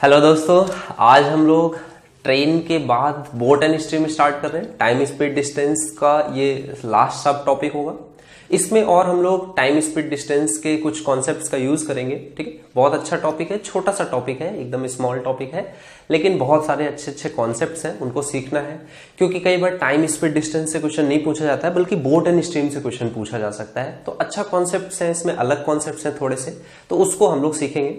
Hello दोस्तों, आज हम लोग ट्रेन के बाद बोट एंड स्ट्रीम स्टार्ट कर रहे हैं। टाइम स्पीड डिस्टेंस का ये लास्ट सब टॉपिक होगा। इसमें और हम लोग टाइम स्पीड डिस्टेंस के कुछ कॉन्सेप्ट्स का यूज करेंगे। ठीक है, बहुत अच्छा टॉपिक है, छोटा सा टॉपिक है, एकदम स्मॉल टॉपिक है, लेकिन बहुत सारे अच्छे अच्छे कॉन्सेप्ट्स हैं, उनको सीखना है। क्योंकि कई बार टाइम स्पीड डिस्टेंस से क्वेश्चन नहीं पूछा जाता है, बल्कि बोट एंड स्ट्रीम से क्वेश्चन पूछा जा सकता है। तो अच्छा कॉन्सेप्ट्स है, इसमें अलग कॉन्सेप्ट्स हैं थोड़े से, तो उसको हम लोग सीखेंगे।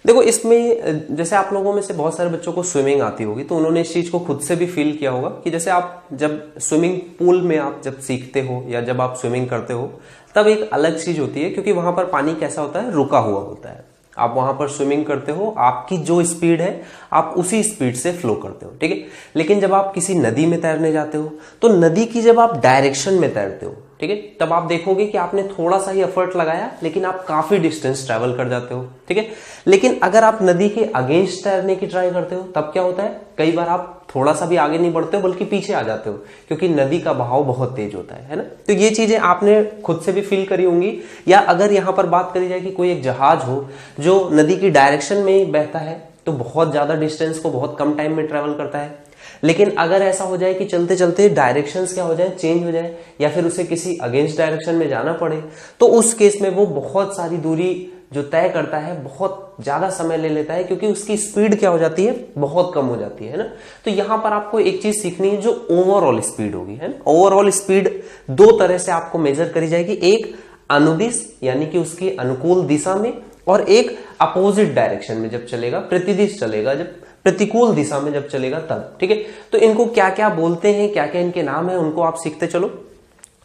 देखो, इसमें जैसे आप लोगों में से बहुत सारे बच्चों को स्विमिंग आती होगी, तो उन्होंने इस चीज को खुद से भी फील किया होगा कि जैसे आप जब स्विमिंग पूल में आप जब सीखते हो या जब आप स्विमिंग करते हो, तब एक अलग चीज होती है, क्योंकि वहां पर पानी कैसा होता है, रुका हुआ होता है। आप वहां पर स्विमिंग करते हो, आपकी जो स्पीड है आप उसी स्पीड से फ्लो करते हो। ठीक है, लेकिन जब आप किसी नदी में तैरने जाते हो, तो नदी की जब आप डायरेक्शन में तैरते हो, ठीक है, तब आप देखोगे कि आपने थोड़ा सा ही एफर्ट लगाया, लेकिन आप काफी डिस्टेंस ट्रेवल कर जाते हो। ठीक है, लेकिन अगर आप नदी के अगेंस्ट तैरने की ट्राई करते हो, तब क्या होता है, कई बार आप थोड़ा सा भी आगे नहीं बढ़ते हो, बल्कि पीछे आ जाते हो, क्योंकि नदी का बहाव बहुत तेज होता है ना। तो ये चीजें आपने खुद से भी फील करी होंगी। या अगर यहां पर बात करी जाए कि कोई एक जहाज हो जो नदी की डायरेक्शन में ही बहता है, तो बहुत ज्यादा डिस्टेंस को बहुत कम टाइम में ट्रेवल करता है। लेकिन अगर ऐसा हो जाए कि चलते चलते डायरेक्शंस क्या हो जाए, चेंज हो जाए, या फिर उसे किसी अगेंस्ट डायरेक्शन में जाना पड़े, तो उस केस में वो बहुत सारी दूरी जो तय करता है बहुत ज्यादा समय ले लेता है, क्योंकि उसकी स्पीड क्या हो जाती है, बहुत कम हो जाती है ना। तो यहां पर आपको एक चीज सीखनी है, जो ओवरऑल स्पीड होगी, है ना। ओवरऑल स्पीड दो तरह से आपको मेजर करी जाएगी, एक अनुदिश यानी कि उसकी अनुकूल दिशा में, और एक अपोजिट डायरेक्शन में जब चलेगा, प्रतिदिश चलेगा, जब प्रतिकूल दिशा में जब चलेगा तब। ठीक है, तो इनको क्या क्या बोलते हैं, क्या क्या इनके नाम है, उनको आप सीखते चलो।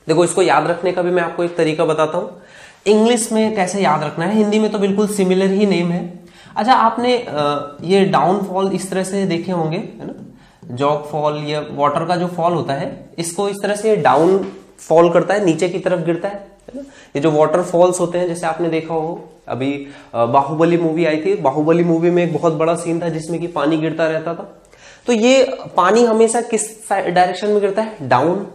देखो, इसको याद रखने का भी मैं आपको एक तरीका बताता हूं। इंग्लिश में कैसे याद रखना है, हिंदी में तो बिल्कुल सिमिलर ही नेम है। अच्छा, आपने ये डाउनफॉल इस तरह से देखे होंगे, है ना। जॉग फॉल या वाटर का जो फॉल होता है, इसको इस तरह से डाउन फॉल करता है, नीचे की तरफ गिरता है ना। ये जो वाटरफॉल्स होते हैं, जैसे आपने देखा हो, अभी बाहुबली मूवी आई थी, बाहुबली मूवी में एक बहुत बड़ा सीन था जिसमें कि पानी गिरता रहता था। तो ये पानी हमेशा किस डायरेक्शन में गिरता है, डाउन।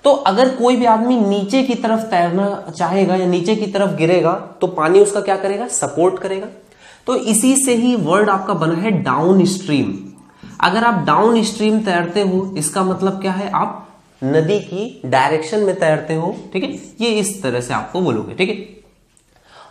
तो अगर कोई भी आदमी नीचे की तरफ तैरना चाहेगा या नीचे की तरफ गिरेगा, तो पानी उसका क्या करेगा, सपोर्ट करेगा। तो इसी से ही वर्ड आपका बना है डाउन स्ट्रीम। अगर आप डाउन स्ट्रीम तैरते हो, इसका मतलब क्या है, आप नदी की डायरेक्शन में तैरते हो। ठीक है, ये इस तरह से आपको बोलोगे। ठीक है,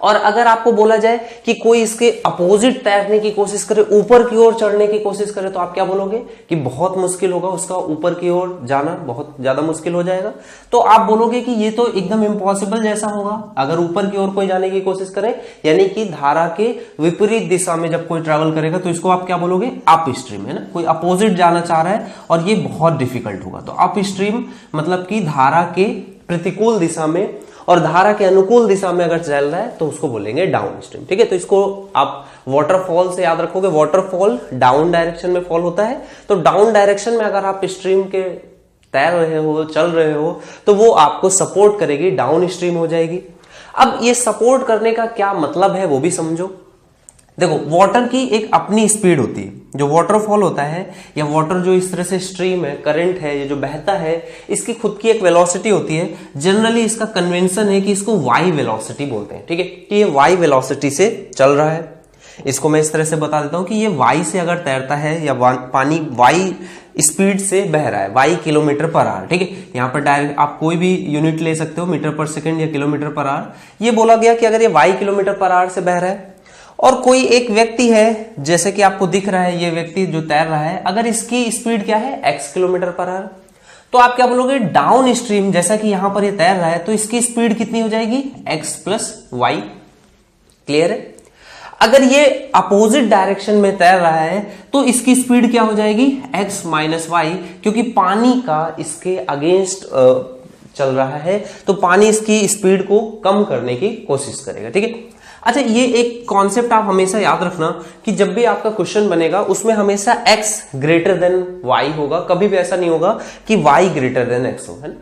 और अगर आपको बोला जाए कि कोई इसके अपोजिट तैरने की कोशिश करे, ऊपर की ओर चढ़ने की कोशिश करे, तो आप क्या बोलोगे कि बहुत मुश्किल होगा, उसका ऊपर की ओर जाना बहुत ज्यादा मुश्किल हो जाएगा। तो आप बोलोगे कि ये तो एकदम इम्पॉसिबल जैसा होगा अगर ऊपर की ओर कोई जाने की कोशिश करे, यानी कि धारा के विपरीत दिशा में जब कोई ट्रेवल करेगा, तो इसको आप क्या बोलोगे, अप स्ट्रीम, है ना। कोई अपोजिट जाना चाह रहा है और ये बहुत डिफिकल्ट होगा, तो अप स्ट्रीम मतलब कि धारा के प्रतिकूल दिशा में, और धारा के अनुकूल दिशा में अगर चल रहा है तो उसको बोलेंगे डाउन स्ट्रीम। ठीक है, तो इसको आप वाटरफॉल से याद रखोगे। वाटरफॉल डाउन डायरेक्शन में फॉल होता है, तो डाउन डायरेक्शन में अगर आप स्ट्रीम के तैर रहे हो, चल रहे हो, तो वो आपको सपोर्ट करेगी, डाउन स्ट्रीम हो जाएगी। अब ये सपोर्ट करने का क्या मतलब है, वो भी समझो। देखो, वाटर की एक अपनी स्पीड होती है। जो वाटरफॉल होता है या वाटर जो इस तरह से स्ट्रीम है, करंट है, ये जो बहता है, इसकी खुद की एक वेलोसिटी होती है। जनरली इसका कन्वेंशन है कि इसको वाई वेलोसिटी बोलते हैं। ठीक है, कि ये वाई वेलोसिटी से चल रहा है। इसको मैं इस तरह से बता देता हूं कि ये वाई से अगर तैरता है, या पानी वाई स्पीड से बह रहा है, वाई किलोमीटर पर आवर। ठीक है, यहां पर डायरेक्ट आप कोई भी यूनिट ले सकते हो, मीटर पर सेकंड या किलोमीटर पर आवर। ये बोला गया कि अगर ये वाई किलोमीटर पर आवर से बह रहा है, और कोई एक व्यक्ति है, जैसे कि आपको दिख रहा है, ये व्यक्ति जो तैर रहा है, अगर इसकी स्पीड क्या है, x किलोमीटर पर आवर, तो आप क्या बोलोगे, डाउन स्ट्रीम, जैसा कि यहां पर ये तैर रहा है, तो इसकी स्पीड कितनी हो जाएगी, x प्लस वाई। क्लियर है। अगर ये अपोजिट डायरेक्शन में तैर रहा है, तो इसकी स्पीड क्या हो जाएगी, x माइनस वाई, क्योंकि पानी का इसके अगेंस्ट चल रहा है, तो पानी इसकी स्पीड को कम करने की कोशिश करेगा। ठीक है। अच्छा, ये एक कॉन्सेप्ट आप हमेशा याद रखना कि जब भी आपका क्वेश्चन बनेगा, उसमें हमेशा x ग्रेटर देन y होगा। कभी भी ऐसा नहीं होगा कि y ग्रेटर देन x हो, है ना।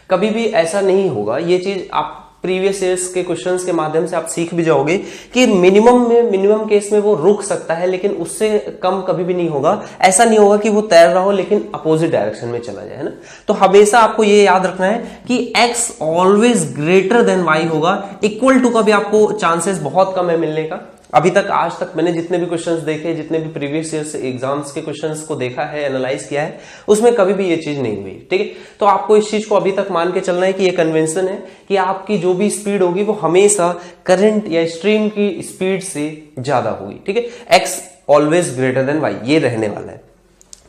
कभी भी ऐसा नहीं होगा। ये चीज आप प्रीवियस ईयर्स के क्वेश्चंस के माध्यम से आप सीख भी जाओगे कि मिनिमम केस में वो रुक सकता है, लेकिन उससे कम कभी भी नहीं होगा। ऐसा नहीं होगा कि वो तैर रहा हो लेकिन अपोजिट डायरेक्शन में चला जाए, है ना। तो हमेशा आपको ये याद रखना है कि x always greater then y होगा। इक्वल टू का भी आपको चांसेस बहुत कम है मिलने का। अभी तक आज तक मैंने जितने भी क्वेश्चंस देखे, जितने भी प्रीवियस ईयर एग्जाम्स के क्वेश्चंस को देखा है, एनालाइज किया है, उसमें कभी भी ये चीज नहीं हुई। ठीक है, तो आपको इस चीज को अभी तक मान के चलना है कि ये कन्वेंशन है कि आपकी जो भी स्पीड होगी वो हमेशा करंट या स्ट्रीम की स्पीड से ज्यादा होगी। ठीक है, X always greater than Y, ये रहने वाला है।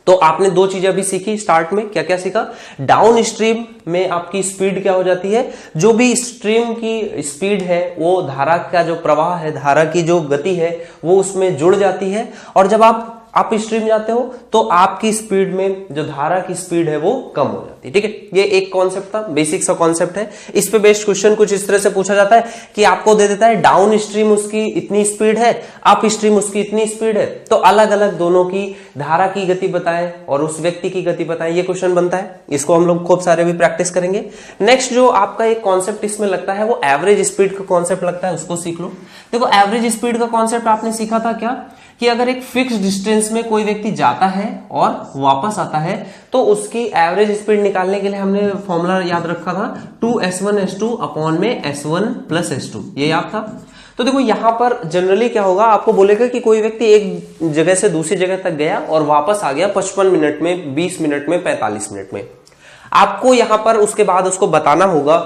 तो आपने दो चीजें अभी सीखी स्टार्ट में, क्या क्या सीखा? डाउन स्ट्रीम में आपकी स्पीड क्या हो जाती है, जो भी स्ट्रीम की स्पीड है वो धारा का जो प्रवाह है, धारा की जो गति है वो उसमें जुड़ जाती है, और जब आप अप स्ट्रीम जाते हो तो आपकी स्पीड में जो धारा की स्पीड है वो कम हो जाती है। ठीक है, ये एक कॉन्सेप्ट था, बेसिक सा कॉन्सेप्ट है। इस पे बेस्ड क्वेश्चन कुछ इस तरह से पूछा जाता है कि आपको दे देता है डाउन स्ट्रीम उसकी इतनी स्पीड है, अप स्ट्रीम उसकी इतनी स्पीड है, तो अलग अलग दोनों की धारा की गति बताएं और उस व्यक्ति की गति बताएं, ये क्वेश्चन बनता है। इसको हम लोग खूब सारे भी प्रैक्टिस करेंगे। नेक्स्ट जो आपका एक कॉन्सेप्ट इसमें लगता है वो एवरेज स्पीड का कॉन्सेप्ट लगता है, उसको सीख लो। देखो एवरेज स्पीड का कॉन्सेप्ट आपने सीखा था क्या, कि अगर एक फिक्स डिस्टेंस में कोई व्यक्ति जाता है और वापस आता है तो उसकी एवरेज स्पीड निकालने के लिए हमने फॉर्मूला याद रखा था 2s1s2 अपॉन में s1 प्लस s2, ये याद था। तो देखो यहां पर जनरली क्या होगा, आपको बोलेगा कि कोई व्यक्ति एक जगह से दूसरी जगह तक गया और वापस आ गया 55 मिनट में, 20 मिनट में, 45 मिनट में। आपको यहां पर उसके बाद उसको बताना होगा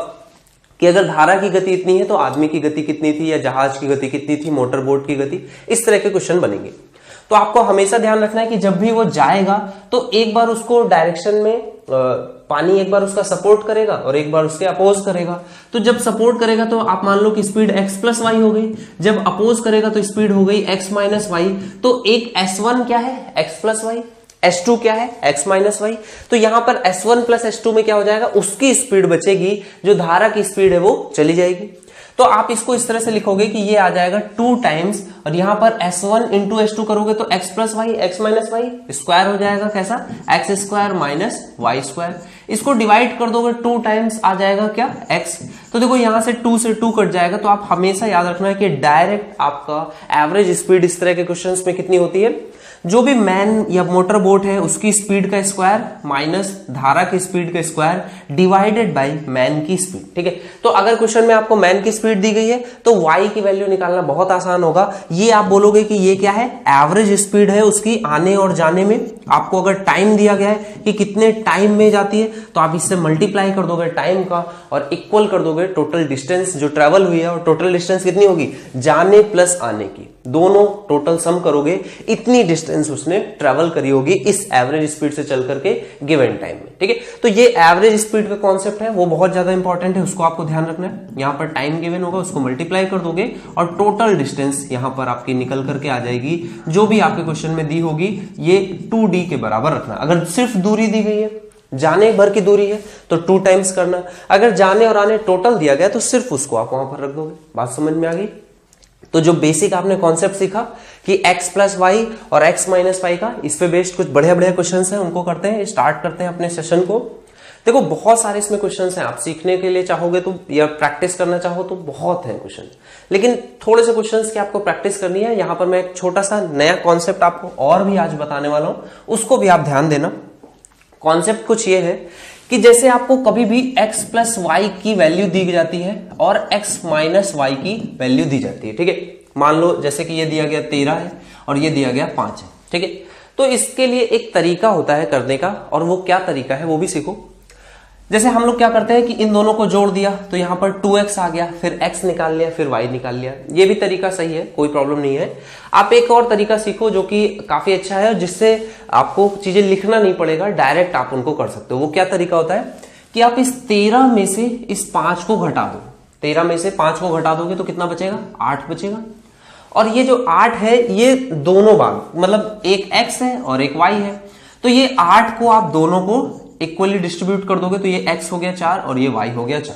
कि अगर धारा की गति इतनी है तो आदमी की गति कितनी थी, या जहाज की गति कितनी थी, मोटर बोट की गति, इस तरह के क्वेश्चन बनेंगे। तो आपको हमेशा ध्यान रखना है कि जब भी वो जाएगा तो एक बार उसको डायरेक्शन में पानी एक बार उसका सपोर्ट करेगा और एक बार उसके अपोज करेगा। तो जब सपोर्ट करेगा तो आप मान लो कि स्पीड x प्लस वाई हो गई, जब अपोज करेगा तो स्पीड हो गई x माइनस वाई। तो एक s1 क्या है, x प्लस वाई, S2 क्या है, x माइनस वाई। तो यहां पर S1 प्लस S2 में क्या हो जाएगा, उसकी स्पीड बचेगी, जो धारा की स्पीड है वो चली जाएगी। तो आप इसको इस तरह से लिखोगे कि ये आ जाएगा 2 टाइम्स, और यहां पर S1 इंटू S2 करोगे तो x plus Y, x minus Y square हो जाएगा, कैसा, x square minus Y square. इसको डिवाइड कर दोगे 2 टाइम्स आ जाएगा क्या, x। तो देखो यहां से 2 से 2 कट जाएगा। तो आप हमेशा याद रखना है कि डायरेक्ट आपका एवरेज स्पीड इस तरह के क्वेश्चंस में कितनी होती है, जो भी मैन या मोटर बोट है उसकी स्पीड का स्क्वायर माइनस धारा की स्पीड का स्क्वायर डिवाइडेड बाय मैन की स्पीड। ठीक है, तो अगर क्वेश्चन में आपको मैन की स्पीड दी गई है तो y की वैल्यू निकालना बहुत आसान होगा। ये आप बोलोगे कि ये क्या है, एवरेज स्पीड है उसकी आने और जाने में। आपको अगर टाइम दिया गया है कि कितने टाइम में जाती है तो आप इससे मल्टीप्लाई कर दोगे टाइम का और इक्वल कर दोगे टोटल डिस्टेंस जो ट्रेवल हुई है, और टोटल डिस्टेंस कितनी होगी, जाने प्लस आने की, दोनों टोटल सम करोगे, इतनी डिस्टेंस उसने ट्रेवल करी होगी इस एवरेज स्पीड से चल करके गिवन टाइम में। ठीक है, तो ये एवरेज स्पीड का कॉन्सेप्ट है, वो बहुत ज्यादा इंपॉर्टेंट है, उसको आपको ध्यान रखना है। यहां पर टाइम गिवन होगा, उसको मल्टीप्लाई कर दोगे और टोटल डिस्टेंस यहां पर आपकी निकल करके आ जाएगी, जो भी आपके क्वेश्चन में दी होगी। ये 2d के बराबर रखना। अगर सिर्फ दूरी दी गई है, जाने भर की दूरी है तो 2 टाइम्स करना, अगर जाने और आने टोटल दिया गया तो सिर्फ उसको आप वहां पर रख दोगे। बात समझ में आ गई? तो जो बेसिक आपने कॉन्सेप्ट सीखा कि x प्लस वाई और x माइनस वाई का, इस पे बेस्ड कुछ बढ़िया बढ़िया क्वेश्चंस हैं, उनको करते हैं, स्टार्ट करते हैं अपने सेशन को। देखो बहुत सारे इसमें क्वेश्चंस हैं, आप सीखने के लिए चाहोगे तो या प्रैक्टिस करना चाहो तो बहुत है क्वेश्चन, लेकिन थोड़े से क्वेश्चंस की आपको प्रैक्टिस करनी है। यहां पर मैं एक छोटा सा नया कॉन्सेप्ट आपको और भी आज बताने वाला हूं, उसको भी आप ध्यान देना। कॉन्सेप्ट कुछ ये है कि जैसे आपको कभी भी x प्लस वाई की वैल्यू दी जाती है और x माइनस वाई की वैल्यू दी जाती है। ठीक है, मान लो जैसे कि ये दिया गया 13 है और ये दिया गया 5 है। ठीक है, तो इसके लिए एक तरीका होता है करने का, और वो क्या तरीका है वो भी सीखो। जैसे हम लोग क्या करते हैं कि इन दोनों को जोड़ दिया तो यहां पर 2x आ गया, फिर x निकाल लिया, फिर y निकाल लिया। ये भी तरीका सही है, कोई प्रॉब्लम नहीं है। आप एक और तरीका सीखो जो कि काफी अच्छा है, जिससे आपको चीजें लिखना नहीं पड़ेगा, डायरेक्ट आप उनको कर सकते हो। वो क्या तरीका होता है कि आप इस 13 में से इस 5 को घटा दो। 13 में से 5 को घटा दोगे तो कितना बचेगा, 8 बचेगा। और ये जो 8 है ये दोनों भाग, मतलब एक x है और एक y है, तो ये 8 को आप दोनों को इक्वली डिस्ट्रीब्यूट कर दोगे तो ये x हो गया 4 और ये y हो गया 4।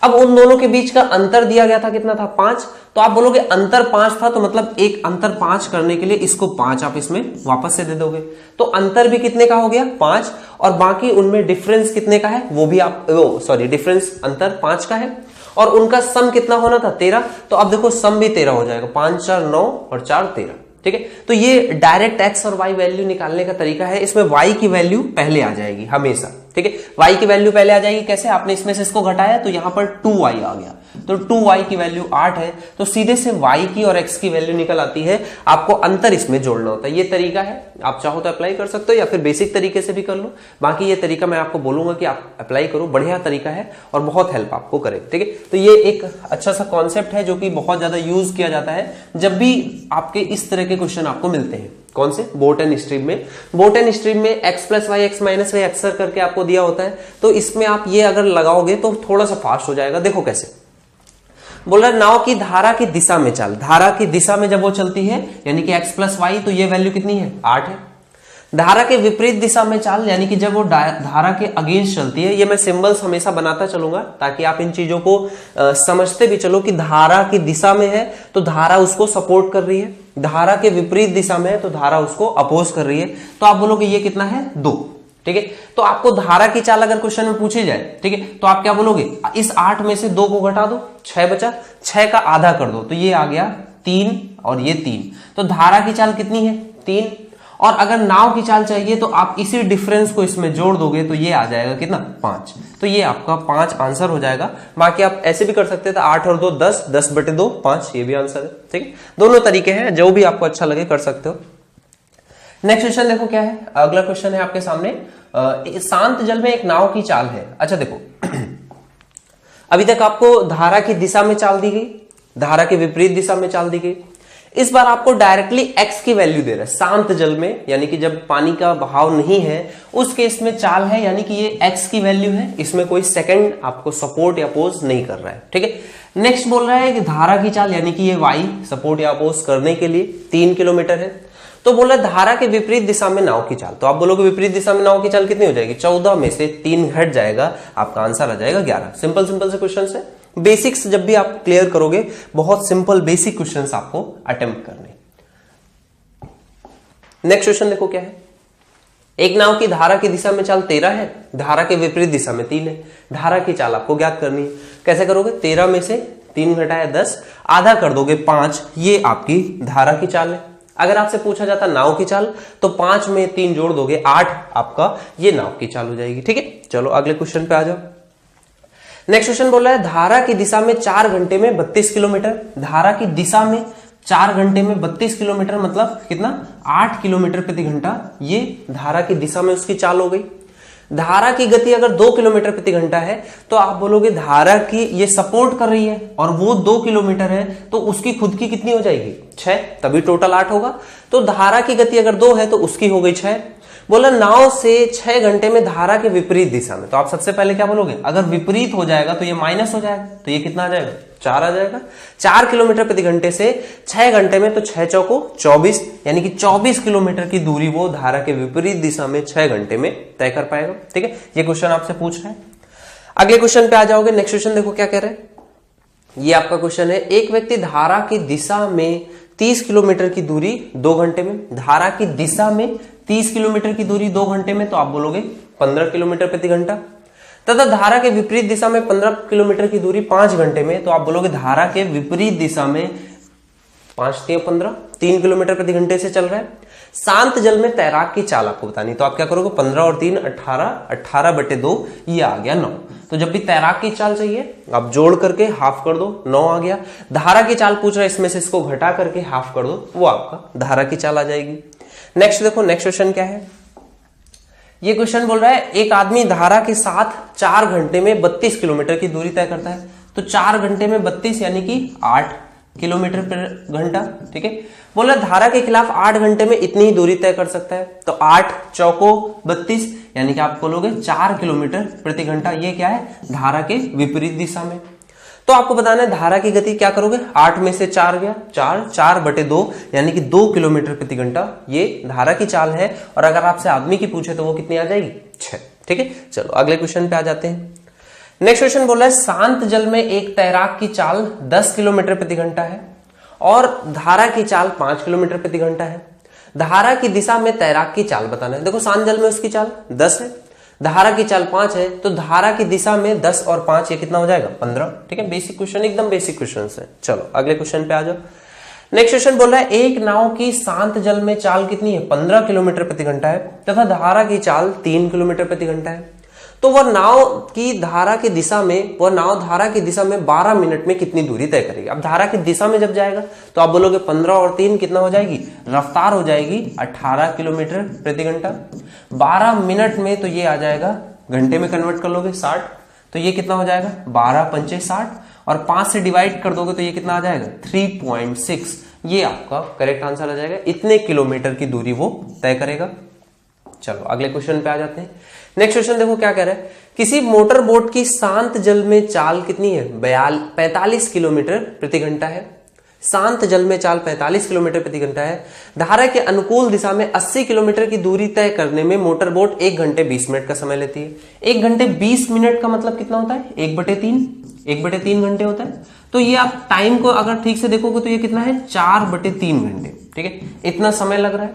अब उन दोनों के बीच का अंतर दिया गया था कितना था, 5। तो आप बोलोगे अंतर 5 था, तो मतलब एक अंतर 5 करने के लिए इसको 5 आप इसमें वापस से दे दोगे, तो अंतर भी कितने का हो गया, 5। और बाकी उनमें डिफरेंस कितने का है वो भी आप डिफरेंस अंतर 5 का है, और उनका सम कितना होना था, 13। तो अब देखो सम भी 13 हो जाएगा, 5 4 9 और 4 13। ठीक है, तो ये डायरेक्ट x और y वैल्यू निकालने का तरीका है। इसमें y की वैल्यू पहले आ जाएगी हमेशा। ठीक है, y की वैल्यू पहले आ जाएगी कैसे, आपने इसमें से इसको घटाया तो यहां पर 2y आ गया, तो 2y की वैल्यू 8 है, तो सीधे से y की और x की वैल्यू निकल आती है। आपको अंतर इसमें जोड़ना होता है, ये तरीका है, आप चाहो तो अप्लाई कर सकते हो या फिर बेसिक तरीके से भी कर लो। बाकी ये तरीका मैं आपको बोलूंगा कि आप अप्लाई करो, बढ़िया तरीका है और बहुत हेल्प आपको करे, ठीक है। तो ये एक अच्छा सा कॉन्सेप्ट है जो कि बहुत ज्यादा यूज किया जाता है जब भी आपके इस तरह के क्वेश्चन आपको मिलते हैं। कौन से? बोट एंड स्ट्रीम में। बोट एंड स्ट्रीम में x plus Y X minus Y अक्सर करके आपको दिया होता है, तो इसमें आप ये अगर लगाओगे तो थोड़ा सा फास्ट हो जाएगा। देखो कैसे बोल रहा है, नाव की धारा की दिशा में चल, धारा की दिशा में जब वो चलती है यानी कि x प्लस वाई, तो ये वैल्यू कितनी है? 8 है। धारा के विपरीत दिशा में चाल यानी कि जब वो धारा के अगेंस्ट चलती है, ये मैं सिंबल्स हमेशा बनाता चलूंगा ताकि आप इन चीजों को समझते भी चलो कि धारा की दिशा में है तो धारा उसको सपोर्ट कर रही है, धारा के विपरीत दिशा में है तो धारा उसको अपोज कर रही है। तो आप बोलोगे ये कितना है? 2, ठीक है। तो आपको धारा की चाल अगर क्वेश्चन में पूछी जाए, ठीक है, तो आप क्या बोलोगे? इस 8 में से 2 को घटा दो, 6 बचा, 6 का आधा कर दो, तो ये आ गया 3 और ये 3। तो धारा की चाल कितनी है? 3। और अगर नाव की चाल चाहिए तो आप इसी डिफरेंस को इसमें जोड़ दोगे तो ये आ जाएगा कितना? 5। तो ये आपका 5 आंसर हो जाएगा। बाकी आप ऐसे भी कर सकते थे, 8 और 2 10, 10/2 5, ये भी आंसर है, ठीक है। दोनों तरीके हैं, जो भी आपको अच्छा लगे कर सकते हो। नेक्स्ट क्वेश्चन देखो क्या है। अगला क्वेश्चन है आपके सामने, शांत जल में एक नाव की चाल है। अच्छा देखो अभी तक आपको धारा की दिशा में चाल दी गई, धारा के विपरीत दिशा में चाल दी गई। इस बार आपको डायरेक्टली x की वैल्यू दे रहा है। शांत जल में यानी कि जब पानी का बहाव नहीं है उस केस में चाल है यानी कि ये x की वैल्यू है, इसमें कोई सेकंड आपको सपोर्ट या अपोज नहीं कर रहा है, ठीक है। नेक्स्ट बोल रहा है कि धारा की चाल यानी कि ये y सपोर्ट या अपोज करने के लिए 3 किलोमीटर है। तो बोला धारा के विपरीत दिशा में नाव की चाल, तो आप बोलोगे विपरीत दिशा में नाव की चाल कितनी हो जाएगी? 14 में से 3 घट जाएगा, आपका आंसर आ जाएगा 11। सिंपल सिंपल से क्वेश्चन है। बेसिक्स जब भी आप क्लियर करोगे, बहुत सिंपल बेसिक क्वेश्चंस आपको अटेम्प्ट करने। नेक्स्ट क्वेश्चन देखो क्या है। एक नाव की धारा की दिशा में चाल 13 है, धारा के विपरीत दिशा में 3 है। धारा की चाल आपको ज्ञात करनी है। कैसे करोगे? 13 में से 3 घटाया 10, आधा कर दोगे 5, ये आपकी धारा की चाल है। अगर आपसे पूछा जाता नाव की चाल तो 5 में 3 जोड़ दोगे 8, आपका ये नाव की चाल हो जाएगी, ठीक है। चलो अगले क्वेश्चन पे आ जाओ। नेक्स्ट क्वेश्चन बोल रहा है धारा की दिशा में 4 घंटे में 32 किलोमीटर। धारा की दिशा में 4 घंटे में 32 किलोमीटर मतलब कितना? 8 किलोमीटर प्रति घंटा, ये धारा की दिशा में उसकी चाल हो गई। धारा की गति अगर 2 किलोमीटर प्रति घंटा है तो आप बोलोगे धारा की ये सपोर्ट कर रही है और वो 2 किलोमीटर है तो उसकी खुद की कितनी हो जाएगी? 6, तभी टोटल 8 होगा। तो धारा की गति अगर 2 है तो उसकी हो गई 6। बोला नाव से 6 घंटे में धारा के विपरीत दिशा में, तो आप सबसे पहले क्या बोलोगे? अगर विपरीत हो जाएगा तो ये माइनस हो जाएगा, तो ये कितना आ जाएगा? 4 आ जाएगा। 4 किलोमीटर प्रति घंटे से 6 घंटे में, तो 6 चौको 24 यानी कि 24 किलोमीटर की दूरी वो धारा के विपरीत दिशा में 6 घंटे में तय कर पाएगा, ठीक है। ये क्वेश्चन आपसे पूछ रहा है। अगले क्वेश्चन पे आ जाओगे। नेक्स्ट क्वेश्चन देखो क्या कह रहे हैं। ये आपका क्वेश्चन है, एक व्यक्ति धारा की दिशा में 30 किलोमीटर की दूरी 2 घंटे में, धारा की दिशा में 30 किलोमीटर की दूरी 2 घंटे में, तो आप बोलोगे 15 किलोमीटर प्रति घंटा। तथा धारा के विपरीत दिशा में 15 किलोमीटर की दूरी 5 घंटे में, तो आप बोलोगे धारा के विपरीत दिशा में 5 3 15 3 किलोमीटर प्रति घंटे से चल रहा है। शांत जल में तैराक की चाल आपको बतानी, तो आप क्या करोगे? 15 और 3 18, 18/2, ये आ गया 9। तो जब भी तैराक की चाल चाहिए आप जोड़ करके हाफ कर दो, 9 आ गया। धारा की चाल पूछ रहा है, इसमें से इसको घटा करके हाफ कर दो, वो आपका धारा की चाल आ जाएगी। नेक्स्ट देखो, नेक्स्ट क्वेश्चन क्या है। ये क्वेश्चन बोल रहा है एक आदमी धारा के साथ 4 घंटे में 32 किलोमीटर की दूरी तय करता है। तो 4 घंटे में 32 यानी कि 8 किलोमीटर प्रति घंटा, ठीक है। बोला धारा के खिलाफ 8 घंटे में इतनी ही दूरी तय कर सकता है। तो 8 चौको 32 यानी कि आप बोलोगे 4 किलोमीटर प्रति घंटा। ये क्या है? धारा के विपरीत दिशा में। तो आपको बताना है धारा की गति क्या करोगे? 8 में से 4 गया 4, 4/2 यानी कि 2 किलोमीटर प्रति घंटा, ये धारा की चाल है। और अगर आपसे आदमी की पूछे तो वो कितनी आ जाएगी? 6, ठीक है। चलो अगले क्वेश्चन पे आ जाते हैं। नेक्स्ट क्वेश्चन बोला है शांत जल में एक तैराक की चाल 10 किलोमीटर प्रति घंटा है और धारा की चाल 5 किलोमीटर प्रति घंटा है। धारा की दिशा में तैराक की चाल बताना है। देखो शांत जल में उसकी चाल 10 है, धारा की चाल 5 है, तो धारा की दिशा में 10 और 5 ये कितना हो जाएगा? 15, ठीक है। बेसिक क्वेश्चन, एकदम बेसिक क्वेश्चन है। चलो अगले क्वेश्चन पे आ जाओ। नेक्स्ट क्वेश्चन बोल रहा है एक नाव की शांत जल में चाल कितनी है? 15 किलोमीटर प्रति घंटा है तथा धारा की चाल 3 किलोमीटर प्रति घंटा है। तो वह नाव धारा की दिशा में 12 मिनट में कितनी दूरी तय करेगी। अब धारा की दिशा में जब जाएगा तो आप बोलोगे 15 और 3 कितना हो जाएगी, रफ्तार हो जाएगी 18 किलोमीटर प्रति घंटा। 12 मिनट में तो ये आ जाएगा, घंटे में कन्वर्ट कर लोगे 60, तो ये कितना हो जाएगा 12 पंचे 60, और 5 से डिवाइड कर दोगे तो ये कितना आ जाएगा 3.6। ये आपका करेक्ट आंसर आ जाएगा, इतने किलोमीटर की दूरी वो तय करेगा। चलो अगले क्वेश्चन पे आ जाते हैं। नेक्स्ट क्वेश्चन देखो क्या कह रहा है, किसी मोटर बोट की शांत जल में चाल कितनी है, 45 किलोमीटर प्रति घंटा है। शांत जल में चाल 45 किलोमीटर प्रति घंटा है। धारा के अनुकूल दिशा में 80 किलोमीटर की दूरी तय करने में मोटर बोट 1 घंटे 20 मिनट का समय लेती है। 1 घंटे 20 मिनट का मतलब कितना होता है, 1/3 घंटे होता है। तो ये आप टाइम को अगर ठीक से देखोगे तो ये कितना है 4/3 घंटे, ठीक है, इतना समय लग रहा है।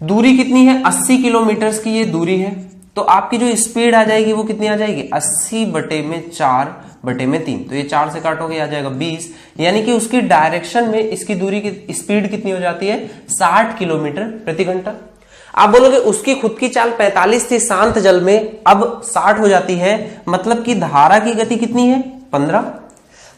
दूरी कितनी है, 80 किलोमीटर की ये दूरी है, तो आपकी जो स्पीड आ जाएगी वो कितनी आ जाएगी, 80/4/3। तो ये 4 से काटोगे आ जाएगा 20, यानी कि उसकी डायरेक्शन में इसकी दूरी की स्पीड कितनी हो जाती है 60 किलोमीटर प्रति घंटा। आप बोलोगे उसकी खुद की चाल 45 थी शांत जल में, अब 60 हो जाती है, मतलब कि धारा की गति कितनी है 15।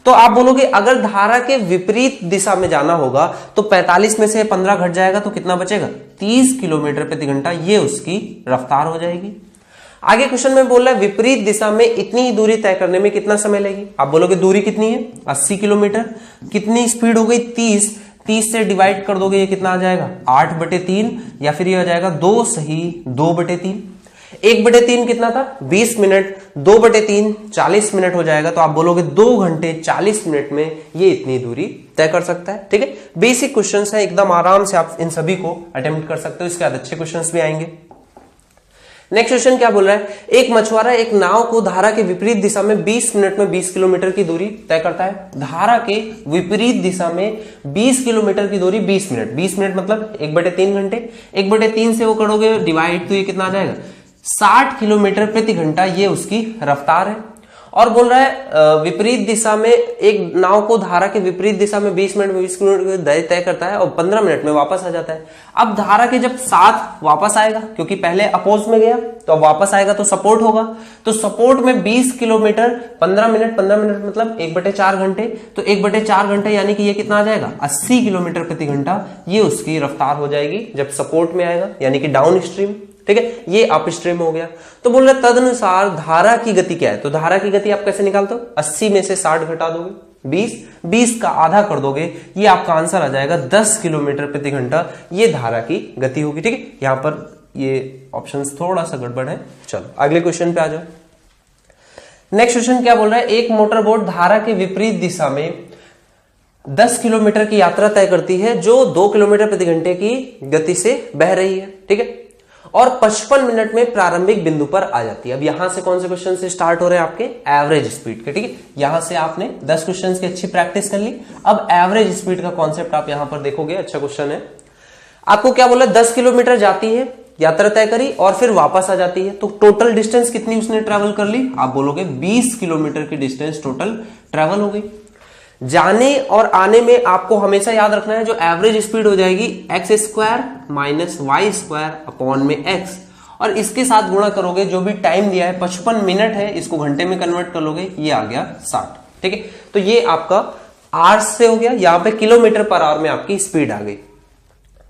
तो आप बोलोगे अगर धारा के विपरीत दिशा में जाना होगा तो 45 में से 15 घट जाएगा तो कितना बचेगा 30 किलोमीटर प्रति घंटा, ये उसकी रफ्तार हो जाएगी। आगे क्वेश्चन में बोल रहा है विपरीत दिशा में इतनी ही दूरी तय करने में कितना समय लेगी। आप बोलोगे दूरी कितनी है 80 किलोमीटर, कितनी स्पीड हो गई 30 से डिवाइड कर दोगे ये कितना आ जाएगा 8/3, या फिर ये आ जाएगा 2 सही 2/3। 1/3 कितना था 20 मिनट, 2/3 40 मिनट हो जाएगा। तो आप बोलोगे 2 घंटे 40 मिनट में ये इतनी दूरी तय कर सकता है। ठीक है, बेसिक क्वेश्चंस है, एकदम आराम से आप इन सभी को अटेम्प्ट कर सकते हो, इसके बाद अच्छे क्वेश्चंस भी आएंगे। नेक्स्ट क्वेश्चन क्या बोल रहा है, एक मछुआरा एक नाव को धारा के विपरीत दिशा में 20 मिनट में 20 किलोमीटर की दूरी तय करता है। धारा के विपरीत दिशा में 20 किलोमीटर की दूरी 20 मिनट, 20 मिनट मतलब 1/3 घंटे, 1/3 से वो करोगे डिवाइड तो ये कितना आ जाएगा 60 किलोमीटर प्रति घंटा, ये उसकी रफ्तार है। और बोल रहा है विपरीत दिशा में एक नाव को धारा के विपरीत दिशा में 20 मिनट में 20 किलोमीटर तय करता है और 15 मिनट में वापस आ जाता है। अब धारा के जब साथ वापस आएगा, क्योंकि पहले अपोज में गया तो अब वापस आएगा तो सपोर्ट होगा, तो सपोर्ट में 20 किलोमीटर 15 मिनट मतलब 1/4 घंटे, तो 1/4 घंटे यानी कि ये कितना आ जाएगा 80 किलोमीटर प्रति घंटा, ये उसकी रफ्तार हो जाएगी जब सपोर्ट में आएगा, यानी कि डाउन स्ट्रीम। ठीक है, ये अप स्ट्रीम हो गया। तो बोल रहे तदनुसार धारा की गति क्या है, तो धारा की गति आप कैसे निकालते हो, 80 में से 60 घटा दोगे 20 का आधा कर दोगे, ये आपका आंसर आ जाएगा 10 किलोमीटर प्रति घंटा, ये धारा की गति होगी। ठीक है, यहां पर ये ऑप्शंस थोड़ा सा गड़बड़ है। चलो अगले क्वेश्चन पे आ जाओ। नेक्स्ट क्वेश्चन क्या बोल रहा है, एक मोटर बोट धारा के विपरीत दिशा में 10 किलोमीटर की यात्रा तय करती है जो 2 किलोमीटर प्रति घंटे की गति से बह रही है। ठीक है, और 55 मिनट में प्रारंभिक बिंदु पर आ जाती है। अब यहां से कौन से क्वेश्चन से स्टार्ट हो रहे हैं आपके एवरेज स्पीड के। ठीक है, यहां से आपने 10 क्वेश्चन की अच्छी प्रैक्टिस कर ली, अब एवरेज स्पीड का कॉन्सेप्ट आप यहां पर देखोगे, अच्छा क्वेश्चन है। आपको क्या बोला, 10 किलोमीटर जाती है, यात्रा तय करी और फिर वापस आ जाती है, तो टोटल डिस्टेंस कितनी उसने ट्रेवल कर ली, आप बोलोगे 20 किलोमीटर की डिस्टेंस टोटल ट्रेवल हो गई। जाने और आने में आपको हमेशा याद रखना है जो एवरेज स्पीड हो जाएगी x² माइनस y² अपॉन में x, और इसके साथ गुणा करोगे, जो भी टाइम दिया है 55 मिनट है, इसको घंटे में कन्वर्ट कर लोगे, ये आ गया 60। ठीक है, तो ये आपका आवर्स से हो गया, यहां पे किलोमीटर पर आवर में आपकी स्पीड आ गई।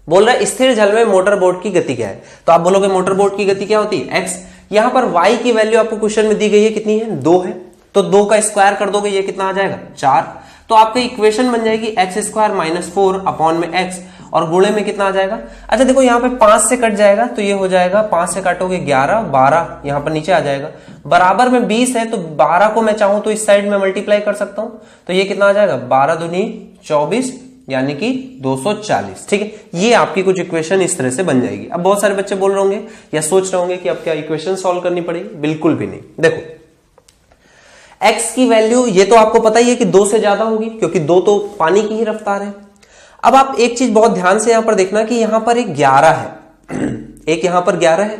बोल रहा है स्थिर जल में मोटर बोट की गति क्या है, तो आप बोलोगे मोटर बोट की गति क्या होती है x, यहां पर y की वैल्यू आपको क्वेश्चन में दी गई है, कितनी है 2 है, तो 2 का स्क्वायर कर दोगे, ये कितना आ जाएगा 4, तो आपकी इक्वेशन बन जाएगी x² माइनस 4 अपॉन में x, और गुणे में कितना आ जाएगा। अच्छा देखो यहाँ पे 5 से कट जाएगा तो ये हो जाएगा, 5 से काटोगे 11, 12 यहाँ पर नीचे आ जाएगा, बराबर में 20 है, तो 12 को मैं चाहूं तो इस साइड में मल्टीप्लाई कर सकता हूं, तो ये कितना आ जाएगा 12 दूनी 24, यानी कि 240। ठीक है, ये आपकी कुछ इक्वेशन इस तरह से बन जाएगी। अब बहुत सारे बच्चे बोल रहे होंगे या सोच रहे होंगे कि अब क्या इक्वेशन सॉल्व करनी पड़ेगी, बिल्कुल भी नहीं। देखो x की वैल्यू ये तो आपको पता ही है कि 2 से ज्यादा होगी, क्योंकि 2 तो पानी की ही रफ्तार है। अब आप एक चीज बहुत ध्यान से यहां पर देखना कि यहां पर एक 11 है, एक यहां पर 11 है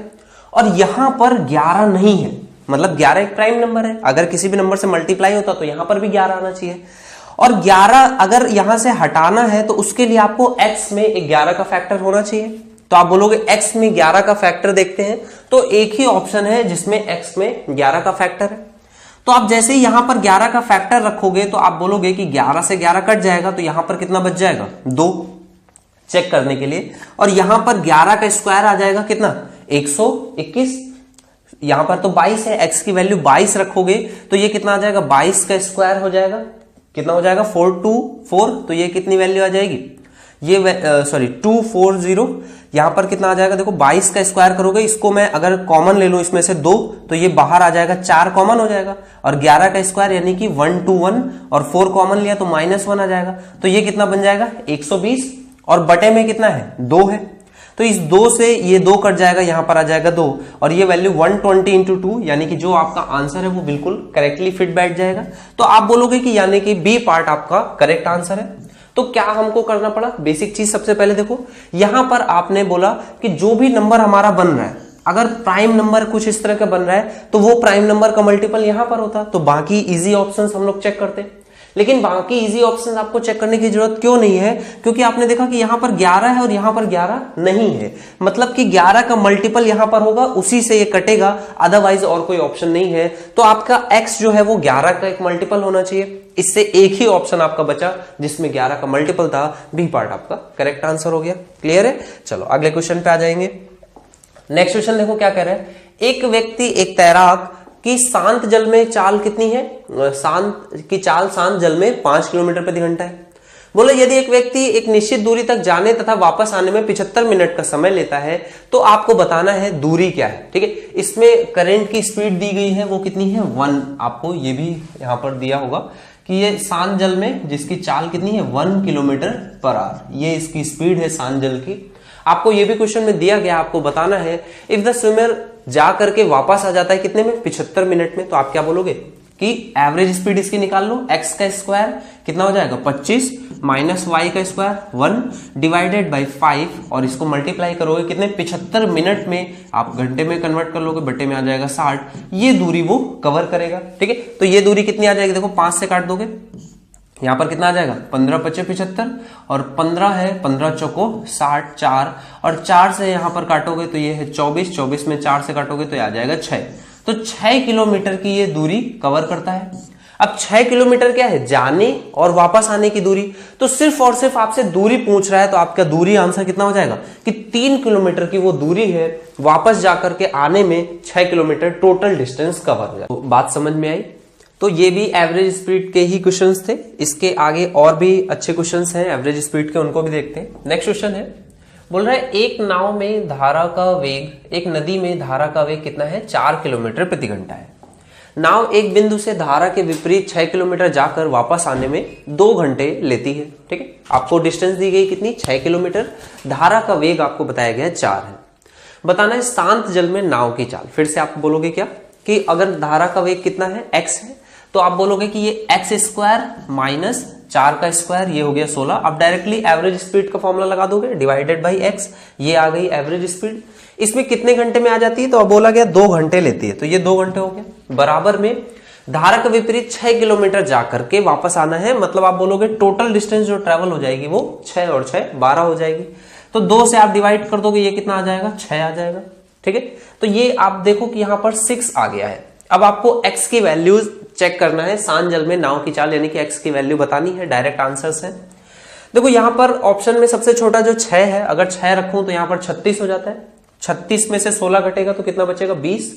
और यहां पर 11 नहीं है, मतलब 11 एक प्राइम नंबर है, अगर किसी भी नंबर से मल्टीप्लाई होता तो यहां पर भी 11 आना चाहिए, और 11 अगर यहां से हटाना है तो उसके लिए आपको x में एक 11 का फैक्टर होना चाहिए। तो आप बोलोगे x में 11 का फैक्टर देखते हैं, तो एक ही ऑप्शन है जिसमें x में 11 का फैक्टर है। तो आप जैसे ही यहां पर 11 का फैक्टर रखोगे तो आप बोलोगे कि 11 से 11 कट जाएगा, तो यहां पर कितना बच जाएगा 2 चेक करने के लिए, और यहां पर 11 का स्क्वायर आ जाएगा कितना 121, यहां पर तो 22 है, x की वैल्यू 22 रखोगे तो ये कितना आ जाएगा 22 का स्क्वायर हो जाएगा, कितना हो जाएगा 424, तो ये कितनी वैल्यू आ जाएगी ये 240, यहां पर कितना आ जाएगा देखो 22 का स्क्वायर करोगे, इसको मैं अगर कॉमन ले लूं इसमें से 2 तो ये बाहर आ जाएगा 4 कॉमन हो जाएगा, और 11 का स्क्वायर यानी कि 121 और 4 कॉमन लिया तो -1 आ जाएगा, तो ये कितना बन जाएगा 120, और बटे में कितना है 2 है, तो इस 2 से ये 2 कट जाएगा, यहां पर आ जाएगा 2, और ये वैल्यू 120 इंटू 2 यानी कि जो आपका आंसर है वो बिल्कुल करेक्टली फिट बैठ जाएगा। तो आप बोलोगे कि यानी कि बी पार्ट आपका करेक्ट आंसर है। तो क्या हमको करना पड़ा, बेसिक चीज सबसे पहले देखो, यहां पर आपने बोला कि जो भी नंबर हमारा बन रहा है, अगर प्राइम नंबर कुछ इस तरह का बन रहा है तो वो प्राइम नंबर का मल्टीपल यहां पर होता, तो बाकी इजी ऑप्शंस हम लोग चेक करते हैं। लेकिन बाकी इजी ऑप्शंस आपको चेक करने की जरूरत क्यों नहीं है, क्योंकि आपने देखा कि यहां पर 11 है और यहां पर 11 नहीं है, मतलब कि 11 का मल्टीपल यहां पर होगा, उसी से ये कटेगा, अदरवाइज और कोई ऑप्शन नहीं है। तो आपका x जो है वो 11 का एक मल्टीपल होना चाहिए, इससे एक ही ऑप्शन आपका बचा जिसमें 11 का मल्टीपल था, बी पार्ट आपका करेक्ट आंसर हो गया। क्लियर है, चलो अगले क्वेश्चन पे आ जाएंगे। नेक्स्ट क्वेश्चन देखो क्या कह रहा है, एक व्यक्ति एक तैराक कि शांत जल में चाल कितनी है, शांत जल में 5 किलोमीटर प्रति घंटा है। बोले यदि एक व्यक्ति एक निश्चित दूरी तक जाने तथा वापस आने में 75 मिनट का समय लेता है तो आपको बताना है दूरी क्या है। ठीक है, इसमें करंट की स्पीड दी गई है वो कितनी है 1, आपको ये भी यहां पर दिया होगा कि ये शांत जल में जिसकी चाल कितनी है 1 किलोमीटर पर आवर, ये इसकी स्पीड है शांत जल की। आपको ये भी क्वेश्चन में दिया गया, आपको बताना है इफ द स्विमर जा करके वापस आ जाता है कितने में 75 मिनट में, तो आप क्या बोलोगे कि एवरेज स्पीड इसकी निकाल लो, x का स्क्वायर कितना हो जाएगा 25 माइनस y का स्क्वायर 1 डिवाइडेड बाई 5, और इसको मल्टीप्लाई करोगे कितने 75 मिनट में, आप घंटे में कन्वर्ट कर लोगे, बटे में आ जाएगा 60, ये दूरी वो कवर करेगा। ठीक है, तो ये दूरी कितनी आ जाएगी देखो 5 से काट दोगे, यहां पर कितना आ जाएगा 15 × 5 = 75, और 15 है 15 चौको 60, 4 और 4 से यहां पर काटोगे तो ये है 24, 24 में 4 से काटोगे तो ये आ जाएगा 6, तो 6 किलोमीटर की ये दूरी कवर करता है। अब 6 किलोमीटर क्या है जाने और वापस आने की दूरी, तो सिर्फ और सिर्फ आपसे दूरी पूछ रहा है, तो आपका दूरी आंसर कितना हो जाएगा कि 3 किलोमीटर की वो दूरी है, वापस जाकर के आने में 6 किलोमीटर टोटल डिस्टेंस कवर हो जाएगा। तो बात समझ में आई। तो ये भी एवरेज स्पीड के ही क्वेश्चंस थे, इसके आगे और भी अच्छे क्वेश्चंस हैं एवरेज स्पीड के, उनको भी देखते हैं। नेक्स्ट क्वेश्चन है, बोल रहा है एक नाव में धारा का वेग, एक नदी में धारा का वेग कितना है 4 किलोमीटर प्रति घंटा है। नाव एक बिंदु से धारा के विपरीत 6 किलोमीटर जाकर वापस आने में 2 घंटे लेती है। ठीक है, आपको डिस्टेंस दी गई कितनी 6 किलोमीटर, धारा का वेग आपको बताया गया 4 है। बताना है शांत जल में नाव की चाल। फिर से आप बोलोगे क्या कि अगर धारा का वेग कितना है x है, तो आप बोलोगे कि ये x स्क्वायर माइनस 4 का स्क्वायर, ये हो गया 16। अब डायरेक्टली एवरेज स्पीड का फॉर्मूला लगा दोगे, डिवाइडेड बाई x, ये आ गई एवरेज स्पीड। इसमें कितने घंटे में आ जाती है, तो अब बोला गया 2 घंटे लेती है, तो ये 2 घंटे हो गया। बराबर में धारा के विपरीत 6 किलोमीटर जाकर के वापस आना है, मतलब आप बोलोगे टोटल डिस्टेंस जो ट्रेवल हो जाएगी वो 6 और 6 12 हो जाएगी, तो 2 से आप डिवाइड कर दोगे, ये कितना आ जाएगा 6 आ जाएगा। ठीक है, तो ये आप देखो कि यहां पर 6 आ गया है। अब आपको x की वैल्यूज चेक करना है, शांत जल में नाव की चाल यानी कि x की वैल्यू बतानी है, डायरेक्ट आंसर्स है। देखो यहां पर ऑप्शन में सबसे छोटा जो 6 है, अगर 6 रखूं तो यहां पर 36 हो जाता है, 36 में से 16 घटेगा तो कितना बचेगा 20।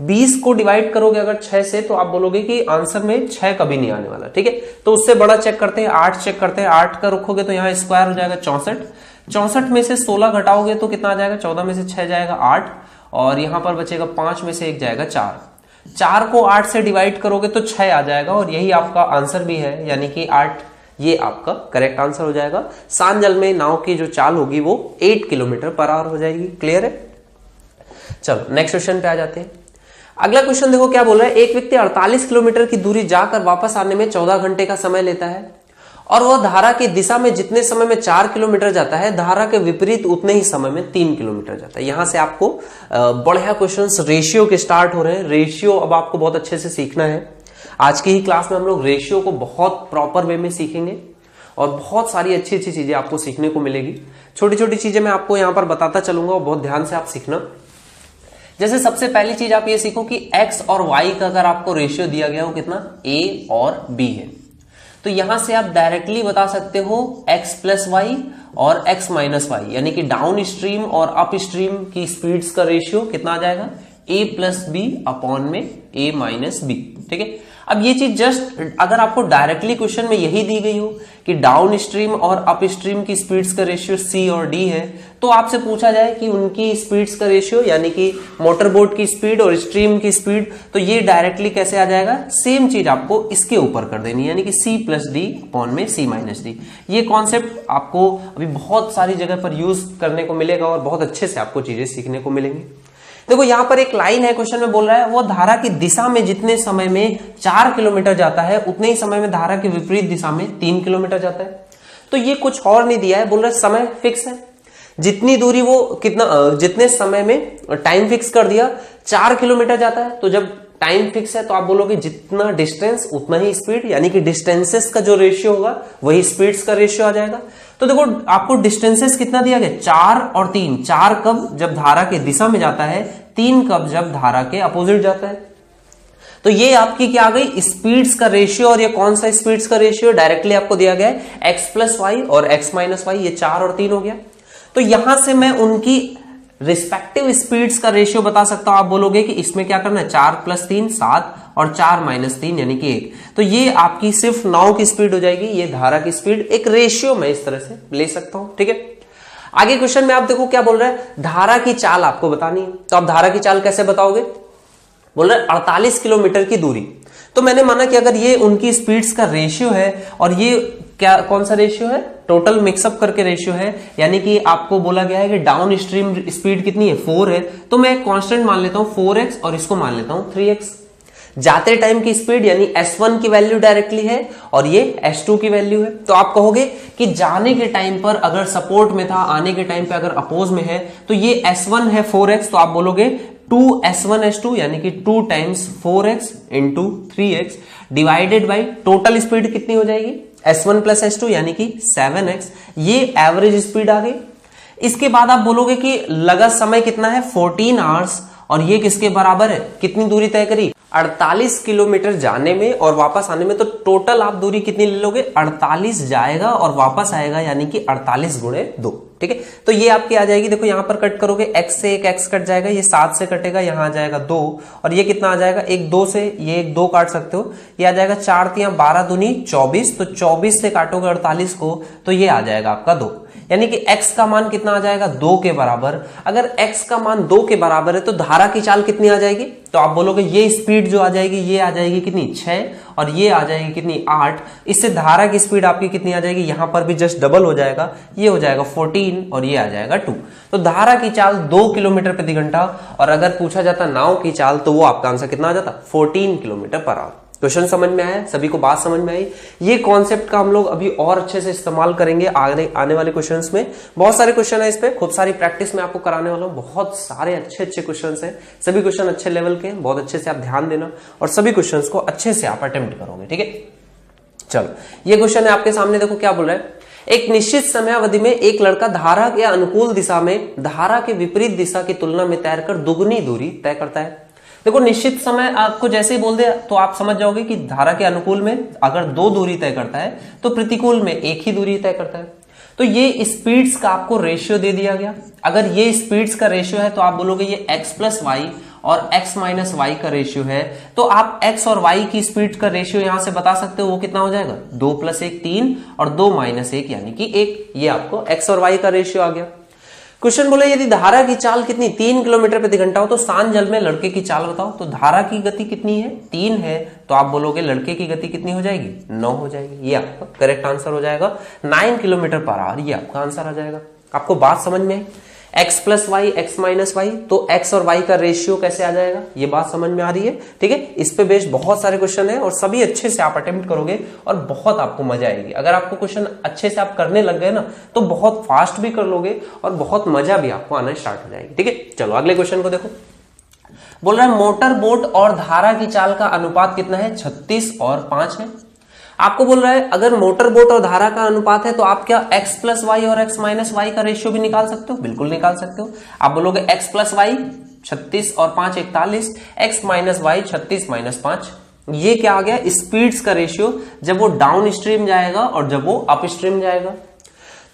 20 को डिवाइड करोगे अगर 6 से, तो आप बोलोगे कि आंसर में 6 कभी नहीं आने वाला। ठीक है, तो उससे बड़ा चेक करते हैं, 8 चेक करते हैं। 8 का रखोगे तो यहाँ स्क्वायर हो जाएगा 64, 64 में से 16 घटाओगे तो कितना आ जाएगा, 14 में से 6 जाएगा 8, और यहां पर बचेगा 5 में से 1 जाएगा 4। 4 को 8 से डिवाइड करोगे तो 6 आ जाएगा, और यही आपका आंसर भी है, यानी कि 8, ये आपका करेक्ट आंसर हो जाएगा। शांत जल में नाव की जो चाल होगी वो 8 किलोमीटर पर आवर हो जाएगी। क्लियर है, चलो नेक्स्ट क्वेश्चन पे आ जाते हैं। अगला क्वेश्चन देखो क्या बोल रहा है, एक व्यक्ति 48 किलोमीटर की दूरी जाकर वापस आने में 14 घंटे का समय लेता है, और वह धारा की दिशा में जितने समय में 4 किलोमीटर जाता है, धारा के विपरीत उतने ही समय में 3 किलोमीटर जाता है। यहां से आपको बढ़िया क्वेश्चंस रेशियो के स्टार्ट हो रहे हैं। रेशियो अब आपको बहुत अच्छे से सीखना है। आज की ही क्लास में हम लोग रेशियो को बहुत प्रॉपर वे में सीखेंगे, और बहुत सारी अच्छी अच्छी चीजें आपको सीखने को मिलेगी। छोटी छोटी चीजें मैं आपको यहाँ पर बताता चलूंगा और बहुत ध्यान से आप सीखना। जैसे सबसे पहली चीज आप ये सीखो कि x और y का अगर आपको रेशियो दिया गया हो कितना, a और b है, तो यहां से आप डायरेक्टली बता सकते हो x प्लस वाई और x माइनस वाई, यानी कि डाउन स्ट्रीम और अप स्ट्रीम की स्पीड्स का रेशियो कितना आ जाएगा, a प्लस बी अपॉन में a माइनस बी। ठीक है, अब ये चीज जस्ट अगर आपको डायरेक्टली क्वेश्चन में यही दी गई हो कि डाउन स्ट्रीम और अप स्ट्रीम की स्पीड्स का रेशियो c और d है, तो आपसे पूछा जाए कि उनकी स्पीड्स का रेशियो यानी कि मोटर बोट की स्पीड और स्ट्रीम की स्पीड, तो ये डायरेक्टली कैसे आ जाएगा, सेम चीज आपको इसके ऊपर कर देनी है, यानी कि c प्लस डी अपॉन में c माइनस डी। ये कॉन्सेप्ट आपको अभी बहुत सारी जगह पर यूज करने को मिलेगा और बहुत अच्छे से आपको चीजें सीखने को मिलेंगी। देखो यहाँ पर एक लाइन है, क्वेश्चन में बोल रहा है वो धारा की दिशा में जितने समय में 4 किलोमीटर जाता है उतने ही समय में धारा की विपरीत दिशा में 3 किलोमीटर जाता है। तो ये कुछ और नहीं दिया है, बोल रहा है समय फिक्स है, जितनी दूरी वो कितना जितने समय में टाइम फिक्स कर दिया 4 किलोमीटर जाता है। तो जब टाइम फिक्स है तो आप बोलोगे जितना डिस्टेंस उतना ही स्पीड, यानी कि डिस्टेंसेस का जो रेशियो होगा वही स्पीड्स का रेशियो आ जाएगा। तो देखो आपको डिस्टेंसेस कितना दिया गया, 4 और 3। 4 कब, जब धारा के दिशा में जाता है, 3 कब, जब धारा के अपोजिट जाता है। तो ये आपकी क्या आ गई, स्पीड्स का रेशियो। और ये कौन सा स्पीड्स का रेशियो, डायरेक्टली आपको दिया गया है x प्लस वाई और x माइनस वाई, ये 4 और 3 हो गया। तो यहां से मैं उनकी रिस्पेक्टिव स्पीड्स का रेशियो बता सकता हूं। आप बोलोगे कि इसमें क्या करना है, 4 प्लस 3 7 और 4 माइनस 3 यानी कि 1। तो ये आपकी सिर्फ नाव की स्पीड हो जाएगी, ये धारा की स्पीड। एक रेशियो मैं इस तरह से ले सकता हूं। ठीक है, आगे क्वेश्चन में आप देखो क्या बोल रहा है, धारा की चाल आपको बतानी है। तो आप धारा की चाल कैसे बताओगे, बोल रहा है 48 किलोमीटर की दूरी। तो मैंने माना कि अगर ये उनकी स्पीड्स का रेशियो है और ये क्या कौन सा रेशियो है, टोटल मिक्सअप करके रेशियो है, यानी कि आपको बोला गया है कि डाउन स्ट्रीम स्पीड कितनी है, 4 है। तो मैं एक कांस्टेंट मान लेता हूं 4x और इसको मान लेता हूं 3x। जाते टाइम की स्पीड यानी s1 की वैल्यू डायरेक्टली है और ये s2 की वैल्यू है। तो आप कहोगे कि जाने के टाइम पर अगर सपोर्ट में था, आने के टाइम पे अगर अपोज में है, तो ये s1 है 4x, तो आप बोलोगे 2s1 s2 यानी कि 2 times 4x into 3x divided by total speed कितनी हो जाएगी, s1 प्लस s2 यानी कि 7x। ये एवरेज स्पीड आ गई। इसके बाद आप बोलोगे कि लगा समय कितना है, 14 आवर्स, और ये किसके बराबर है, कितनी दूरी तय करी, 48 किलोमीटर जाने में और वापस आने में। तो टोटल आप दूरी कितनी ले लोगे, 48 जाएगा और वापस आएगा, यानी कि 48 गुणे 2। ठीक है, तो ये आपकी आ जाएगी। देखो यहां पर कट करोगे, x से एक x कट जाएगा, ये 7 से कटेगा, यहां आ जाएगा 2, और ये कितना आ जाएगा, एक 2 से ये एक 2 काट सकते हो, ये आ जाएगा 4 3 12 दूनी 24। तो 24 से काटोगे 48 को, तो ये आ जाएगा आपका 2, यानी कि x का मान कितना आ जाएगा, 2 के बराबर। अगर x का मान 2 के बराबर है तो धारा की चाल कितनी आ जाएगी, तो आप बोलोगे ये स्पीड जो आ जाएगी, ये आ जाएगी कितनी, 6, और ये आ जाएगी कितनी, 8। इससे धारा की स्पीड आपकी कितनी आ जाएगी, यहां पर भी जस्ट डबल हो जाएगा, ये हो जाएगा 14 और ये आ जाएगा 2। तो धारा की चाल 2 किलोमीटर प्रति घंटा, और अगर पूछा जाता नाव की चाल तो वो आपका आंसर कितना आ जाता, 14 किलोमीटर पर आवर। क्वेश्चन समझ में आया, सभी को बात समझ में आई। ये कॉन्सेप्ट का हम लोग अभी और अच्छे से इस्तेमाल करेंगे आने वाले क्वेश्चंस में। बहुत सारे क्वेश्चन है इस पे, खूब सारी प्रैक्टिस में आपको कराने वाला हूं। बहुत सारे अच्छे अच्छे क्वेश्चंस हैं, सभी क्वेश्चन अच्छे लेवल के हैं, बहुत अच्छे से आप ध्यान देना और सभी क्वेश्चंस को अच्छे से आप अटेम्प्ट करोगे। ठीक है, चलो ये क्वेश्चन है आपके सामने, देखो क्या बोल रहा है। एक निश्चित समयावधि में एक लड़का धारा के अनुकूल दिशा में धारा के विपरीत दिशा की तुलना में तैरकर दुगनी दूरी तय करता है। देखो निश्चित समय आपको जैसे ही बोल दिया तो आप समझ जाओगे कि धारा के अनुकूल में अगर 2 दूरी तय करता है तो प्रतिकूल में 1 ही दूरी तय करता है। तो ये स्पीड्स का आपको रेशियो दे दिया गया। अगर ये स्पीड्स का रेशियो है तो आप बोलोगे ये x प्लस वाई और x माइनस वाई का रेशियो है। तो आप x और y की स्पीड का रेशियो यहां से बता सकते हो, वो कितना हो जाएगा, 2 + 1 3 और 2 - 1 यानी कि 1। ये आपको x और y का रेशियो आ गया। क्वेश्चन बोले यदि धारा की चाल कितनी 3 किलोमीटर प्रति घंटा हो तो शांत जल में लड़के की चाल बताओ। तो धारा की गति कितनी है, 3 है, तो आप बोलोगे लड़के की गति कितनी हो जाएगी, 9 हो जाएगी। ये आपका करेक्ट आंसर हो जाएगा, 9 किलोमीटर पर आवर। ये आपका आंसर आ जाएगा। आपको बात समझ में आई, x plus Y x minus Y, तो x और y का रेशियो कैसे आ जाएगा, ये बात समझ में आ रही है। ठीक है, इस पे बेस्ड बहुत सारे क्वेश्चन है और सभी अच्छे से आप अटेम्प्ट करोगे और बहुत आपको मजा आएगी। अगर आपको क्वेश्चन अच्छे से आप करने लग गए ना तो बहुत फास्ट भी कर लोगे और बहुत मजा भी आपको आना स्टार्ट हो जाएगी। ठीक है, चलो अगले क्वेश्चन को देखो। बोल रहा है मोटर बोट और धारा की चाल का अनुपात कितना है, 36 और 5 है। आपको बोल रहा है अगर मोटर बोट और धारा का अनुपात है तो आप क्या x प्लस वाई और x माइनस वाई का रेशियो भी निकाल सकते हो? बिल्कुल निकाल सकते हो। आप बोलोगे x प्लस वाई 36 और 5 41, x माइनस वाई 36 माइनस 5, ये क्या आ गया? स्पीड्स का रेशियो जब वो डाउन स्ट्रीम जाएगा और जब वो अप स्ट्रीम जाएगा।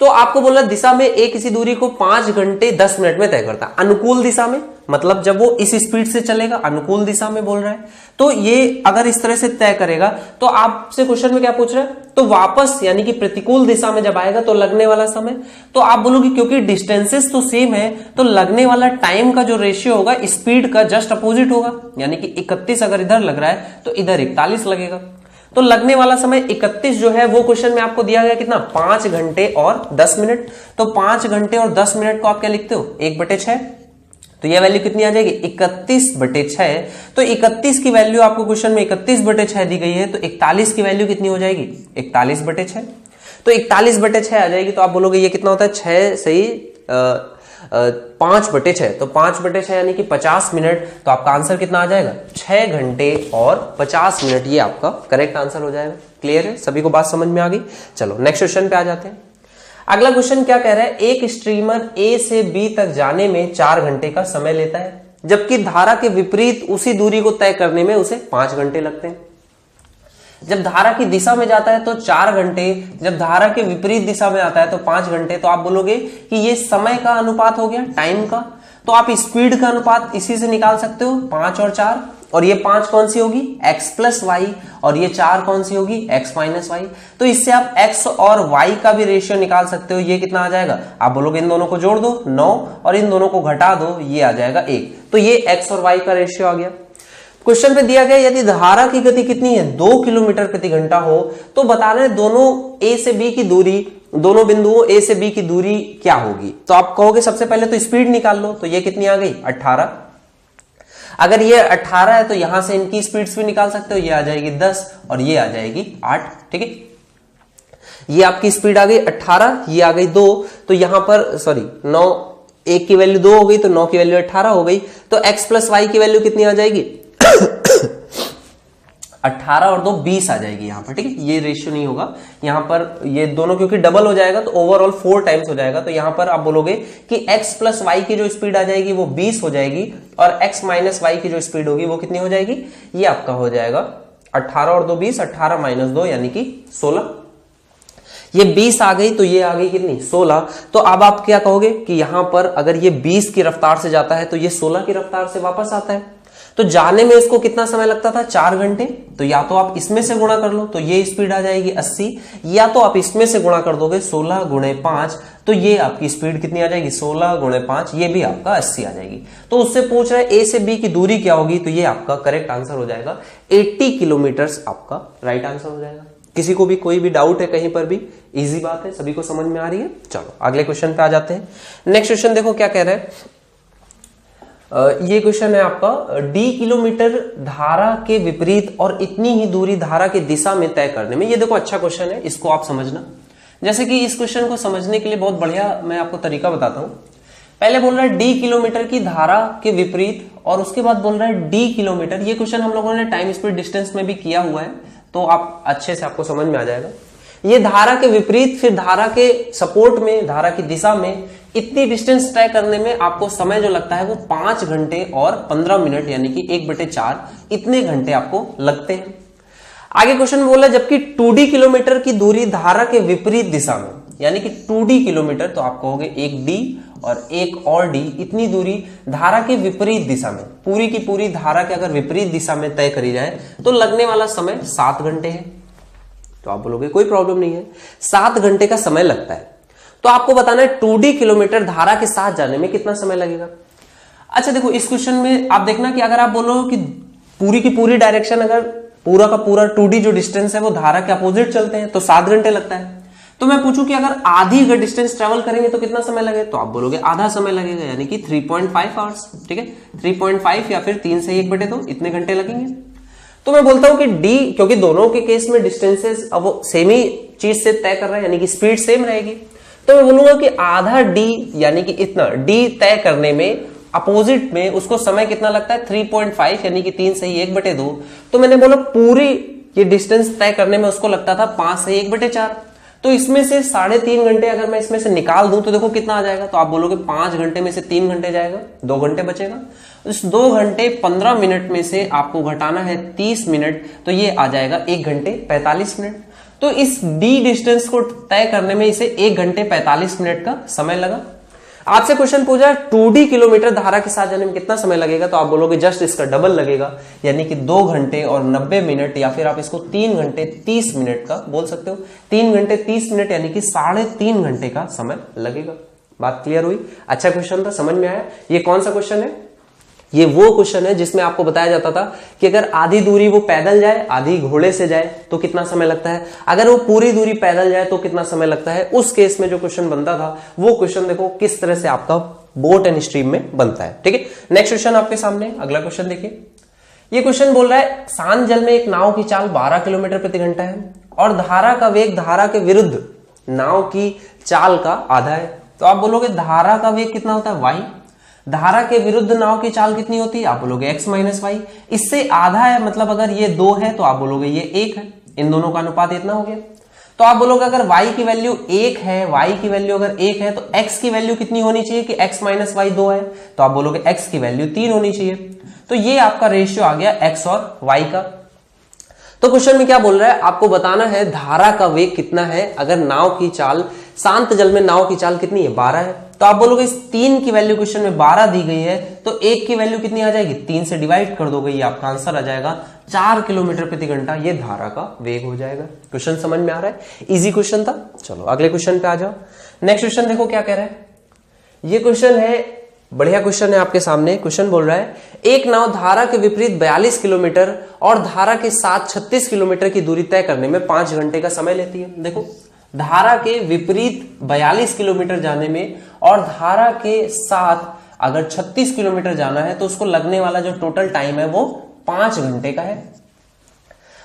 तो आपको बोला दिशा में एक किसी दूरी को 5 घंटे 10 मिनट में तय करता है। अनुकूल दिशा में मतलब जब वो इस स्पीड से चलेगा, अनुकूल दिशा में बोल रहा है, तो ये अगर इस तरह से तय करेगा तो आपसे क्वेश्चन में क्या पूछ रहा है? तो वापस यानी कि प्रतिकूल दिशा में जब आएगा तो लगने वाला समय, तो आप बोलोगे क्योंकि डिस्टेंसेस तो सेम है तो लगने वाला टाइम का जो रेशियो होगा स्पीड का जस्ट अपोजिट होगा, यानी कि 31 अगर इधर लग रहा है तो इधर 41 लगेगा। तो लगने वाला समय 31 जो है वो क्वेश्चन में आपको दिया गया कितना? 5 घंटे और 10 मिनट। तो 5 घंटे और 10 मिनट को आप क्या लिखते हो? 1/6। तो ये वैल्यू कितनी आ जाएगी? 31/6। तो 31 की वैल्यू आपको क्वेश्चन में 31/6 दी गई है, तो 41 की वैल्यू कितनी हो जाएगी? 41/6। तो 41/6 आ जाएगी। तो आप बोलोगे ये कितना होता है? 6 सही 5/6। तो 5/6 यानी कि 50 मिनट। तो आपका आंसर कितना आ जाएगा? 6 घंटे और 50 मिनट। ये आपका करेक्ट आंसर हो जाएगा। क्लियर है? सभी को बात समझ में आ गई? चलो नेक्स्ट क्वेश्चन पे आ जाते हैं। अगला क्वेश्चन क्या कह रहा है? एक स्ट्रीमर ए से बी तक जाने में 4 घंटे का समय लेता है, जबकि धारा के विपरीत उसी दूरी को तय करने में उसे 5 घंटे लगते हैं। जब धारा की दिशा में जाता है तो 4 घंटे, जब धारा के विपरीत दिशा में आता है तो 5 घंटे। तो आप बोलोगे कि ये समय का अनुपात हो गया, टाइम का। तो आप स्पीड का अनुपात इसी से निकाल सकते हो, 5 और 4। और ये 5 कौन सी होगी? x प्लस वाई, और ये 4 कौन सी होगी? x minus Y. तो इससे आप x और y का भी रेशियो निकाल सकते हो। ये कितना आ जाएगा? आप बोलोगे इन दोनों को जोड़ दो 9 और इन दोनों को घटा दो, ये आ जाएगा 1। तो ये x और y का रेशियो आ गया। क्वेश्चन पे दिया गया यदि धारा की गति कितनी है? 2 किलोमीटर प्रति घंटा हो, तो बता रहे हैं दोनों ए से बी की दूरी, दोनों बिंदुओं ए से बी की दूरी क्या होगी? तो आप कहोगे सबसे पहले तो स्पीड निकाल लो। तो ये कितनी आ गई? 18। अगर ये 18 है तो यहां से इनकी स्पीड्स भी निकाल सकते हो। ये आ जाएगी 10 और ये आ जाएगी 8। ठीक है, ये आपकी स्पीड आ गई 18, ये आ गई 2। तो यहां पर 9, 1 की वैल्यू 2 हो गई तो 9 की वैल्यू 18 हो गई। तो x प्लस वाई की वैल्यू कितनी आ जाएगी? 18 और 2 20 आ जाएगी यहां पर। ठीक है, ये रेशियो नहीं होगा यहां पर, ये दोनों क्योंकि डबल हो जाएगा तो ओवरऑल 4 टाइम्स हो जाएगा। तो यहां पर आप बोलोगे कि x प्लस वाई की जो स्पीड आ जाएगी वो 20 हो जाएगी, और x माइनस वाई की जो स्पीड होगी वो कितनी हो जाएगी? ये आपका हो जाएगा 18 और 2 20, 18 माइनस 2 यानी कि 16। ये 20 आ गई तो ये आ गई कितनी? 16। तो अब आप क्या कहोगे कि यहां पर अगर ये 20 की रफ्तार से जाता है तो ये 16 की रफ्तार से वापस आता है। तो जाने में इसको कितना समय लगता था? 4 घंटे। तो या तो आप इसमें से गुणा कर लो तो ये स्पीड आ जाएगी 80, या तो आप इसमें से गुणा कर दोगे 16 गुणे 5, तो ये आपकी स्पीड कितनी आ जाएगी? 16 गुणे 5, ये भी आपका 80 आ जाएगी। तो उससे पूछ रहा है ए से बी की दूरी क्या होगी? तो ये आपका करेक्ट आंसर हो जाएगा 80 किलोमीटर आपका राइट आंसर हो जाएगा। किसी को भी कोई भी डाउट है कहीं पर भी? इजी बात है, सभी को समझ में आ रही है? चलो अगले क्वेश्चन पे आ जाते हैं। नेक्स्ट क्वेश्चन देखो क्या कह रहा है। ये क्वेश्चन है आपका, d किलोमीटर धारा के विपरीत और इतनी ही दूरी धारा की दिशा में तय करने में। ये देखो अच्छा क्वेश्चन है, इसको आप समझना। जैसे कि इस क्वेश्चन को समझने के लिए बहुत बढ़िया मैं आपको तरीका बताता हूं। पहले बोल रहा है d किलोमीटर की धारा के विपरीत, और उसके बाद बोल रहा है d किलोमीटर। ये क्वेश्चन हम लोगों ने टाइम स्पीड डिस्टेंस में भी किया हुआ है, तो आप अच्छे से आपको समझ में आ जाएगा। ये धारा के विपरीत, फिर धारा के सपोर्ट में, धारा की दिशा में इतनी डिस्टेंस तय करने में आपको समय जो लगता है वो 5 घंटे और 15 मिनट यानी कि 1/4 इतने घंटे आपको लगते हैं। आगे क्वेश्चन में बोला जबकि 2D किलोमीटर की दूरी धारा के विपरीत दिशा में, यानी कि 2D किलोमीटर, तो आप कहोगे एक D और एक और D, इतनी दूरी धारा के विपरीत दिशा में, पूरी की पूरी धारा के अगर विपरीत दिशा में तय करी जाए तो लगने वाला समय 7 घंटे है। तो आप बोलोगे कोई प्रॉब्लम नहीं है, 7 घंटे का समय लगता है। तो आपको बताना है 2D किलोमीटर धारा के साथ जाने में कितना समय लगेगा। अच्छा देखो इस क्वेश्चन में आप देखना कि अगर आप बोलो कि पूरी की पूरी डायरेक्शन, अगर पूरा का पूरा 2D जो डिस्टेंस है वो धारा के अपोजिट चलते हैं तो 7 घंटे लगता है। तो मैं पूछूं कि अगर आधी अगर डिस्टेंस ट्रेवल करेंगे तो कितना समय लगेगा? तो आप बोलोगे आधा समय लगेगा, यानी कि 3.5 आवर्स। ठीक है, 3.5 या फिर 3 से 1/2 इतने घंटे लगेंगे। तो मैं बोलता हूं कि D, क्योंकि दोनों के केस में डिस्टेंसेस अब वो सेम ही चीज से तय कर रहा है, यानी कि स्पीड सेम रहेगी, तो मैं बोलूंगा कि आधा D यानी कि इतना D तय करने में अपोजिट में उसको समय कितना लगता है? 3.5 यानी कि 3 से 1/2। तो मैंने बोला पूरी ये डिस्टेंस तय करने में उसको लगता था 5 से 1/4। तो इसमें से 3.5 घंटे अगर मैं इसमें से निकाल दूं तो देखो कितना आ जाएगा। तो आप बोलोगे 5 घंटे में से 3 घंटे जाएगा, 2 घंटे बचेगा। इस 2 घंटे 15 मिनट में से आपको घटाना है 30 मिनट, तो ये आ जाएगा 1 घंटे 45 मिनट। तो इस डी डिस्टेंस को तय करने में इसे 1 घंटे 45 मिनट का समय लगा। आपसे क्वेश्चन पूछा 2D किलोमीटर धारा के साथ जाने में कितना समय लगेगा, तो आप बोलोगे जस्ट इसका डबल लगेगा, यानी कि 2 घंटे और 90 मिनट, या फिर आप इसको 3 घंटे 30 मिनट का बोल सकते हो। 3 घंटे 30 मिनट यानी कि 3.5 घंटे का समय लगेगा। बात क्लियर हुई? अच्छा क्वेश्चन था, समझ में आया? ये कौन सा क्वेश्चन है? ये वो क्वेश्चन है जिसमें आपको बताया जाता था कि अगर आधी दूरी वो पैदल जाए, आधी घोड़े से जाए तो कितना समय लगता है, अगर वो पूरी दूरी पैदल जाए तो कितना समय लगता है। उस केस में जो क्वेश्चन बनता था वो क्वेश्चन देखो किस तरह से आपका बोट एंड स्ट्रीम में बनता है। ठीक है, नेक्स्ट क्वेश्चन आपके सामने, अगला क्वेश्चन देखिए। ये क्वेश्चन बोल रहा है शांत जल में एक नाव की चाल 12 किलोमीटर प्रति घंटा है और धारा का वेग धारा के विरुद्ध नाव की चाल का आधा है। तो आप बोलोगे धारा का वेग कितना होता है, y, धारा के विरुद्ध नाव की चाल कितनी होती है, आप बोलोगे x माइनस वाई। इससे आधा है, मतलब अगर ये 2 है तो आप बोलोगे ये 1 है। इन दोनों का अनुपात इतना हो गया। तो आप बोलोगे अगर y की वैल्यू 1 है, y की वैल्यू अगर 1 है तो x की वैल्यू कितनी होनी चाहिए कि x माइनस वाई 2 है, तो आप बोलोगे x की वैल्यू 3 होनी चाहिए। तो ये आपका रेशियो आ गया x और y का। तो क्वेश्चन में क्या बोल रहा है, आपको बताना है धारा का वेग कितना है अगर नाव की चाल, शांत जल में नाव की चाल कितनी है, 12 है। तो आप बोलोगे इस 3 की वैल्यू क्वेश्चन में 12 दी गई है, तो 1 की वैल्यू कितनी आ जाएगी, 3 से डिवाइड कर दोगे, ये आपका आंसर आ जाएगा 4 किलोमीटर प्रति घंटा, ये धारा का वेग हो जाएगा। क्वेश्चन समझ में आ रहा है? इजी क्वेश्चन था। चलो अगले क्वेश्चन पे आ जाओ। नेक्स्ट क्वेश्चन देखो क्या कह रहा है। ये क्वेश्चन है, बढ़िया क्वेश्चन है आपके सामने। क्वेश्चन बोल रहा है एक नाव धारा के विपरीत 42 किलोमीटर और धारा के साथ 36 किलोमीटर की दूरी तय करने में 5 घंटे का समय लेती है। देखो धारा के विपरीत 42 किलोमीटर जाने में और धारा के साथ अगर 36 किलोमीटर जाना है तो उसको लगने वाला जो टोटल टाइम है वो 5 घंटे का है।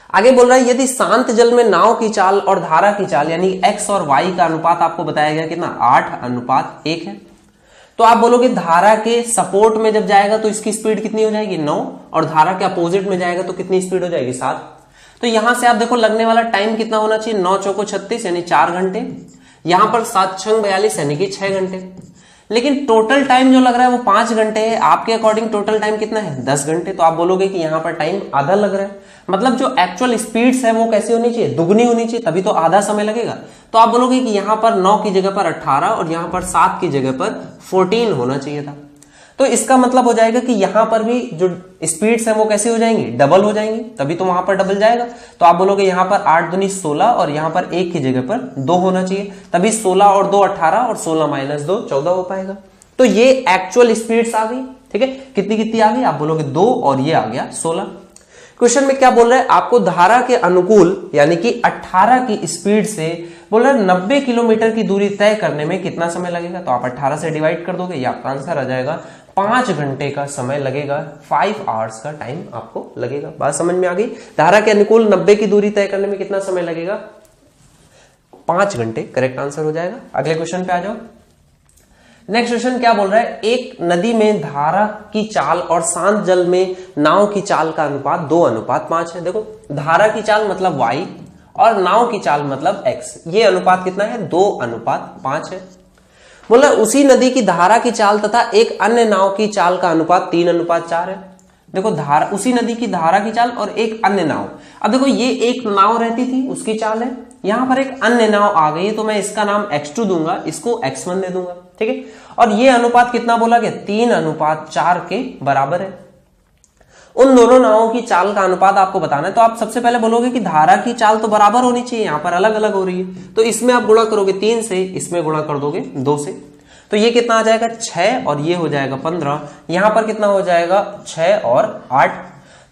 आगे बोल रहा है यदि शांत जल में नाव की चाल और धारा की चाल यानी x और y का अनुपात आपको बताया गया कितना, 8:1 है। तो आप बोलोगे धारा के सपोर्ट में जब जाएगा तो इसकी स्पीड कितनी हो जाएगी, 9, और धारा के अपोजिट में जाएगा तो कितनी स्पीड हो जाएगी, 7। तो यहां से आप देखो लगने वाला टाइम कितना होना चाहिए, 9 चौको 36 यानी 4 घंटे, यहां पर 7 छंग 42 यानी कि 6 घंटे। लेकिन टोटल टाइम जो लग रहा है वो 5 घंटे है। आपके अकॉर्डिंग टोटल टाइम कितना है, 10 घंटे। तो आप बोलोगे कि यहां पर टाइम आधा लग रहा है, मतलब जो एक्चुअल स्पीड्स है वो कैसी होनी चाहिए, दुगनी होनी चाहिए, तभी तो आधा समय लगेगा। तो आप बोलोगे कि यहां पर 9 की जगह पर 18 और यहां पर 7 की जगह पर 14 होना चाहिए था। तो इसका मतलब हो जाएगा कि यहां पर भी जो स्पीड्स है वो कैसी हो जाएंगी, डबल हो जाएंगी, तभी तो वहां पर डबल जाएगा। तो आप बोलोगे यहां पर 8 दूनी 16 और यहां पर 1 की जगह पर 2 होना चाहिए, तभी 16 और 2 18 और 16 माइनस 2 14 हो पाएगा। तो ये एक्चुअल स्पीड्स आ गई। ठीक है, कितनी कितनी आ गई, आप बोलोगे 2 और ये आ गया 16। क्वेश्चन में क्या बोल रहा है, आपको धारा के अनुकूल यानी कि 18 की स्पीड से बोल रहा है 90 किलोमीटर की दूरी तय करने में कितना समय लगेगा। तो आप 18 से डिवाइड कर दोगे, ये आपका आंसर आ जाएगा 5 घंटे का समय लगेगा, 5 आवर्स का टाइम आपको लगेगा। बात समझ में आ गई। धारा के अनुकूल 90 की दूरी तय करने में कितना समय लगेगा, 5 घंटे, करेक्ट आंसर हो जाएगा। अगले क्वेश्चन पे आ जाओ। नेक्स्ट क्वेश्चन क्या बोल रहा है, एक नदी में धारा की चाल और शांत जल में नाव की चाल का अनुपात 2:5 है। देखो धारा की चाल मतलब y और नाव की चाल मतलब x, ये अनुपात कितना है, 2:5 है। बोला उसी नदी की धारा की चाल तथा एक अन्य नाव की चाल का अनुपात 3:4 है। देखो धारा, उसी नदी की धारा की चाल और एक अन्य नाव, अब देखो ये एक नाव रहती थी उसकी चाल है, यहां पर एक अन्य नाव आ गई है तो मैं इसका नाम x2 दूंगा, इसको x1 दे दूंगा। ठीक है, और ये अनुपात कितना बोला गया, 3:4 के बराबर है। उन दोनों नावों की चाल का अनुपात आपको बताना है। तो आप सबसे पहले बोलोगे कि धारा की चाल तो बराबर होनी चाहिए, यहां पर अलग अलग हो रही है, तो इसमें आप गुणा करोगे 3 से, इसमें गुणा कर दोगे 2 से, तो ये कितना आ जाएगा 6 और ये हो जाएगा 15। यहां पर कितना हो जाएगा 6 और 8।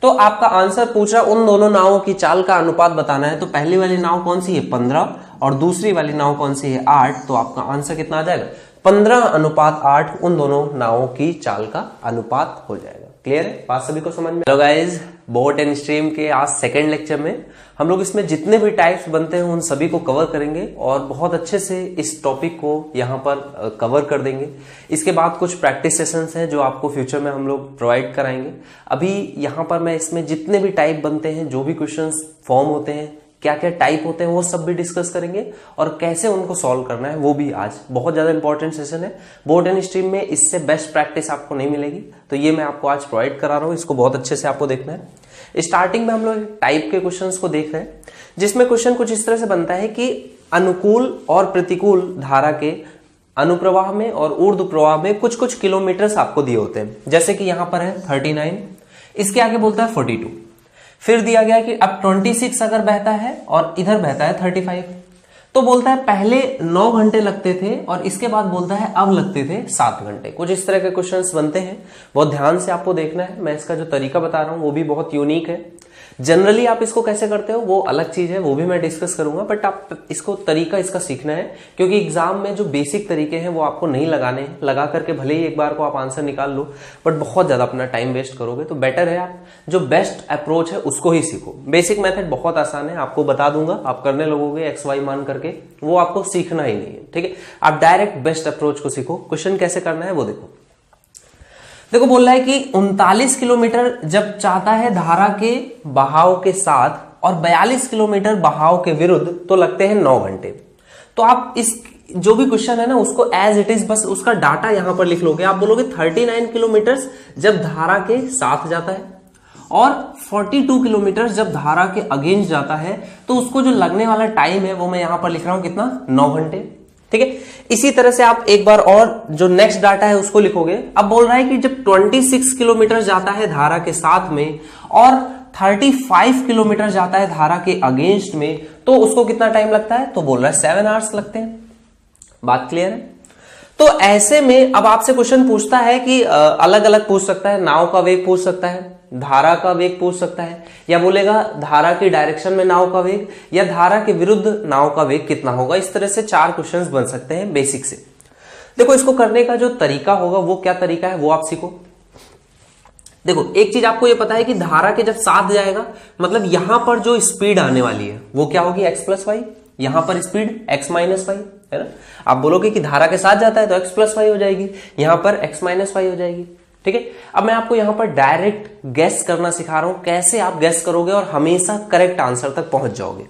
तो आपका आंसर पूछ रहा उन दोनों नावों की चाल का अनुपात बताना है। तो पहली वाली नाव कौन सी है, 15, और दूसरी वाली नाव कौन सी है, 8। तो आपका आंसर कितना आ जाएगा, 15:8 उन दोनों नावों की चाल का अनुपात हो जाएगा। क्लियर है? बात सभी को समझ में? Hello guys, boat and stream के आज सेकंड लेक्चर में हम लोग इसमें जितने भी टाइप्स बनते हैं उन सभी को कवर करेंगे और बहुत अच्छे से इस टॉपिक को यहाँ पर कवर कर देंगे। इसके बाद कुछ प्रैक्टिस सेशंस हैं जो आपको फ्यूचर में हम लोग प्रोवाइड कराएंगे। अभी यहाँ पर मैं इसमें जितने भी टाइप बनते हैं, जो भी क्वेश्चंस फॉर्म होते हैं, क्या क्या टाइप होते हैं, वो सब भी डिस्कस करेंगे और कैसे उनको सॉल्व करना है वो भी आज। बहुत ज्यादा इंपॉर्टेंट सेशन है बोट एंड स्ट्रीम में, इससे बेस्ट प्रैक्टिस आपको नहीं मिलेगी, तो ये मैं आपको आज प्रोवाइड करा रहा हूँ। इसको बहुत अच्छे से आपको देखना है। स्टार्टिंग में हम लोग टाइप के क्वेश्चंस को देख रहे हैं, जिसमें क्वेश्चन कुछ इस तरह से बनता है कि अनुकूल और प्रतिकूल धारा के अनुप्रवाह में और ऊर्ध्व प्रवाह में कुछ कुछ किलोमीटर्स आपको दिए होते हैं। जैसे कि यहाँ पर है 39, इसके आगे बोलता है 42, फिर दिया गया कि अब 26 अगर बहता है और इधर बहता है 35, तो बोलता है पहले 9 घंटे लगते थे और इसके बाद बोलता है अब लगते थे 7 घंटे। कुछ इस तरह के क्वेश्चंस बनते हैं, बहुत ध्यान से आपको देखना है। मैं इसका जो तरीका बता रहा हूं वो भी बहुत यूनिक है। जनरली आप इसको कैसे करते हो वो अलग चीज है, वो भी मैं डिस्कस करूंगा, बट आप इसको तरीका इसका सीखना है, क्योंकि एग्जाम में जो बेसिक तरीके हैं वो आपको नहीं लगाने हैं। लगा करके भले ही एक बार को आप आंसर निकाल लो, बट बहुत ज्यादा अपना टाइम वेस्ट करोगे। तो बेटर है आप जो बेस्ट अप्रोच है उसको ही सीखो। बेसिक मेथड बहुत आसान है, आपको बता दूंगा, आप करने लगोगे XY मान करके, वो आपको सीखना ही नहीं है। ठीक है, आप डायरेक्ट बेस्ट अप्रोच को सीखो। क्वेश्चन कैसे करना है वो देखो बोल रहा है कि 39 किलोमीटर जब चाहता है धारा के बहाव के साथ और 42 किलोमीटर बहाव के विरुद्ध, तो लगते हैं 9 घंटे। तो आप इस जो भी क्वेश्चन है ना उसको एज इट इज बस उसका डाटा यहां पर लिख लोगे। आप बोलोगे 39 किलोमीटर जब धारा के साथ जाता है और 42 किलोमीटर जब धारा के अगेंस्ट जाता है, तो उसको जो लगने वाला टाइम है वो मैं यहां पर लिख रहा हूं कितना, 9 घंटे। ठीक है, इसी तरह से आप एक बार और जो नेक्स्ट डाटा है उसको लिखोगे। अब बोल रहा है कि जब 26 किलोमीटर जाता है धारा के साथ में और 35 किलोमीटर जाता है धारा के अगेंस्ट में, तो उसको कितना टाइम लगता है, तो बोल रहा है 7 आवर्स लगते हैं। बात क्लियर है? तो ऐसे में अब आपसे क्वेश्चन पूछता है कि अलग अलग पूछ सकता है, नाव का वेग पूछ सकता है, धारा का वेग पूछ सकता है, या बोलेगा धारा की डायरेक्शन में नाव का वेग, या धारा के विरुद्ध नाव का वेग कितना होगा। इस तरह से 4 क्वेश्चंस बन सकते हैं बेसिक से। देखो इसको करने का जो तरीका होगा वो क्या तरीका है वो आप सीखो। देखो एक चीज आपको ये पता है कि धारा के जब साथ जाएगा, मतलब यहां पर जो स्पीड आने वाली है वो क्या होगी, x + y। यहां पर स्पीड x - y है ना। आप बोलोगे कि धारा के साथ जाता है तो x + y हो जाएगी, यहां पर x - y हो जाएगी। ठीक है, अब मैं आपको यहां पर डायरेक्ट गैस करना सिखा रहा हूं, कैसे आप गैस करोगे और हमेशा करेक्ट आंसर तक पहुंच जाओगे।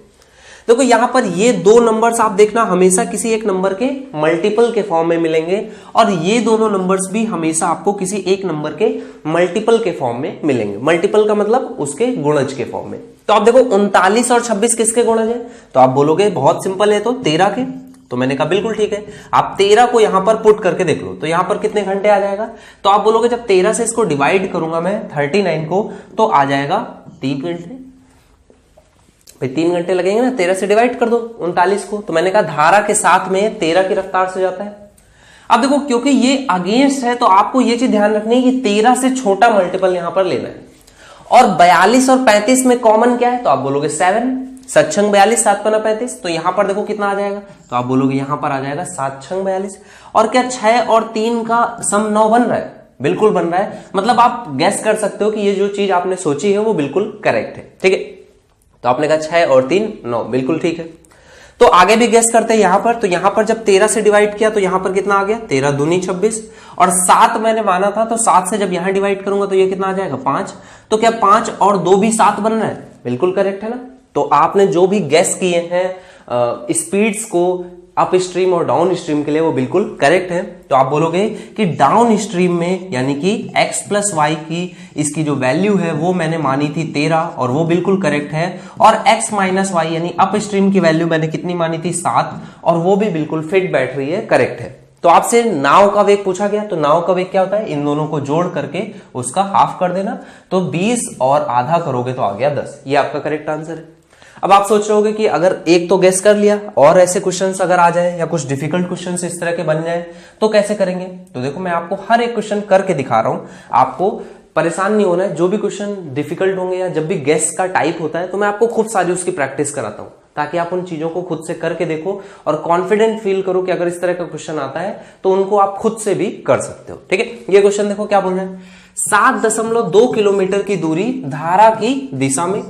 देखो यहां पर ये 2 नंबर्स आप देखना हमेशा किसी एक नंबर के मल्टीपल के फॉर्म में मिलेंगे, और ये दोनों नंबर्स भी हमेशा आपको किसी एक नंबर के मल्टीपल के फॉर्म में मिलेंगे। मल्टीपल का मतलब उसके गुणज के फॉर्म में। तो आप देखो 39 और 26 किसके गुणज है, तो आप बोलोगे बहुत सिंपल है, तो 13 के। तो मैंने कहा बिल्कुल ठीक है, आप 13 को यहां पर पुट करके देख लो, तो यहां पर कितने घंटे आ जाएगा, तो आप बोलोगे जब 13 से इसको डिवाइड करूंगा मैं 39 को, तो आ जाएगा 3 घंटे। भाई 3 घंटे लगेंगे ना, 13 से डिवाइड कर दो 39 को। तो मैंने कहा धारा के साथ में 13 की रफ्तार से जाता है। अब देखो क्योंकि ये अगेंस्ट है, तो आपको ये चीज ध्यान रखनी है कि 13 से छोटा मल्टीपल यहां पर लेना है। और 42 और 35 में कॉमन क्या है, तो आप बोलोगे 7, 7 × 42, 7 × 35, तो यहां पर देखो कितना आ जाएगा, तो आप बोलोगे यहां पर आ जाएगा 7 × 42। और क्या 6 और 3 का सम 9 बन रहा है, बिल्कुल बन रहा है। मतलब आप गैस कर सकते हो कि ये जो चीज आपने सोची है वो बिल्कुल करेक्ट है। ठीक है, तो आपने कहा 6 और 3 9, बिल्कुल ठीक है। तो आगे भी गैस करते हैं यहां पर, तो यहां पर जब 13 से डिवाइड किया तो यहां पर कितना आ गया, 13 दूनी 26, और 7 मैंने माना था, तो 7 से जब यहां डिवाइड करूंगा तो ये कितना आ जाएगा 5। तो क्या 5 और 2 भी 7 बन रहा है, बिल्कुल करेक्ट है ना। तो आपने जो भी गैस किए हैं स्पीड्स को अप स्ट्रीम और डाउन स्ट्रीम के लिए, वो बिल्कुल करेक्ट है। तो आप बोलोगे कि डाउन स्ट्रीम में यानी कि x + y की इसकी जो वैल्यू है वो मैंने मानी थी 13, और वो बिल्कुल करेक्ट है। और x - y यानी अप स्ट्रीम की वैल्यू मैंने कितनी मानी थी 7, और वो भी बिल्कुल फिट बैठ रही है, करेक्ट है। तो आपसे नाव का वेग पूछा गया, तो नाव का वेग क्या होता है, इन दोनों को जोड़ करके उसका हाफ कर देना, तो 20 और आधा करोगे तो आ गया 10। ये आपका करेक्ट आंसर है। अब आप सोच रहे होगे कि अगर एक तो गेस कर लिया और ऐसे क्वेश्चंस अगर आ जाए या कुछ डिफिकल्ट क्वेश्चंस इस तरह के बन जाए तो कैसे करेंगे। तो देखो मैं आपको हर एक क्वेश्चन करके दिखा रहा हूं, आपको परेशान नहीं होना है। जो भी क्वेश्चन डिफिकल्ट होंगे या जब भी गेस का टाइप होता है तो मैं आपको खूब सारी उसकी प्रैक्टिस कराता हूं। ताकि आप उन चीजों को खुद से करके देखो और कॉन्फिडेंट फील करो कि अगर इस तरह का क्वेश्चन आता है तो उनको आप खुद से भी कर सकते हो। ठीक है, ये क्वेश्चन देखो क्या बोल रहे हैं, 7.2 किलोमीटर की दूरी धारा की दिशा में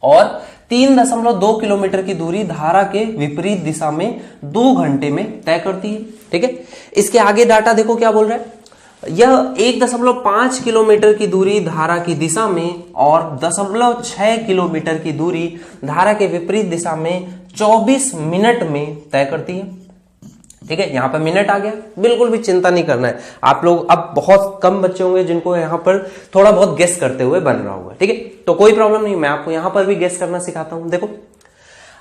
और 3.2 किलोमीटर की दूरी धारा के विपरीत दिशा में 2 घंटे में तय करती है। ठीक है, इसके आगे डाटा देखो क्या बोल रहा है, यह 1.5 किलोमीटर की दूरी धारा की दिशा में और 0.6 किलोमीटर की दूरी धारा के विपरीत दिशा में 24 मिनट में तय करती है। ठीक है, यहां पर मिनट आ गया, बिल्कुल भी चिंता नहीं करना है। आप लोग अब बहुत कम बच्चे होंगे जिनको यहां पर थोड़ा बहुत गेस करते हुए बन रहा होगा। ठीक है, तो कोई प्रॉब्लम नहीं, मैं आपको यहां पर भी गेस करना सिखाता हूं। देखो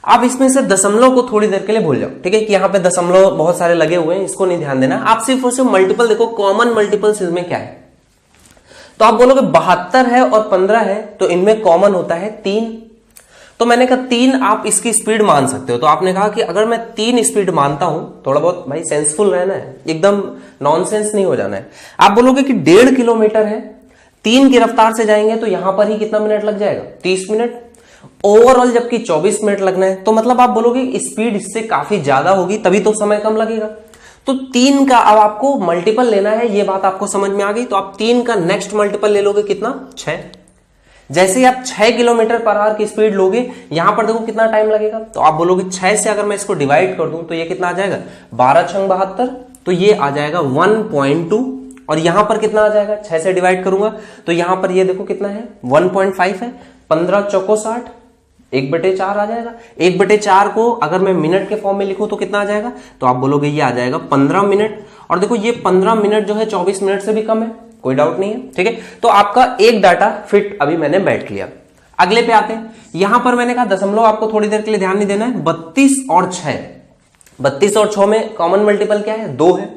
आप इसमें से दशमलव को थोड़ी देर के लिए भूल जाओ। ठीक है, कि यहाँ पे दशमलव बहुत सारे लगे हुए हैं, इसको नहीं ध्यान देना। आप सिर्फ और सिर्फ मल्टीपल देखो, कॉमन मल्टीपल्स इसमें क्या है। तो आप बोलोगे 72 है और 15 है, तो इनमें कॉमन होता है 3। तो मैंने कहा 3 आप इसकी स्पीड मान सकते हो। तो आपने कहा कि अगर मैं 3 स्पीड मानता हूं, थोड़ा बहुत भाई सेंसफुल रहना है, एकदम नॉनसेंस नहीं हो जाना है। आप बोलोगे कि 1.5 किलोमीटर है, 3 की रफ्तार से जाएंगे तो यहां पर ही कितना मिनट लग जाएगा, 30 मिनट। ओवरऑल जबकि 24 मिनट लगना है, तो मतलब आप बोलोगे स्पीड इससे काफी ज्यादा होगी, तभी तो समय कम लगेगा। तो 3 का अब आपको मल्टीपल लेना है, ये बात आपको समझ में आ गई। तो आप 3 का नेक्स्ट मल्टीपल ले लोगे कितना, 6। जैसे ही आप 6 किलोमीटर पर आवर की स्पीड लोगे, यहां पर देखो कितना टाइम लगेगा। तो आप बोलोगे 6 से अगर मैं इसको डिवाइड कर दूं तो ये कितना आ जाएगा, 12 छंग 72, तो ये आ जाएगा 1.2। और यहां पर कितना आ जाएगा, 6 से डिवाइड करूंगा तो यहां पर ये देखो कितना है, 1.5 है। 15 चौको 60, 1/4 आ जाएगा। 1/4 को अगर मैं मिनट के फॉर्म में लिखूं तो कितना आ जाएगा, तो आप बोलोगे ये आ जाएगा 15 मिनट। और देखो ये 15 मिनट जो है 24 मिनट से भी कम है, कोई डाउट नहीं है। ठीक है, तो आपका एक डाटा फिट अभी मैंने बैठ लिया। अगले पे आते हैं, यहां पर मैंने कहा दशमलव आपको थोड़ी देर के लिए ध्यान नहीं देना है। 32 और 6, 32 और 6 में कॉमन मल्टीपल क्या है, 2 है।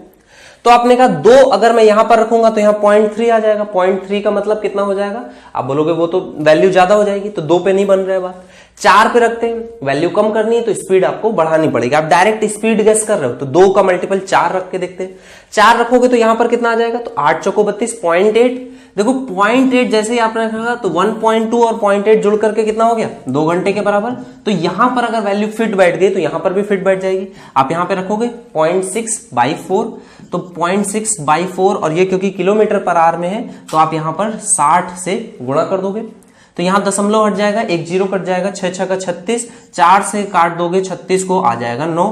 तो आपने कहा 2 अगर मैं यहां पर रखूंगा तो यहां 0.3 आ जाएगा। 0.3 का मतलब कितना हो जाएगा, आप बोलोगे वो तो वैल्यू ज्यादा हो जाएगी, तो 2 पे नहीं बन रहा है बात। 4 पे रखते हैं, वैल्यू कम करनी है तो स्पीड आपको बढ़ानी पड़ेगी। आप डायरेक्ट स्पीड गेस कर रहे हो तो 2 का मल्टीपल 4 रख के देखते हैं। 4 रखोगे तो यहां पर कितना आ जाएगा, तो 8 चौको 32, 0.8। देखो 0.8 जैसे ही आपने रखा तो 1.2 और 0.8 जुड़ करके कितना हो गया, 2 घंटे के बराबर। तो यहां पर अगर वैल्यू फिट बैठ गई तो यहां पर भी फिट बैठ जाएगी। आप यहां पे रखोगे 0.6/4, तो 0.6/4 और ये क्योंकि किलोमीटर पर आवर में है तो आप यहां पर 60 से गुणा कर दोगे। तो यहां दशमलव हट जाएगा, 1 0 कट जाएगा, 6 6 का 36, 4 से काट दोगे 36 को आ जाएगा 9।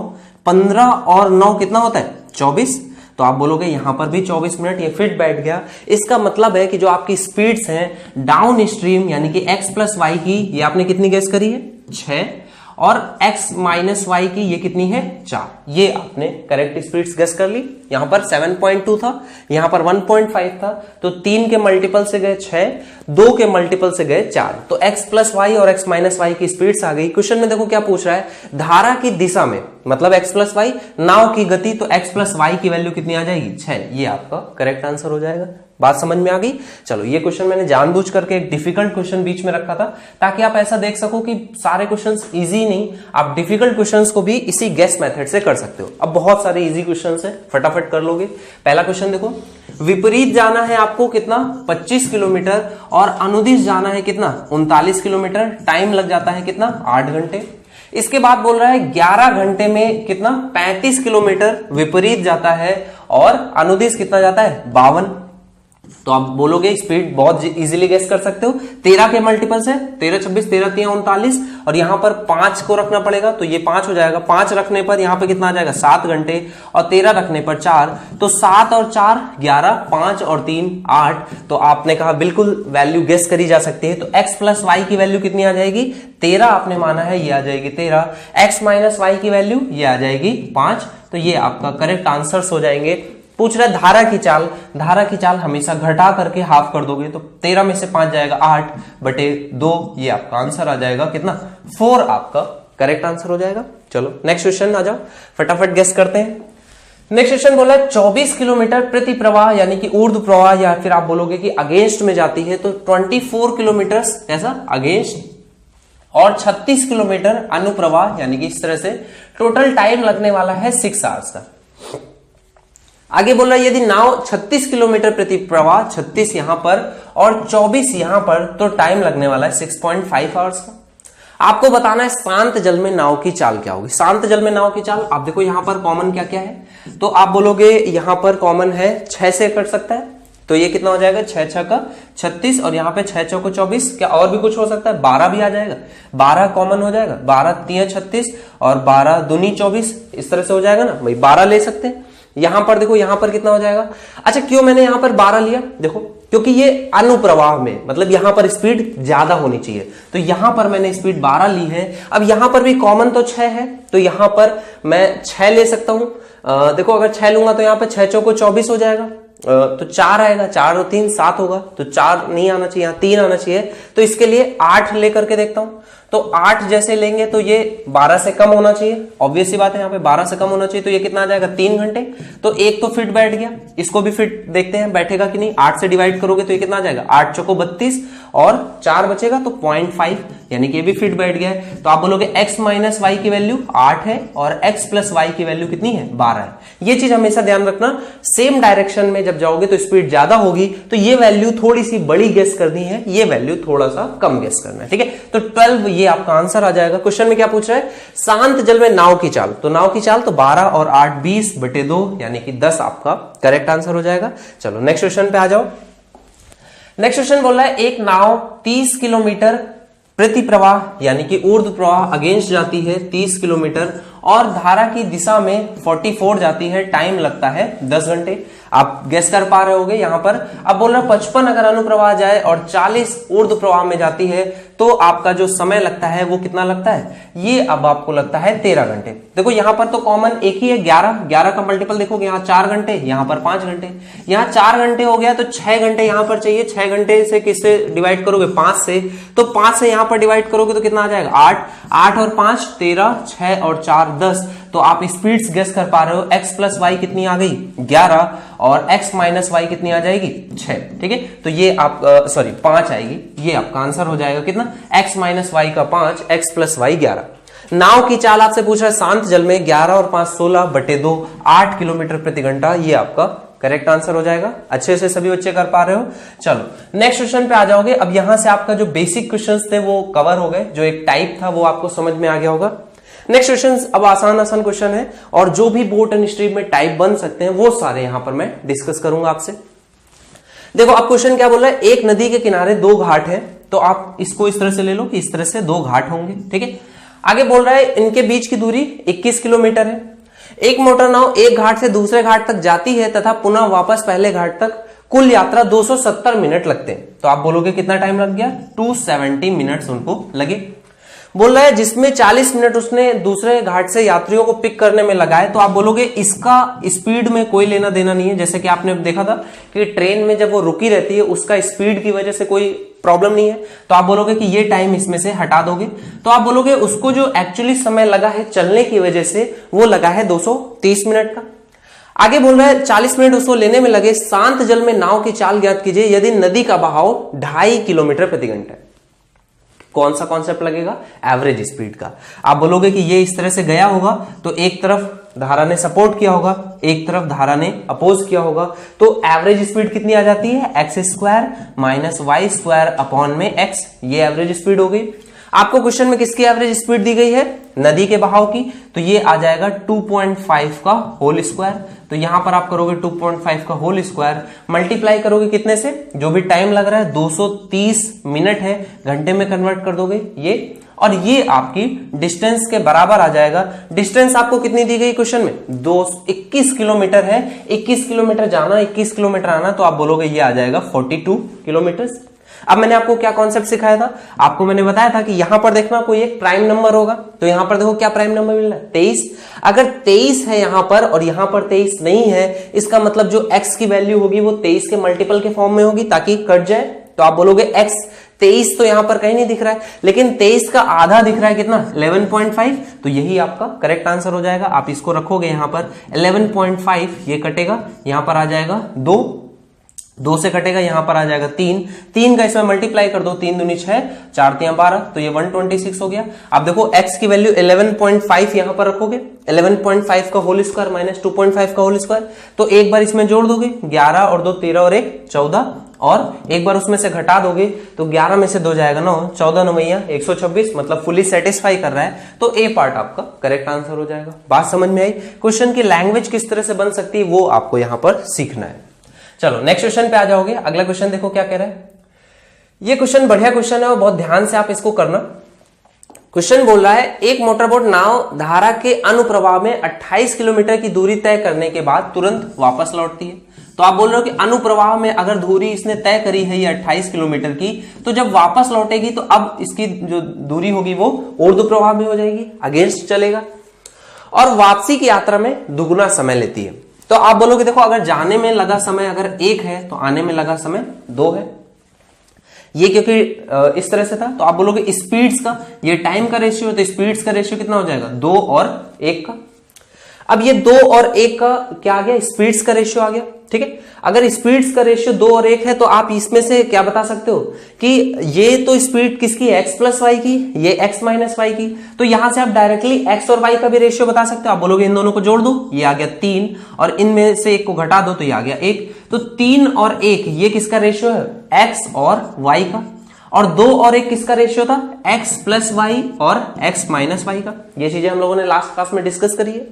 15 और 9 कितना होता है, 24। तो आप बोलोगे यहां पर भी 24 मिनट, ये फिट बैठ गया। इसका मतलब है कि जो आपकी स्पीड्स हैं डाउन स्ट्रीम यानी कि x प्लस वाई की, ये आपने कितनी गेस करी है, 6, और x माइनस वाई की ये कितनी है, 4। ये आपने करेक्ट स्पीड्स गेस कर ली। यहां पर 7.2 था, यहां पर 1.5 था, तो 3 के मल्टीपल से गए 6, 2 के मल्टीपल से गए 4, तो x प्लस वाई और x माइनस वाई की स्पीड्स आ गई। क्वेश्चन में देखो क्या पूछ रहा है, धारा की दिशा में, मतलब x प्लस वाई, नाव की गति, तो x प्लस वाई की वैल्यू कितनी आ जाएगी, 6। ये आपका करेक्ट आंसर हो जाएगा। बात समझ में आ गई। चलो ये क्वेश्चन मैंने जानबूझ करके एक डिफिकल्ट क्वेश्चन बीच में रखा था ताकि आप ऐसा देख सको कि सारे क्वेश्चंस इजी नहीं, आप डिफिकल्ट क्वेश्चंस को भी इसी गेस मेथड से कर सकते हो। अब बहुत सारे इजी क्वेश्चंस है, फटाफट कर लोगे। पहला क्वेश्चन देखो, विपरीत जाना है आपको कितना, 25 किलोमीटर, और अनुदिश जाना है कितना, 39 किलोमीटर। टाइम लग जाता है कितना, 8 घंटे। इसके बाद बोल रहा है 11 घंटे में कितना, 35 किलोमीटर विपरीत जाता है, और अनुदिश कितना जाता है, 52। तो आप बोलोगे स्पीड बहुत इजीली गेस कर सकते हो। 13 के मल्टीपल्स है, 13 26, 13 3 39, और यहां पर 5 को रखना पड़ेगा तो ये 5 हो जाएगा। 5 रखने पर यहां पे कितना आ जाएगा, 7 घंटे, और 13 रखने पर 4, तो 7 और 4 11, 5 और 3 8। तो आपने कहा बिल्कुल वैल्यू गेस करी जा सकती है। तो x प्लस वाई की वैल्यू कितनी आ जाएगी, 13 आपने माना है, ये आ जाएगी 13। x माइनस वाई की वैल्यू ये आ जाएगी 5। तो ये आपका करेक्ट आंसर्स हो जाएंगे। पूछ रहा है धारा की चाल, धारा की चाल हमेशा घटा करके हाफ कर दोगे, तो 13 में से 5 जाएगा 8/2, ये आपका आंसर आ जाएगा कितना, 4 आपका करेक्ट आंसर हो जाएगा। चलो नेक्स्ट क्वेश्चन आ जाओ, फटाफट गेस करते हैं। नेक्स्ट क्वेश्चन बोला 24 किलोमीटर प्रति प्रवाह यानी कि ऊर्ध्व प्रवाह, या फिर आप बोलोगे कि अगेंस्ट में जाती है, तो 24 किलोमीटर ऐसा अगेंस्ट, और 36 किलोमीटर अनुप्रवाह यानी कि इस तरह से। टोटल टाइम लगने वाला है 6 आवर्स का। आगे बोल रहा है यदि नाव 36 किलोमीटर प्रति प्रवाह, 36 यहां पर और 24 यहां पर, तो टाइम लगने वाला है 6.5 आवर्स का। आपको बताना है शांत जल में नाव की चाल क्या होगी। शांत जल में नाव की चाल, आप देखो यहां पर कॉमन क्या क्या है, तो आप बोलोगे यहां पर कॉमन है 6 से कट सकता है, तो ये कितना हो जाएगा 6 6 का 36 और यहाँ पे 6 चौको 24। क्या और भी कुछ हो सकता है, 12 भी आ जाएगा, 12 कॉमन हो जाएगा, 12 3 36 और 12 दूनी 24, इस तरह से हो जाएगा ना भाई, 12 ले सकते हैं। यहां पर देखो यहां पर कितना हो जाएगा। अच्छा क्यों मैंने यहां पर 12 लिया, देखो क्योंकि ये अनुप्रवाह में मतलब यहां पर स्पीड ज्यादा होनी चाहिए, तो यहां पर मैंने स्पीड 12 ली है। अब यहां पर भी कॉमन तो 6 है, तो यहां पर मैं 6 ले सकता हूं। देखो अगर 6 लूंगा तो यहां पर 6 चौको 24 हो जाएगा, तो 4 आएगा, 4 और 3 7 होगा, तो 4 नहीं आना चाहिए, यहाँ 3 आना चाहिए, तो इसके लिए 8 लेकर के देखता हूं। तो 8 जैसे लेंगे तो ये 12 से कम होना चाहिए, ऑब्वियस सी बात है, यहाँ पे 12 से कम होना चाहिए, तो ये कितना आ जाएगा 3 घंटे। तो एक तो फिट बैठ गया, इसको भी फिट देखते हैं बैठेगा कि नहीं। 8 से डिवाइड करोगे तो ये कितना आ जाएगा 8 चौको 32 और 4 बचेगा तो 0.5, यानी कि ये भी फिट बैठ गया है। तो आप बोलोगे x माइनस वाई की वैल्यू 8 है और x प्लस वाई की वैल्यू कितनी है 12 है। ये चीज हमेशा ध्यान रखना, सेम डायरेक्शन में जब जाओगे तो स्पीड ज्यादा होगी, तो ये वैल्यू थोड़ी सी बड़ी गेस करनी है, ये वैल्यू थोड़ा सा कम गेस करना है, ठीक है। तो 12 ये आपका आंसर आ जाएगा। क्वेश्चन में क्या पूछ रहा है, शांत जल में नाव की चाल, तो नाव की चाल तो 12 और 8 20/2 यानी कि 10 आपका करेक्ट आंसर हो जाएगा। चलो नेक्स्ट क्वेश्चन पे आ जाओ। नेक्स्ट क्वेश्चन बोल रहा है एक नाव 30 किलोमीटर प्रति प्रवाह यानी कि ऊर्ध्व प्रवाह अगेंस्ट जाती है 30 किलोमीटर और धारा की दिशा में 44 जाती है, टाइम लगता है 10 घंटे। आप गेस कर पा रहे होगे यहां पर। अब बोल रहा है 55 अगर अनुप्रवाह जाए और 40 ऊर्ध्व प्रवाह में जाती है तो आपका जो समय लगता है वो कितना लगता है, ये अब आपको लगता है 13 घंटे। देखो यहां पर तो कॉमन एक ही है 11 का मल्टीपल देखोगे, यहाँ 4 घंटे, यहां पर 5 घंटे, यहाँ 4 घंटे हो गया तो 6 घंटे यहां पर चाहिए। 6 घंटे से किससे डिवाइड करोगे 5 से, तो 5 से यहां पर डिवाइड करोगे तो कितना आ जाएगा 8 और 5 13, 6 और 4 10। तो आप स्पीड्स गेस कर पा रहे हो, x प्लस वाई कितनी आ गई 11 और x माइनस वाई कितनी आ जाएगी 6, ठीक है। तो ये आप 5 आएगी, ये आपका आंसर हो जाएगा कितना x माइनस वाई का 5, x प्लस वाई 11। नाव की चाल आपसे पूछ रहा है शांत जल में 11 और 5 16/2 8 किलोमीटर प्रति घंटा, ये आपका करेक्ट आंसर हो जाएगा। अच्छे से सभी बच्चे कर पा रहे हो। चलो नेक्स्ट क्वेश्चन पे आ जाओगे। अब यहां से आपका जो बेसिक क्वेश्चंस थे वो कवर हो गए, जो एक टाइप था वो आपको समझ में आ गया होगा। नेक्स्ट क्वेश्चन अब आसान क्वेश्चन है और जो भी बोट एंड स्ट्रीम में टाइप बन सकते हैं वो सारे यहां पर मैं डिस्कस करूंगा आपसे। देखो अब क्वेश्चन क्या बोल रहा है, एक नदी के किनारे 2 घाट है, तो आप इसको इस तरह से ले लो कि इस तरह से 2 घाट होंगे, ठीक है। आगे बोल रहा है इनके बीच की दूरी 21 किलोमीटर है। एक मोटर नाव एक घाट से दूसरे घाट तक जाती है तथा पुनः वापस पहले घाट तक, कुल यात्रा 270 मिनट लगते हैं। तो आप बोलोगे कितना टाइम लग गया, 270 मिनट्स उनको लगे। बोल रहा है जिसमें 40 मिनट उसने दूसरे घाट से यात्रियों को पिक करने में लगाए, तो आप बोलोगे इसका स्पीड में कोई लेना देना नहीं है। जैसे कि आपने देखा था कि ट्रेन में जब वो रुकी रहती है उसका स्पीड की वजह से कोई प्रॉब्लम नहीं है, तो आप बोलोगे कि ये टाइम इसमें से हटा दोगे। तो आप बोलोगे उसको जो एक्चुअली समय लगा है चलने की वजह से वो लगा है 230 मिनट का। आगे बोल रहा है 40 मिनट उसको लेने में लगे, शांत जल में नाव की चाल ज्ञात कीजिए यदि नदी का बहाव 2.5 किलोमीटर प्रति घंटा। कौन सा कॉन्सेप्ट लगेगा, एवरेज स्पीड का। आप बोलोगे कि ये इस तरह से गया होगा तो एक तरफ धारा ने सपोर्ट किया होगा, एक तरफ धारा ने अपोज किया होगा, तो एवरेज स्पीड कितनी आ जाती है x² माइनस y² अपॉन में x, ये एवरेज स्पीड हो गई। आपको क्वेश्चन में किसकी एवरेज स्पीड दी गई है, नदी के बहाव की, तो ये आ जाएगा 2.5 का होल स्क्वायर। तो यहां पर आप करोगे 2.5 का होल स्क्वायर मल्टीप्लाई करोगे कितने से, जो भी टाइम लग रहा है 230 मिनट है, घंटे में कन्वर्ट कर दोगे ये, और ये आपकी डिस्टेंस के बराबर आ जाएगा। डिस्टेंस आपको कितनी दी गई क्वेश्चन में, 21 किलोमीटर है। 21 किलोमीटर जाना 21 किलोमीटर आना, तो आप बोलोगे ये आ जाएगा 42 किलोमीटर। अब मैंने आपको क्या कॉन्सेप्ट सिखाया था, आपको मैंने बताया था कि यहां पर देखना कोई एक प्राइम नंबर होगा, तो यहां पर देखो क्या प्राइम नंबर मिल रहा है 23। अगर 23 है यहां पर और यहां पर 23 नहीं है, इसका मतलब जो x की वैल्यू होगी वो 23 के मल्टीपल के फॉर्म में होगी ताकि कट जाए। तो आप बोलोगे x 23 तो यहां पर कहीं नहीं दिख रहा है, लेकिन 23 का आधा दिख रहा है कितना 11.5, तो यही आपका करेक्ट आंसर हो जाएगा। आप इसको रखोगे यहां पर 11.5, ये कटेगा, यहां पर आ जाएगा 2 2 से कटेगा, यहां पर आ जाएगा 3, 3 का इसमें मल्टीप्लाई कर दो, 3 दूनी 6, 4 तियां 12, तो ये 126 हो गया। अब देखो x की वैल्यू 11.5 यहां पर रखोगे, 11.5 का होल स्क्वायर माइनस 2.5 का होल स्क्वायर, तो एक बार इसमें जोड़ दोगे, 11 और 2 13 और 1 14, और एक बार उसमें से घटा दोगे तो 11 में से 2 जाएगा 9, 14 9 126, मतलब फुली सेटिस्फाई कर रहा है, तो ए पार्ट आपका करेक्ट आंसर हो जाएगा। बात समझ में आई? क्वेश्चन की लैंग्वेज किस तरह से बन सकती है वो आपको यहां पर सीखना है। चलो नेक्स्ट क्वेश्चन पे आ जाओगे। अगला क्वेश्चन देखो क्या कह रहा है। ये क्वेश्चन बढ़िया क्वेश्चन है और बहुत ध्यान से आप इसको करना। क्वेश्चन बोल रहा है एक मोटरबोट नाव धारा के अनुप्रवाह में 28 किलोमीटर की दूरी तय करने के बाद तुरंत वापस लौटती है। तो आप बोल रहे हो कि अनुप्रवाह में अगर दूरी इसने तय करी है ये 28 किलोमीटर की, तो जब वापस लौटेगी तो अब इसकी जो दूरी होगी वो ऊर्ध्व प्रवाह में हो जाएगी, अगेंस्ट चलेगा, और वापसी की यात्रा में दुगुना समय लेती है। तो आप बोलोगे देखो अगर जाने में लगा समय अगर 1 है तो आने में लगा समय 2 है, ये क्योंकि इस तरह से था। तो आप बोलोगे स्पीड्स का, ये टाइम का रेशियो है तो स्पीड्स का रेशियो कितना हो जाएगा, 2 और 1 का। अब ये 2 और 1 का क्या आ गया, स्पीड्स का रेशियो आ गया, ठीक है। अगर स्पीड्स का रेशियो 2 और 1 है तो आप इसमें से क्या बता सकते हो कि ये तो स्पीड किसकी है, x प्लस वाई की, ये x माइनस वाई की, तो यहां से आप डायरेक्टली x और y का भी रेशियो बता सकते हो। आप बोलोगे इन दोनों को जोड़ दो, ये आ गया 3, और इनमें से एक को घटा दो तो ये आ गया 1, तो 3 और 1 ये किसका रेशियो है, x और y का, और 2 और 1 किसका रेशियो था, x प्लस वाई और x माइनस वाई का। ये चीजें हम लोगों ने लास्ट क्लास में डिस्कस करी है।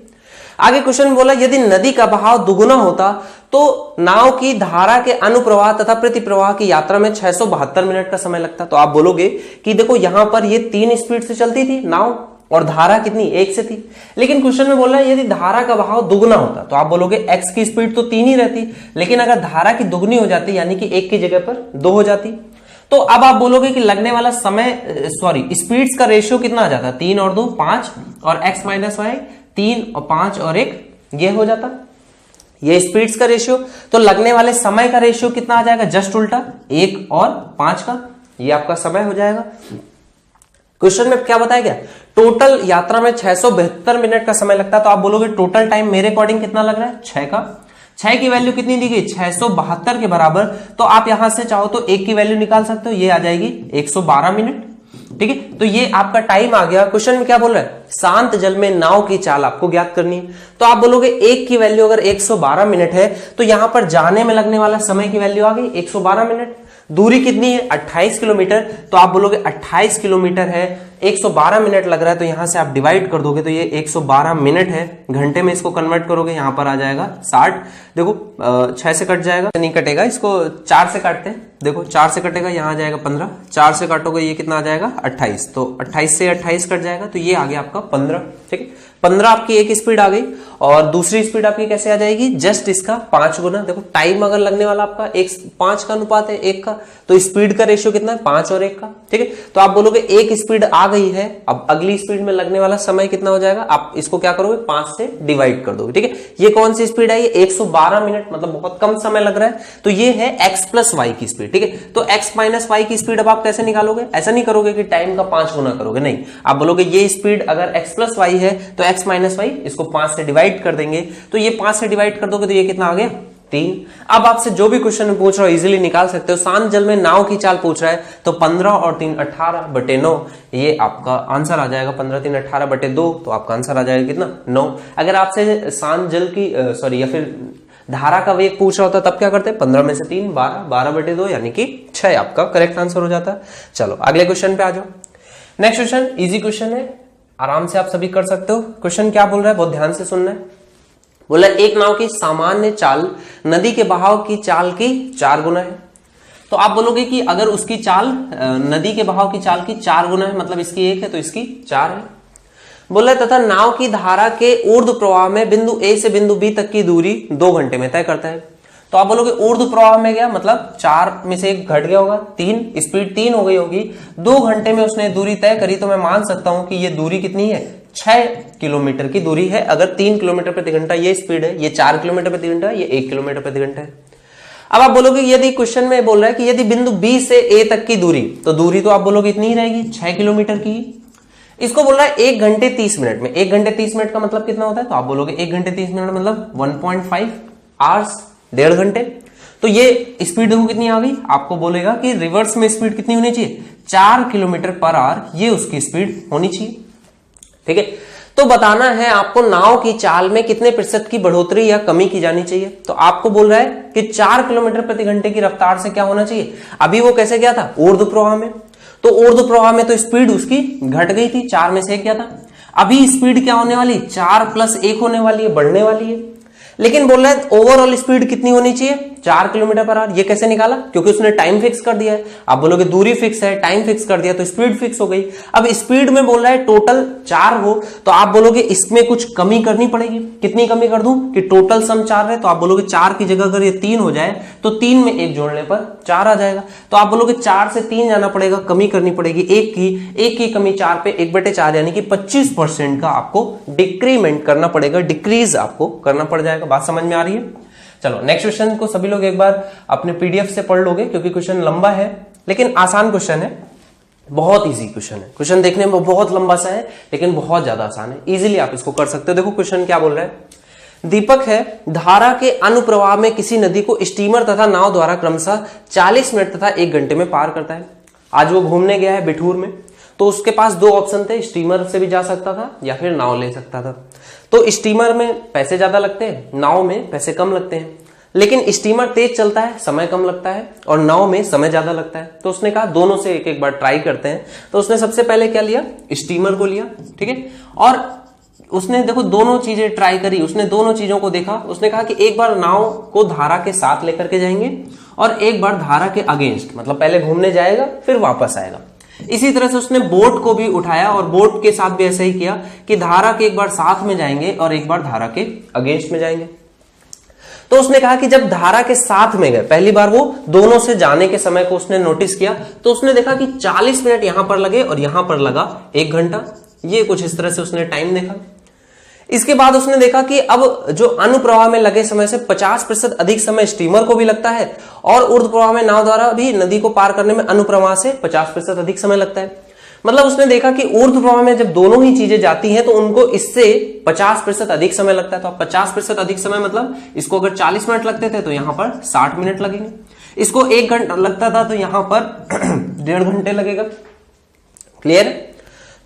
आगे क्वेश्चन बोला यदि नदी का बहाव दुगुना होता तो नाव की धारा के अनुप्रवाह तथा प्रतिप्रवाह की यात्रा में 672 मिनट का समय लगता। तो आप बोलोगे कि देखो यहां पर ये 3 स्पीड से चलती थी नाव और धारा कितनी 1 से थी, लेकिन क्वेश्चन में बोल रहा है यदि धारा का बहाव दुगुना होता, तो आप बोलोगे x की स्पीड तो 3 ही रहती, लेकिन अगर धारा की दुगुनी हो जाती यानी कि 1 की जगह पर 2 हो जाती, तो अब आप बोलोगे कि लगने वाला समय स्पीड्स का रेशियो कितना आ जाता, 3 और 2 5, और x माइनस वाई 3 और 5 और 1 ये हो जाता, ये स्पीड्स का रेशियो। तो लगने वाले समय का रेशियो कितना आ जाएगा, जस्ट उल्टा 1 और 5 का, ये आपका समय हो जाएगा। क्वेश्चन में क्या बताया गया, टोटल यात्रा में 672 मिनट का समय लगता है। तो आप बोलोगे टोटल टाइम मेरे अकॉर्डिंग कितना लग रहा है, 6 का। 6 की वैल्यू कितनी दी गई, 672 के बराबर, तो आप यहां से चाहो तो 1 की वैल्यू निकाल सकते हो, ये आ जाएगी 112 मिनट, ठीक है। तो ये आपका टाइम आ गया। क्वेश्चन में क्या बोल रहा है, शांत जल में नाव की चाल आपको ज्ञात करनी है। तो आप बोलोगे 1 की वैल्यू अगर 112 मिनट है तो यहां पर जाने में लगने वाला समय की वैल्यू आ गई 112 मिनट। दूरी कितनी है, 28 किलोमीटर, तो आप बोलोगे 28 किलोमीटर है, 112 मिनट लग रहा है, तो यहां से आप डिवाइड कर दोगे तो ये 112 मिनट है, घंटे में इसको कन्वर्ट करोगे यहां पर आ जाएगा 60। देखो 6 से कट जाएगा, नहीं कटेगा, इसको 4 से काटते हैं, देखो 4 से कटेगा, यहां आ जाएगा 15, 4 से काटोगे ये कितना आ जाएगा 28, तो 28 से 28 कट जाएगा, तो ये आ गया आपका 15, ठीक है। 15 आपकी एक स्पीड आ गई, और दूसरी स्पीड आपकी कैसे आ जाएगी, जस्ट इसका 5 गुना। देखो टाइम अगर लगने वाला आपका 5 का अनुपात है 1 का, तो स्पीड का रेशियो कितना है 5 और 1 का, ठीक है। तो आप बोलोगे एक स्पीड आ गई है, अब अगली स्पीड में लगने वाला समय कितना हो जाएगा, आप इसको क्या करोगे 5 से डिवाइड कर दोगे, ठीक है। ये कौन सी स्पीड है, ये 112 मिनट, मतलब बहुत कम समय लग रहा है, तो ये है x प्लस वाई की स्पीड, ठीक है। तो x माइनस वाई की स्पीड अब आप कैसे निकालोगे, ऐसा नहीं करोगे कि टाइम का 5 गुना करोगे, नहीं, आप बोलोगे ये स्पीड अगर x प्लस वाई है तो x माइनस वाई, इसको 5 से डिवाइड कर देंगे, तो ये 5 से डिवाइड कर दोगे तो ये कितना आ गया 3। अब आपसे जो भी क्वेश्चन पूछ रहा हो इजीली निकाल सकते हो। शांत जल में नाव की चाल पूछ रहा है, तो 15 और 3 18/9, ये आपका आंसर आ जाएगा। 15 3 18/2, तो आपका आंसर आ जाएगा कितना 9। अगर आपसे शांत जल की या फिर धारा का वेग पूछ रहा होता तब क्या करते हैं, 15 में से 3 12, 12/2 यानी कि 6 आपका करेक्ट आंसर हो जाता है। चलो अगले क्वेश्चन पे आ जाओ। नेक्स्ट क्वेश्चन इजी क्वेश्चन है, आराम से आप सभी कर सकते हो। क्वेश्चन क्या बोल रहा है, बहुत ध्यान से सुनना है। बोला एक नाव की सामान्य चाल नदी के बहाव की चाल की 4 गुना है। तो आप बोलोगे कि अगर उसकी चाल नदी के बहाव की चाल की 4 गुना है, मतलब इसकी 1 है तो इसकी 4 है। बोला तथा नाव की धारा के ऊर्ध्व प्रवाह में बिंदु ए से बिंदु बी तक की दूरी 2 घंटे में तय करता है। तो आप बोलोगे ऊर्ध्व प्रवाह में गया, मतलब 4 में से 1 घट गया होगा, 3 स्पीड 3 हो गई होगी, 2 घंटे में उसने दूरी तय करी, तो मैं मान सकता हूं कि ये दूरी कितनी है 6 किलोमीटर की दूरी है। अगर 3 किलोमीटर प्रति घंटा ये स्पीड है, ये 4 किलोमीटर प्रति घंटा है, ये 1 किलोमीटर प्रति घंटा है। अब आप बोलोगे यदि क्वेश्चन में बोल रहा है कि यदि बिंदु बी से ए तक की दूरी, तो दूरी तो आप बोलोगे इतनी ही रहेगी 6 किलोमीटर की। इसको बोल रहा है 1 घंटे 30 मिनट में। 1 घंटे 30 मिनट का मतलब कितना होता है, तो आप बोलोगे 1 घंटे 30 मिनट मतलब 1.5 आवर्स, 1.5 घंटे। तो ये स्पीड देखो कितनी आ गई, आपको बोलेगा कि रिवर्स में स्पीड कितनी होनी चाहिए, 4 किलोमीटर पर आवर, ये उसकी स्पीड होनी चाहिए। ठीक है, तो बताना है आपको नाव की चाल में कितने प्रतिशत की बढ़ोतरी या कमी की जानी चाहिए। तो आपको बोल रहा है कि 4 किलोमीटर प्रति घंटे की रफ्तार से क्या होना चाहिए। अभी वो कैसे गया था, ऊर्ध्व प्रवाह में, तो ऊर्ध्व प्रवाह में तो स्पीड उसकी घट गई थी, 4 में से 1 क्या था। अभी स्पीड क्या होने वाली, 4 + 1 होने वाली है, बढ़ने वाली है। लेकिन बोल रहा है ओवरऑल स्पीड कितनी होनी चाहिए, 4 किलोमीटर पर आवर। ये कैसे निकाला, क्योंकि उसने टाइम फिक्स कर दिया है। आप बोलोगे दूरी फिक्स है, टाइम फिक्स कर दिया तो स्पीड फिक्स हो गई। अब स्पीड में बोल रहा है टोटल 4 हो, तो आप बोलोगे इसमें कुछ कमी करनी पड़ेगी। कितनी कमी कर दूं कि टोटल सम 4 है, तो आप बोलोगे 4 की जगह अगर ये 3 हो जाए तो 3 में 1 जोड़ने पर 4 आ जाएगा। तो आप बोलोगे 4 से 3 जाना पड़ेगा, कमी करनी पड़ेगी 1 की कमी 4 पे 1/4 यानी कि 25% का आपको डिक्रीमेंट करना पड़ेगा, डिक्रीज आपको करना पड़ जाएगा। बात समझ में आ रही है। चलो नेक्स्ट क्वेश्चन को सभी लोग एक बार अपने पीडीएफ से पढ़ लोगे, क्योंकि क्वेश्चन लंबा है लेकिन आसान क्वेश्चन है, बहुत इजी क्वेश्चन है। क्वेश्चन देखने में बहुत लंबा सा है लेकिन बहुत ज्यादा आसान है, इजीली आप इसको कर सकते हो। देखो क्वेश्चन क्या बोल रहा है, दीपक है धारा के अनुप्रवाह में किसी नदी को स्टीमर तथा नाव द्वारा क्रमशः 40 मिनट तथा 1 घंटे में पार करता है। आज वो घूमने गया है बिठूर में, तो उसके पास 2 ऑप्शन थे, स्टीमर से भी जा सकता था या फिर नाव ले सकता था। तो स्टीमर में पैसे ज्यादा लगते हैं, नाव में पैसे कम लगते हैं। लेकिन स्टीमर तेज चलता है, समय कम लगता है, और नाव में समय ज्यादा लगता है। तो उसने कहा दोनों से एक एक बार ट्राई करते हैं। तो उसने सबसे पहले क्या लिया, स्टीमर को लिया। ठीक है, और उसने देखो दोनों चीजें ट्राई करी, उसने दोनों चीजों को देखा। उसने कहा कि एक बार नाव को धारा के साथ लेकर के जाएंगे और एक बार धारा के अगेंस्ट, मतलब पहले घूमने जाएगा फिर वापस आएगा। इसी तरह से उसने बोट को भी उठाया और बोट के साथ भी ऐसा ही किया कि धारा के एक बार साथ में जाएंगे और एक बार धारा के अगेंस्ट में जाएंगे। तो उसने कहा कि जब धारा के साथ में गए, पहली बार वो दोनों से जाने के समय को उसने नोटिस किया, तो उसने देखा कि 40 मिनट यहां पर लगे और यहां पर लगा 1 घंटा। ये कुछ इस तरह से उसने टाइम देखा। इसके बाद उसने देखा कि अब जो अनुप्रवाह में लगे समय से 50% अधिक समय स्टीमर को भी लगता है और ऊर्ध्व प्रवाह में नाव द्वारा भी नदी को पार करने में अनुप्रवाह से 50% अधिक समय लगता है। मतलब उसने देखा कि ऊर्ध्व प्रवाह में जब दोनों ही चीजें जाती हैं तो उनको इससे 50% अधिक समय लगता है। तो 50% अधिक समय मतलब इसको अगर 40 मिनट लगते थे तो यहां पर 60 मिनट लगेंगे। इसको 1 घंटा लगता था तो यहां पर 1.5 घंटे लगेगा। क्लियर?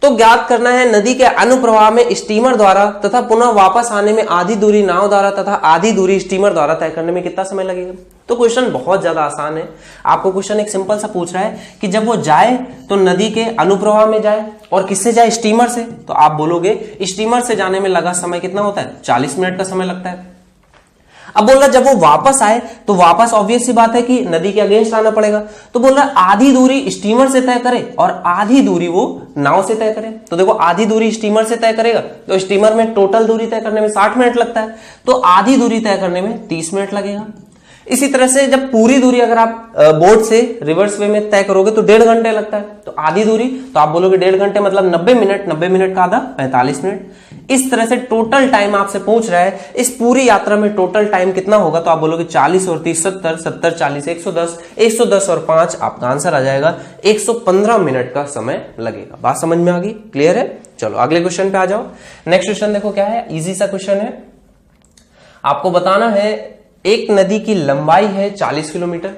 तो ज्ञात करना है नदी के अनुप्रवाह में स्टीमर द्वारा तथा पुनः वापस आने में आधी दूरी नाव द्वारा तथा आधी दूरी स्टीमर द्वारा तय करने में कितना समय लगेगा। तो क्वेश्चन बहुत ज्यादा आसान है। आपको क्वेश्चन एक सिंपल सा पूछ रहा है कि जब वो जाए तो नदी के अनुप्रवाह में जाए और किससे जाए, स्टीमर से। तो आप बोलोगे स्टीमर से जाने में लगा समय कितना होता है, 40 मिनट का समय लगता है। अब बोल रहा जब वो वापस आए तो वापस ऑब्वियस सी बात है कि नदी के अगेंस्ट आना पड़ेगा। तो बोल रहा आधी दूरी स्टीमर से तय करे और आधी दूरी वो नाव से तय करे। तो देखो आधी दूरी स्टीमर से तय करेगा तो स्टीमर में टोटल दूरी तय करने में 60 मिनट लगता है, तो आधी दूरी तय करने में 30 मिनट लगेगा। इसी तरह से जब पूरी दूरी अगर आप बोट से रिवर्स वे में तय करोगे तो 1.5 घंटे लगता है। तो आधी दूरी तो आप बोलोगे 1.5 घंटे मतलब 90 मिनट, 90 मिनट का आधा 45 मिनट। इस तरह से टोटल टाइम आपसे पूछ रहा है इस पूरी यात्रा में टोटल टाइम कितना होगा। तो आप बोलोगे 40 और 30 70, 70 40 110, 110 और 5 आपका आंसर आ जाएगा 115 मिनट का समय लगेगा। बात समझ में आ गई? क्लियर है? चलो अगले क्वेश्चन पे आ जाओ। नेक्स्ट क्वेश्चन देखो क्या है, इजी सा क्वेश्चन है। आपको बताना है एक नदी की लंबाई है 40 किलोमीटर,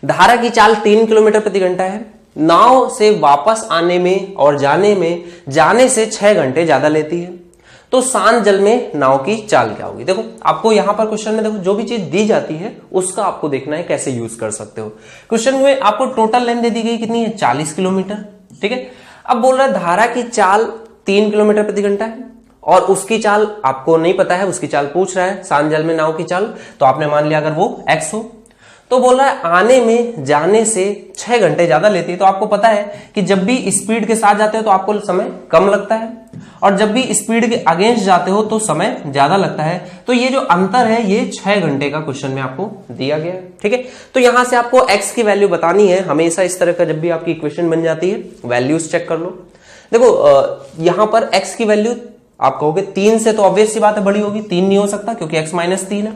धारा की चाल 3 किलोमीटर प्रति घंटा है, नाव से वापस आने में और जाने से 6 घंटे ज्यादा लेती है। तो शांत जल में नाव की चाल क्या होगी। देखो आपको यहां पर क्वेश्चन में देखो जो भी चीज दी जाती है उसका आपको देखना है कैसे यूज कर सकते हो। क्वेश्चन में आपको टोटल लेंथ दे दी गई कितनी है, 40 किलोमीटर। ठीक है, अब बोल रहा है धारा की चाल 3 किलोमीटर प्रति घंटा है और उसकी चाल आपको नहीं पता है, उसकी चाल पूछ रहा है शांत जल में नाव की चाल। तो आपने मान लिया अगर वो x हो, तो बोल रहा है आने में जाने से 6 घंटे ज्यादा लेती है। तो आपको पता है कि जब भी स्पीड के साथ जाते हो तो आपको समय कम लगता है और जब भी स्पीड के अगेंस्ट जाते हो तो समय ज्यादा लगता है। तो ये जो अंतर है ये 6 घंटे का क्वेश्चन में आपको दिया गया है। ठीक है, तो यहां से आपको x की वैल्यू बतानी है। हमेशा इस तरह का जब भी आपकी इक्वेशन बन जाती है वैल्यूज चेक कर लो। देखो यहां पर x की वैल्यू आप कहोगे 3 से तो ऑब्वियस सी बात है बड़ी होगी, 3 नहीं हो सकता क्योंकि x - 3 है।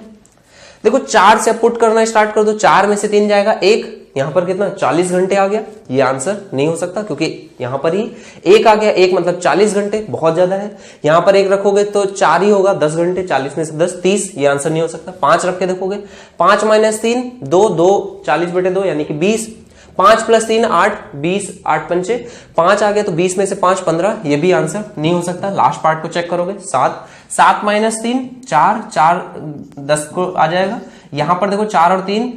देखो 4 से पुट करना स्टार्ट कर दो, 4 में से 3 जाएगा 1, यहां पर कितना 40 घंटे आ गया, ये आंसर नहीं हो सकता क्योंकि यहां पर ही एक आ गया, एक मतलब 40 घंटे बहुत ज्यादा है। यहां पर एक रखोगे तो 4 ही होगा, 10 घंटे, 40 में से 10 30, ये आंसर नहीं हो सकता। 5 रख के देखोगे, 5 - 3 2, 2 40/2 यानी कि 20, 5 + 3 8, 20, 8 पंचे 5 आ गया, तो 20 में से 5 15, ये भी आंसर नहीं हो सकता। लास्ट पार्ट को चेक करोगे, 7 - 3 4, 4 10 को आ जाएगा। यहां पर देखो 4 और 3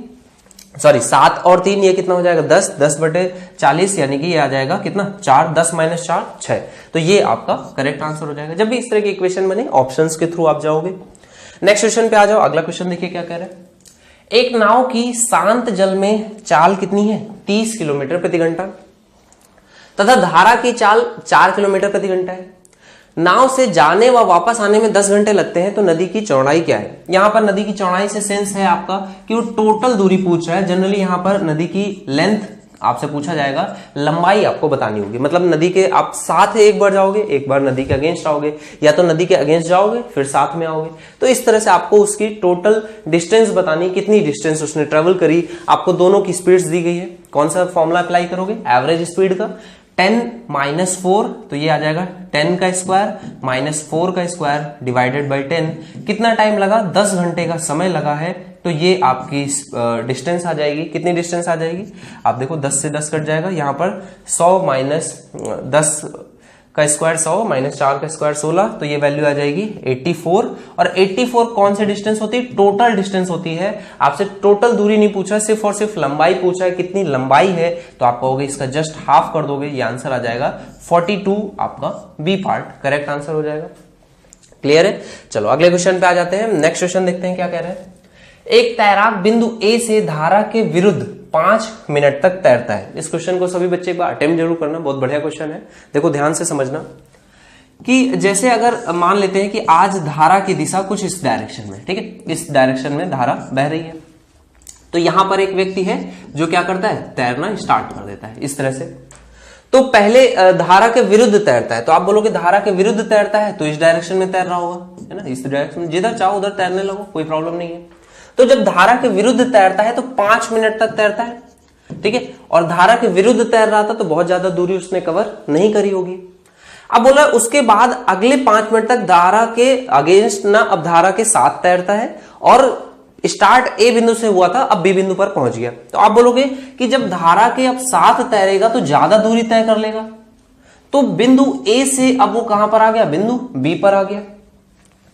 सॉरी 7 और 3 ये कितना हो जाएगा 10, 10/40 यानी कि ये आ जाएगा कितना 4, 10 - 4 6। तो ये आपका करेक्ट आंसर हो जाएगा। जब भी इस तरह की इक्वेशन बने ऑप्शंस के थ्रू आप जाओगे। नेक्स्ट क्वेश्चन पे आ जाओ। अगला क्वेश्चन देखिए क्या कह रहा है। एक नाव की शांत जल में चाल कितनी है 30 किलोमीटर प्रति घंटा तथा धारा की चाल 4 किलोमीटर प्रति घंटा है। नाव से जाने व वापस आने में 10 घंटे लगते हैं, तो नदी की चौड़ाई क्या है। यहां पर नदी की चौड़ाई से सेंस है आपका कि वो टोटल दूरी पूछ रहा है। जनरली यहां पर नदी की लेंथ आपसे पूछा जाएगा, लंबाई आपको बतानी होगी। मतलब नदी के आप साथ एक बार जाओगे, एक बार नदी के अगेंस्ट आओगे, या तो नदी के अगेंस्ट जाओगे फिर साथ में आओगे। तो इस तरह से आपको उसकी टोटल डिस्टेंस बतानी, कितनी डिस्टेंस उसने ट्रेवल करी। आपको दोनों की स्पीड्स दी गई है। कौन सा फॉर्मूला अप्लाई करोगे एवरेज स्पीड का, 10 - 4 तो ये आ जाएगा 10 का स्क्वायर - 4 का स्क्वायर डिवाइडेड बाई 10। कितना टाइम लगा 10 घंटे का समय लगा है, तो ये आपकी डिस्टेंस आ जाएगी। कितनी डिस्टेंस आ जाएगी आप देखो, 10 से 10 कट जाएगा। यहां पर 100 - 10 का स्क्वायर 100 - 4 का स्क्वायर 16, तो ये वैल्यू आ जाएगी 84। और 84 कौन सी डिस्टेंस होती है, टोटल डिस्टेंस होती है। आपसे टोटल दूरी नहीं पूछा, सिर्फ और सिर्फ लंबाई पूछा है, कितनी लंबाई है। तो आप कहोगे इसका जस्ट हाफ कर दोगे, ये आंसर आ जाएगा 42। आपका बी पार्ट करेक्ट आंसर हो जाएगा। क्लियर है। चलो अगले क्वेश्चन पे आ जाते हैं। नेक्स्ट क्वेश्चन देखते हैं क्या कह रहे हैं। एक तैराक बिंदु ए से धारा के विरुद्ध 5 मिनट तक तैरता है। इस क्वेश्चन को सभी बच्चे एक बार अटेम्प्ट जरूर करना, बहुत बढ़िया क्वेश्चन है। देखो ध्यान से समझना कि जैसे अगर मान लेते हैं कि आज धारा की दिशा कुछ इस डायरेक्शन में, ठीक है, इस डायरेक्शन में धारा बह रही है। तो यहां पर एक व्यक्ति है जो क्या करता है, तैरना स्टार्ट कर देता है इस तरह से। तो पहले धारा के विरुद्ध तैरता है, तो आप बोलोगे धारा के विरुद्ध तैरता है तो इस डायरेक्शन में तैर रहा होगा, है ना, इस डायरेक्शन में, जिधर चाहो उधर तैरने लगो, कोई प्रॉब्लम नहीं है। तो जब धारा के विरुद्ध तैरता है तो 5 मिनट तक तैरता है, ठीक है। और धारा के विरुद्ध तैर रहा था तो बहुत ज्यादा दूरी उसने कवर नहीं करी होगी। अब बोला उसके बाद अगले 5 मिनट तक धारा के अगेंस्ट ना, अब धारा के साथ तैरता है और स्टार्ट ए बिंदु से हुआ था, अब बी बिंदु पर पहुंच गया। तो आप बोलोगे कि जब धारा के अब साथ तैरेगा तो ज्यादा दूरी तय कर लेगा। तो बिंदु ए से अब वो कहां पर आ गया, बिंदु बी पर आ गया।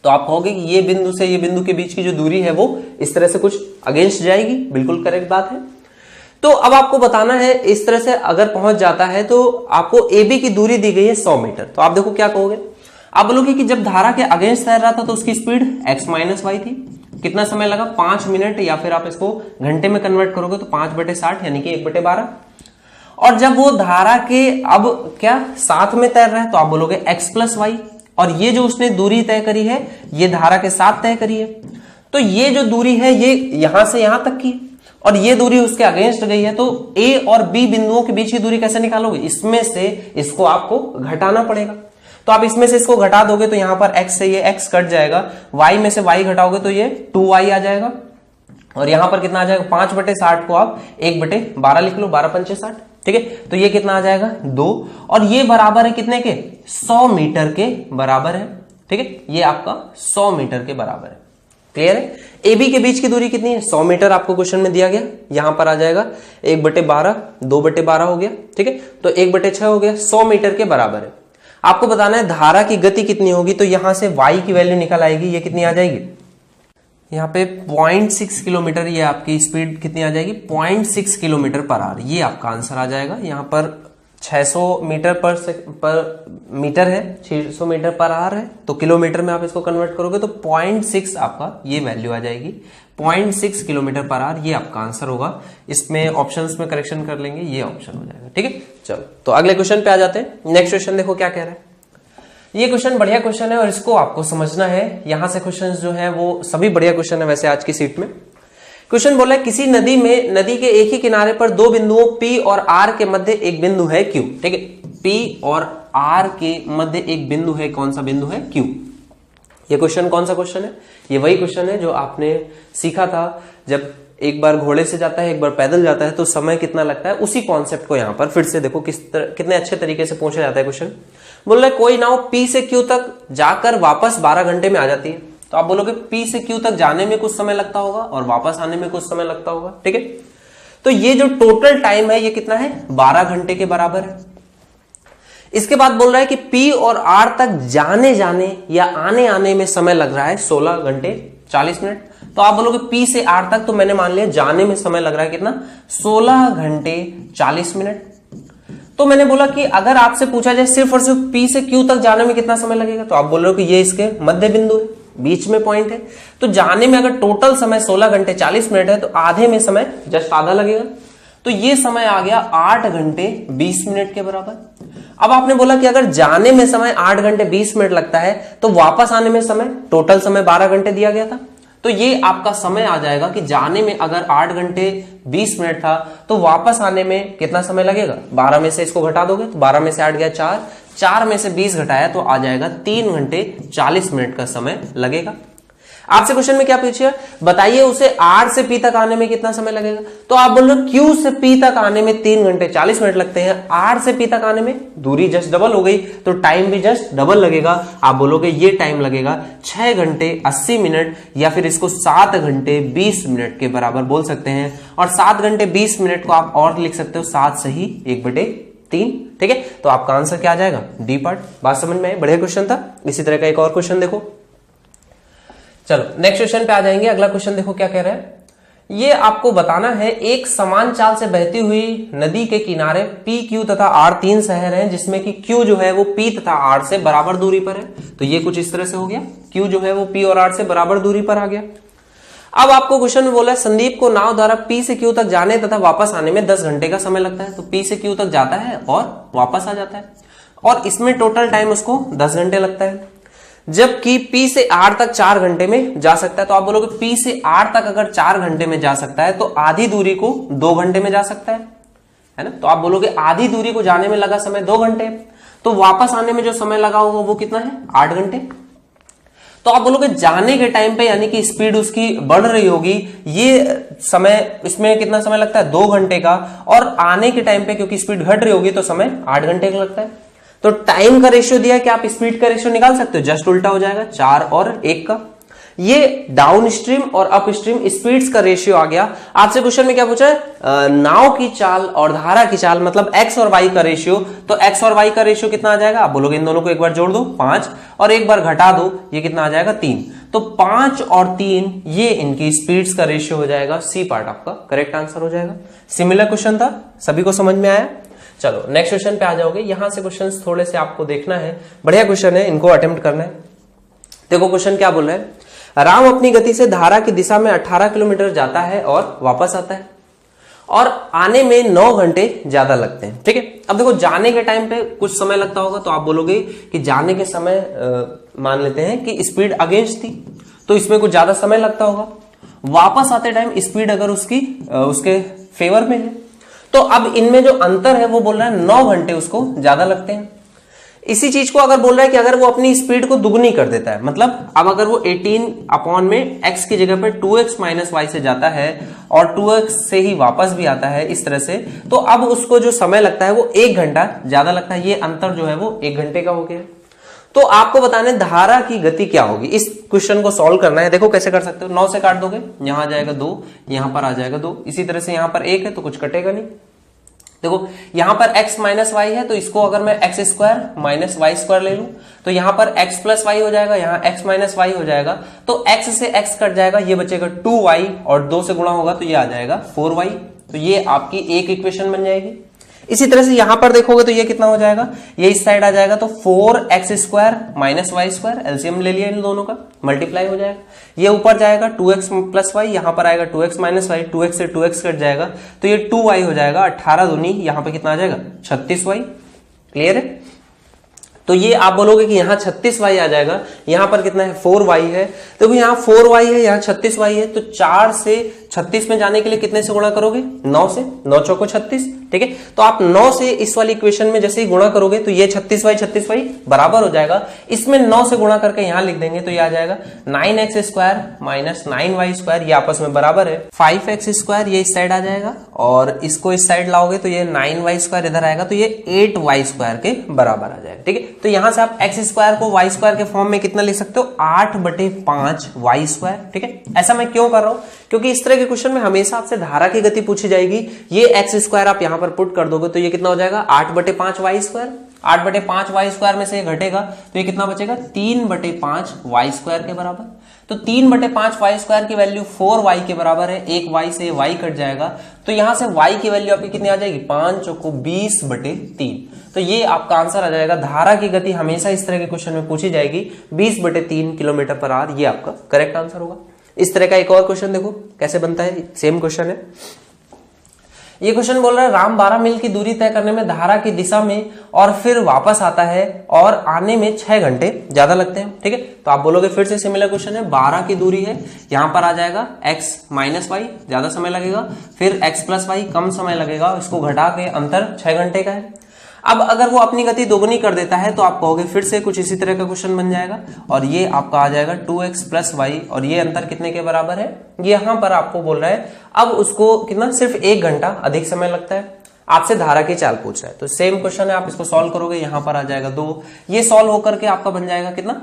तो आप कहोगे कि ये बिंदु से ये बिंदु के बीच की जो दूरी है वो इस तरह से कुछ अगेंस्ट जाएगी। बिल्कुल करेक्ट बात है। तो अब आपको बताना है इस तरह से अगर पहुंच जाता है तो आपको ए बी की दूरी दी गई है 100 मीटर। तो आप देखो क्या कहोगे, आप बोलोगे कि जब धारा के अगेंस्ट तैर रहा था तो उसकी स्पीड x - y थी। कितना समय लगा 5 मिनट, या फिर आप इसको घंटे में कन्वर्ट करोगे तो 5/60 यानी कि 1/12। और जब वो धारा के अब क्या साथ में तैर रहा है तो आप बोलोगे x + y। और ये जो उसने दूरी तय करी है ये धारा के साथ तय करी है। तो ये जो दूरी है ये यहां से यहां तक की, और ये दूरी उसके अगेंस्ट गई है। तो ए और बी बिंदुओं के बीच की दूरी कैसे निकालोगे, इसमें से इसको आपको घटाना पड़ेगा। तो आप इसमें से इसको घटा दोगे तो यहां पर x से ये x कट जाएगा, y में से y घटाओगे तो ये 2y आ जाएगा। और यहां पर कितना आ जाएगा 5/60 को आप 1/12 लिख लो, 12 × 5 = 60, ठीक है। तो ये कितना आ जाएगा 2, और ये बराबर है कितने के 100 मीटर के बराबर है, ठीक है। ये आपका 100 मीटर के बराबर है। क्लियर है। ए बी के बीच की दूरी कितनी है 100 मीटर आपको क्वेश्चन में दिया गया। यहां पर आ जाएगा 1/12, 2/12 हो गया, ठीक है। तो 1/6 हो गया, 100 मीटर के बराबर है। आपको बताना है धारा की गति कितनी होगी। तो यहां से y की वैल्यू निकल आएगी, ये कितनी आ जाएगी, यहाँ पे 0.6 किलोमीटर, ये आपकी स्पीड कितनी आ जाएगी 0.6 किलोमीटर पर आवर। ये आपका आंसर आ जाएगा। यहाँ पर 600 मीटर पर मीटर है, 600 मीटर पर आवर है, तो किलोमीटर में आप इसको कन्वर्ट करोगे तो 0.6 आपका ये वैल्यू आ जाएगी, 0.6 किलोमीटर पर आवर। ये आपका आंसर होगा। इसमें ऑप्शंस में करेक्शन कर लेंगे, ये ऑप्शन हो जाएगा, ठीक है। चलो तो अगले क्वेश्चन पे आ जाते हैं। नेक्स्ट क्वेश्चन देखो क्या कह रहा है। ये क्वेश्चन बढ़िया क्वेश्चन है और इसको आपको समझना है। यहां से क्वेश्चंस जो है वो सभी बढ़िया क्वेश्चन है वैसे आज की सीट में। क्वेश्चन बोला है किसी नदी में, नदी के एक ही किनारे पर दो बिंदुओं P और R के मध्य एक बिंदु है Q, ठीक है। P और R के मध्य एक बिंदु है, कौन सा बिंदु है Q। ये क्वेश्चन कौन सा क्वेश्चन है, ये वही क्वेश्चन है जो आपने सीखा था जब एक बार घोड़े से जाता है, एक बार पैदल जाता है, तो समय कितना लगता है, उसी कॉन्सेप्ट को यहाँ पर फिर से देखो कितने अच्छे तरीके से पूछा जाता है क्वेश्चन। बोल रहा है कोई नाव P से Q तक जाकर वापस 12 घंटे में आ जाती है, तो आप बोलोगे P से Q तक जाने में कुछ समय लगता होगा और वापस आने में कुछ समय लगता होगा, ठीक है। तो ये जो टोटल टाइम है ये कितना है, 12 घंटे के बराबर है। इसके बाद बोल रहा है कि P और R तक जाने जाने या आने आने में समय लग रहा है 16 घंटे 40 मिनट। तो आप बोलोगे P से R तक, तो मैंने मान लिया जाने में समय लग रहा है कितना, 16 घंटे 40 मिनट। तो मैंने बोला कि अगर आपसे पूछा जाए सिर्फ और सिर्फ P से Q तक जाने में कितना समय लगेगा, तो आप बोल रहे हो कि ये इसके मध्य बिंदु है, बीच में पॉइंट है। तो जाने में अगर टोटल समय 16 घंटे 40 मिनट है, तो आधे में समय जस्ट आधा लगेगा, तो ये समय आ गया 8 घंटे 20 मिनट के बराबर। अब आपने बोला कि अगर जाने में समय 8 घंटे 20 मिनट लगता है, तो वापस आने में समय, टोटल समय 12 घंटे दिया गया था, तो ये आपका समय आ जाएगा कि जाने में अगर 8 घंटे 20 मिनट था, तो वापस आने में कितना समय लगेगा, 12 में से इसको घटा दोगे तो 12 में से 8 गया 4, 4 में से 20 घटाया तो आ जाएगा 3 घंटे 40 मिनट का समय लगेगा। आपसे क्वेश्चन में क्या पूछिए, बताइए उसे R से P तक आने में कितना समय लगेगा। तो आप बोल रहे हो Q से P तक आने में 3 घंटे 40 मिनट लगते हैं, R से P तक आने में दूरी जस्ट डबल हो गई, तो टाइम भी जस्ट डबल लगेगा। आप बोलोगे ये टाइम लगेगा 6 घंटे 80 मिनट, या फिर इसको 7 घंटे 20 मिनट के बराबर बोल सकते हैं। और 7 घंटे 20 मिनट को आप और लिख सकते हो 7 सही 1/3, ठीक है। तो आपका आंसर क्या आ जाएगा, डी पार्ट। बात समझ में आई, बढ़िया क्वेश्चन था। इसी तरह का एक और क्वेश्चन देखो। चलो नेक्स्ट क्वेश्चन पे आ जाएंगे। अगला क्वेश्चन देखो क्या कह रहा है, ये आपको बताना है एक समान चाल से बहती हुई नदी के किनारे P, Q तथा R 3 शहर हैं, जिसमें कि Q जो है वो P तथा R से बराबर दूरी पर है। तो ये कुछ इस तरह से हो गया, Q जो है वो P और R से बराबर दूरी पर आ गया। अब आपको क्वेश्चन में बोला है संदीप को नाव द्वारा P से Q तक जाने तथा वापस आने में 10 घंटे का समय लगता है। तो P से Q तक जाता है और वापस आ जाता है, और इसमें टोटल टाइम उसको 10 घंटे लगता है। जबकि P से R तक 4 घंटे में जा सकता है। तो आप बोलोगे P से R तक अगर 4 घंटे में जा सकता है, तो आधी दूरी को 2 घंटे में जा सकता है ना। तो आप बोलोगे आधी दूरी को जाने में लगा समय 2 घंटे, तो वापस आने में जो समय लगा होगा वो कितना है, 8 घंटे। तो आप बोलोगे जाने के टाइम पे यानी कि स्पीड उसकी बढ़ रही होगी, ये समय, इसमें कितना समय लगता है 2 घंटे का, और आने के टाइम पे क्योंकि स्पीड घट रही होगी तो समय 8 घंटे का लगता है। तो टाइम का रेशियो दिया है कि आप स्पीड का रेशियो निकाल सकते हो, जस्ट उल्टा हो जाएगा 4 और 1 का। ये डाउन स्ट्रीम और अप स्ट्रीम स्पीड्स का रेशियो आ गया। आपसे क्वेश्चन में क्या पूछा है, नाव की चाल और धारा की चाल मतलब एक्स और वाई का रेशियो। तो एक्स और वाई का रेशियो कितना आ जाएगा, आप बोलोगे इन दोनों को एक बार जोड़ दो 5 और एक बार घटा दो, ये कितना आ जाएगा 3। तो 5 और 3 ये इनकी स्पीड्स का रेशियो हो जाएगा। सी पार्ट आपका करेक्ट आंसर हो जाएगा। सिमिलर क्वेश्चन था, सभी को समझ में आया। चलो नेक्स्ट क्वेश्चन पे आ जाओगे। यहां से क्वेश्चंस थोड़े से आपको देखना है, बढ़िया क्वेश्चन है, इनको अटेम्प्ट करना है। देखो क्वेश्चन क्या बोल रहा है, राम अपनी गति से धारा की दिशा में 18 किलोमीटर जाता है और वापस आता है, और आने में 9 घंटे ज्यादा लगते हैं, ठीक है। अब देखो जाने के टाइम पे कुछ समय लगता होगा, तो आप बोलोगे कि जाने के समय मान लेते हैं कि स्पीड अगेंस्ट थी, तो इसमें कुछ ज्यादा समय लगता होगा। वापस आते टाइम स्पीड अगर उसकी उसके फेवर में है, तो अब इनमें जो अंतर है वो बोल रहा है 9 घंटे उसको ज्यादा लगते हैं। इसी चीज को अगर बोल रहा है कि अगर वो अपनी स्पीड को दुगनी कर देता है, मतलब अब अगर वो 18 में x की जगह पे 2x माइनस वाई से जाता है और 2x से ही वापस भी आता है इस तरह से, तो अब उसको जो समय लगता है वो 1 घंटा ज्यादा लगता है। ये अंतर जो है वो 1 घंटे का हो गया। तो आपको बताने धारा की गति क्या होगी, इस क्वेश्चन को सॉल्व करना है। देखो कैसे कर सकते हो, 9 से काट दोगे, यहां आ जाएगा 2, यहां पर आ जाएगा 2, इसी तरह से यहां पर 1 है तो कुछ कटेगा नहीं। देखो यहां पर x माइनस वाई है, तो इसको अगर मैं X square minus Y square ले लूं, तो यहां पर x प्लस वाई हो जाएगा, यहां x माइनस वाई हो जाएगा, तो x से x कट जाएगा, ये बचेगा 2y और 2 से गुणा होगा तो ये आ जाएगा 4y। तो ये आपकी एक इक्वेशन बन जाएगी। इसी तरह से यहां पर देखोगे तो ये कितना हो जाएगा, ये इस साइड आ जाएगा, तो 4x square minus Y square, LCM ले लिया इन दोनों का, मल्टीप्लाई हो जाएगा। ये ऊपर जाएगा 2x प्लस वाई, यहां पर आएगा 2x माइनस वाई, 2x से 2x कट जाएगा तो ये 2y हो जाएगा। 18 दूनी यहां पर कितना आ जाएगा 36y। क्लियर है। तो ये आप बोलोगे कि यहाँ 36y आ जाएगा, यहां पर कितना है 4y है, तो यहाँ 4y है, यहाँ 36y है, तो 4 से 36 में जाने के लिए कितने से गुणा करोगे? 9 से। 9 चौको 36, ठीक है। तो आप 9 से इस वाली इक्वेशन में जैसे ही गुणा करोगे तो ये 36y बराबर हो जाएगा, इसमें 9 से गुणा करके यहां लिख देंगे तो ये आ जाएगा 9x² माइनस 9y², ये आपस में बराबर है 5x², ये इस साइड आ जाएगा और इसको इस साइड लाओगे तो ये 9y² इधर आएगा तो ये 8y² के बराबर आ जाएगा, ठीक है। तो यहां से आप x² को y² के फॉर्म में कितना लिख सकते हो? 8/5y², ठीक है। ऐसा मैं क्यों कर रहा हूं? क्योंकि इस तरह के क्वेश्चन में हमेशा आपसे धारा की गति पूछी जाएगी। ये x² आप यहां पर पुट कर दोगे तो ये कितना हो जाएगा? 8/5y²। 8/5y² में से ये घटेगा तो ये कितना बचेगा? 3/5y² के बराबर। तो 3/5y² की वैल्यू 4y के बराबर है, एक y से y कट जाएगा तो यहां से y की वैल्यू आपकी कितनी आ जाएगी? 5 चौको 20/3। तो ये आपका आंसर आ जाएगा। धारा की गति हमेशा इस तरह के क्वेश्चन में पूछी जाएगी, 20/3 km/h, ये आपका करेक्ट आंसर होगा। इस तरह का एक और क्वेश्चन देखो कैसे बनता है, सेम क्वेश्चन है। ये क्वेश्चन बोल रहा है राम 12 मील की दूरी तय करने में धारा की दिशा में और फिर वापस आता है और आने में 6 घंटे ज्यादा लगते हैं, ठीक है। तो आप बोलोगे फिर से सिमिलर क्वेश्चन है, 12 की दूरी है, यहां पर आ जाएगा x माइनस वाई ज्यादा समय लगेगा, फिर x प्लस वाई कम समय लगेगा, इसको घटा के अंतर 6 घंटे का है। अब अगर वो अपनी गति दोगुनी कर देता है तो आप कहोगे फिर से कुछ इसी तरह का क्वेश्चन बन जाएगा और ये आपका आ जाएगा 2x प्लस वाई और ये अंतर कितने के बराबर है? यहां पर आपको बोल रहा है अब उसको कितना, सिर्फ 1 घंटा अधिक समय लगता है। आपसे धारा की चाल पूछ रहा है तो सेम क्वेश्चन है, आप इसको सॉल्व करोगे, यहां पर आ जाएगा 2, ये सॉल्व होकर के आपका बन जाएगा कितना?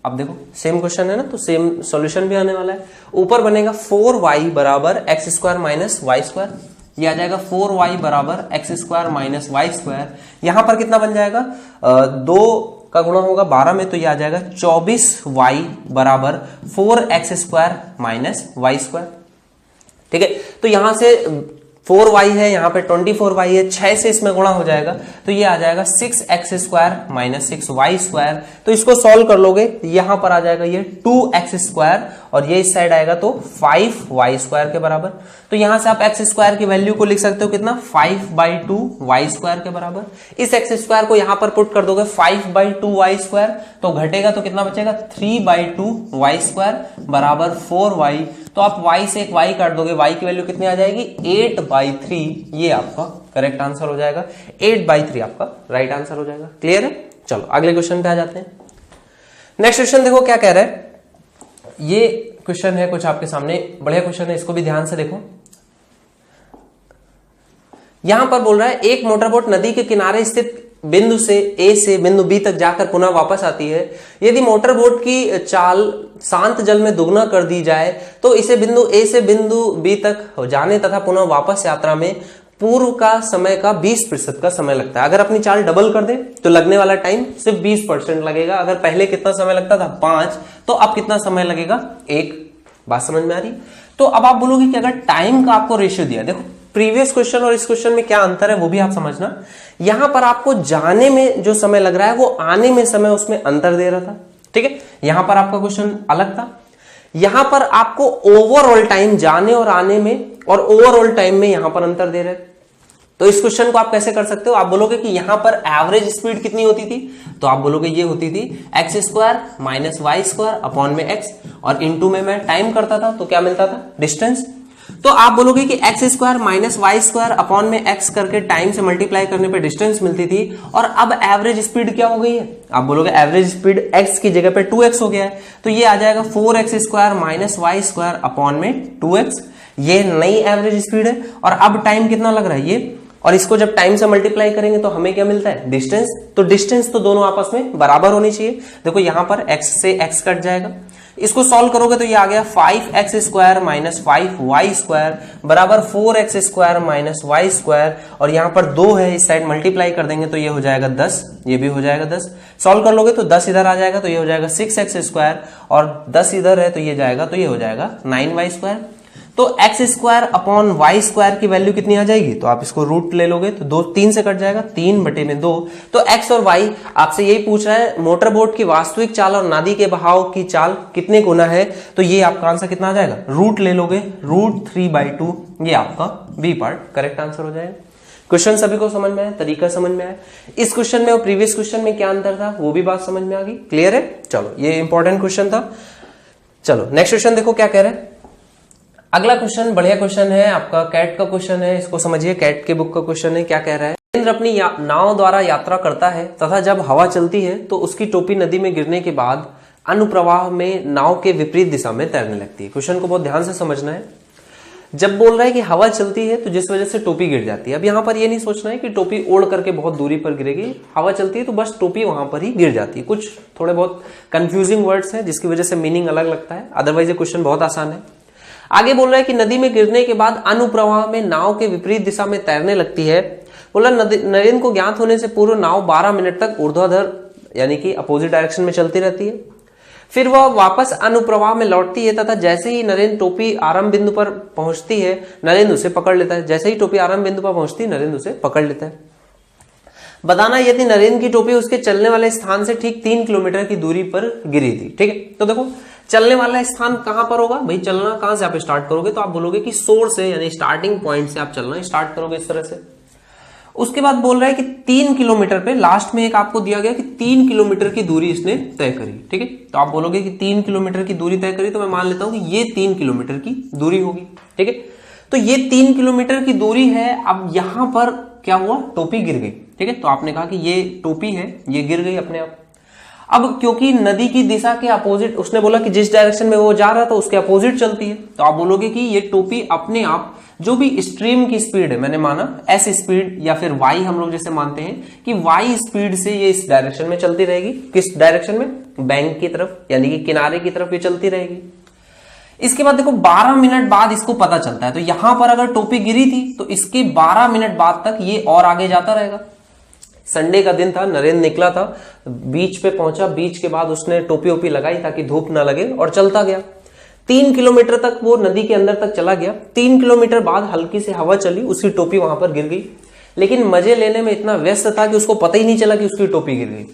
अब देखो सेम क्वेश्चन है ना तो सेम सॉल्यूशन भी आने वाला है। ऊपर बनेगा 4y बराबर x² माइनस y², ये आ जाएगा 4y बराबर x² माइनस y²। यहां पर कितना बन जाएगा? 2 का गुणा होगा 12 में तो ये आ जाएगा 24y बराबर 4x² माइनस y², ठीक है। तो यहां से 4y है, यहाँ पे 24y है, 6 से इसमें गुणा हो जाएगा तो ये आ जाएगा 6x² माइनस 6y²। तो इसको सॉल्व कर लोगे, यहां पर आ जाएगा ये 2x² और ये इस साइड आएगा तो 5y² के बराबर। तो यहां से आप x² की वैल्यू को लिख सकते हो कितना? 5/2y² के बराबर। इस x² को यहां पर पुट कर दोगे 5/2y² तो घटेगा तो कितना बचेगा? 3/2y² बराबर 4y। तो आप y से एक y काट दोगे, y की वैल्यू कितनी आ जाएगी? 8/3, ये आपका करेक्ट आंसर हो जाएगा। 8/3 आपका राइट आंसर हो जाएगा। क्लियर है? चलो अगले क्वेश्चन पे आ जाते हैं। नेक्स्ट क्वेश्चन देखो क्या कह रहा है। ये क्वेश्चन है कुछ आपके सामने, बढ़िया क्वेश्चन है, इसको भी ध्यान से देखो। यहां पर बोल रहा है एक मोटरबोट नदी के किनारे स्थित बिंदु से A से बिंदु B तक जाकर पुनः वापस आती है। यदि मोटरबोट की चाल शांत जल में दुगना कर दी जाए तो इसे बिंदु A से बिंदु B तक जाने तथा पुनः वापस यात्रा में पूर्व का समय का 20% का समय लगता है। अगर अपनी चाल डबल कर दे तो लगने वाला टाइम सिर्फ 20% लगेगा। अगर पहले कितना समय लगता था? 5, तो अब कितना समय लगेगा? 1। बात समझ में आ रही? तो अब आप बोलोगे कि अगर टाइम का आपको रेशियो दिया, देखो प्रीवियस क्वेश्चन और इस क्वेश्चन में क्या अंतर है वो भी आप समझना। यहां पर आपको जाने में जो समय लग रहा है वो आने में समय उसमें अंतर दे रहा था, ठीक है। यहां पर आपका क्वेश्चन अलग था, यहां पर आपको ओवरऑल टाइम जाने और आने में और ओवरऑल टाइम में यहां पर अंतर दे रहे हैं। तो इस क्वेश्चन को आप कैसे कर सकते हो? आप बोलोगे कि यहां पर एवरेज स्पीड कितनी होती थी, तो आप बोलोगे ये होती थी x² माइनस y² अपॉन में x, और इनटू में मैं टाइम करता था तो क्या मिलता था? डिस्टेंस। तो आप बोलोगे कि x² माइनस y² अपॉन में x करके टाइम से मल्टीप्लाई करने पे डिस्टेंस मिलती थी, और अब एवरेज स्पीड क्या हो गई है? आप बोलोगे एवरेज स्पीड x की जगह पे 2x हो गया है, तो ये आ जाएगा 4x² माइनस y² अपॉन में 2x। ये नई एवरेज स्पीड है। और अब टाइम कितना लग रहा है? ये, और इसको जब टाइम से मल्टीप्लाई करेंगे तो हमें क्या मिलता है? डिस्टेंस। तो डिस्टेंस तो दोनों आपस में बराबर होनी चाहिए। देखो यहां पर x से x कट जाएगा, इसको सॉल्व करोगे तो ये आ गया 5x² माइनस 5y² बराबर 4x² माइनस y², और यहां पर 2 है, इस साइड मल्टीप्लाई कर देंगे तो ये हो जाएगा 10, ये भी हो जाएगा 10। सॉल्व कर लोगे तो 10 इधर आ जाएगा तो ये हो जाएगा 6x² और 10 इधर है तो ये जाएगा तो ये हो जाएगा 9y²। तो x² अपॉन y² की वैल्यू कितनी आ जाएगी? तो आप इसको रूट ले लोगे तो 2 3 से कट जाएगा, 3/2। तो x और y आपसे यही पूछ रहा है मोटरबोट की वास्तविक चाल और नदी के बहाव की चाल कितने गुना है, तो ये आपका आंसर कितना आ जाएगा? रूट ले लोगे, रूट 3/2, ये आपका बी पार्ट करेक्ट आंसर हो जाएगा। क्वेश्चन सभी को समझ में आया, तरीका समझ में आया। इस क्वेश्चन में और प्रीवियस क्वेश्चन में क्या अंतर था वो भी बात समझ में आ गई। क्लियर है? चलो ये इंपॉर्टेंट क्वेश्चन था। चलो नेक्स्ट क्वेश्चन देखो क्या कह रहे हैं। अगला क्वेश्चन बढ़िया क्वेश्चन है आपका, कैट का क्वेश्चन है, इसको समझिए। कैट के बुक का क्वेश्चन है, क्या कह रहा है। नरेंद्र अपनी नाव द्वारा यात्रा करता है तथा जब हवा चलती है तो उसकी टोपी नदी में गिरने के बाद अनुप्रवाह में नाव के विपरीत दिशा में तैरने लगती है। क्वेश्चन को बहुत ध्यान से समझना है। जब बोल रहा है कि हवा चलती है तो जिस वजह से टोपी गिर जाती है, अब यहां पर ये नहीं सोचना है कि टोपी ओढ़ करके बहुत दूरी पर गिरेगी। हवा चलती है तो बस टोपी वहां पर ही गिर जाती है। कुछ थोड़े बहुत कंफ्यूजिंग वर्ड्स हैं जिसकी वजह से मीनिंग अलग लगता है, अदरवाइज ये क्वेश्चन बहुत आसान है। आगे बोल रहा है कि नदी में गिरने के बाद अनुप्रवाह में नाव के विपरीत दिशा में तैरने लगती है। बोला नरेंद्र को ज्ञात होने से पूर्व नाव 12 मिनट तक ऊर्ध्वाधर यानी कि अपोजिट डायरेक्शन में चलती रहती है। फिर वह वापस अनुप्रवाह में लौटती है तथा जैसे ही नरेंद्र टोपी आरंभ बिंदु पर पहुंचती है नरेंद्र उसे पकड़ लेता है। जैसे ही टोपी आरंभ बिंदु पर पहुंचती है नरेंद्र उसे पकड़ लेता है। बताना यदि नरेंद्र की टोपी उसके चलने वाले स्थान से ठीक 3 किलोमीटर की दूरी पर गिरी थी। ठीक है, तो देखो चलने वाला स्थान कहां पर होगा भाई, चलना कहां से आप स्टार्ट करोगे, तो आप बोलोगे कि सोर्स से यानी स्टार्टिंग पॉइंट से आप चलना स्टार्ट करोगे इस तरह से। उसके बाद बोल रहा है कि 3 किलोमीटर पे, लास्ट में एक आपको दिया गया कि 3 किलोमीटर की दूरी इसने तय करी। ठीक है, तो आप बोलोगे कि 3 किलोमीटर की दूरी तय करी, तो मैं मान लेता हूं कि ये 3 किलोमीटर की दूरी होगी। ठीक है, तो ये 3 किलोमीटर की दूरी है। अब यहां पर क्या हुआ, टोपी गिर गई। ठीक है, तो आपने कहा कि ये टोपी है, ये गिर गई अपने आप। अब क्योंकि नदी की दिशा के अपोजिट, उसने बोला कि जिस डायरेक्शन में वो जा रहा था उसके अपोजिट चलती है, तो आप बोलोगे कि ये टोपी अपने आप जो भी स्ट्रीम की स्पीड है, मैंने माना एस स्पीड या फिर वाई, हम लोग जैसे मानते हैं कि वाई स्पीड से ये इस डायरेक्शन में चलती रहेगी। किस डायरेक्शन में, बैंक की तरफ यानी कि किनारे की तरफ ये चलती रहेगी। इसके बाद देखो 12 मिनट बाद इसको पता चलता है, तो यहां पर अगर टोपी गिरी थी तो इसके 12 मिनट बाद तक ये और आगे जाता रहेगा। संडे का दिन था, नरेंद्र निकला था, बीच पे पहुंचा, बीच के बाद उसने टोपी ओपी लगाई ताकि धूप ना लगे और चलता गया। 3 किलोमीटर तक वो नदी के अंदर तक चला गया। 3 किलोमीटर बाद हल्की से हवा चली, उसकी टोपी वहां पर गिर गई, लेकिन मजे लेने में इतना व्यस्त था कि उसको पता ही नहीं चला कि उसकी टोपी गिर गई।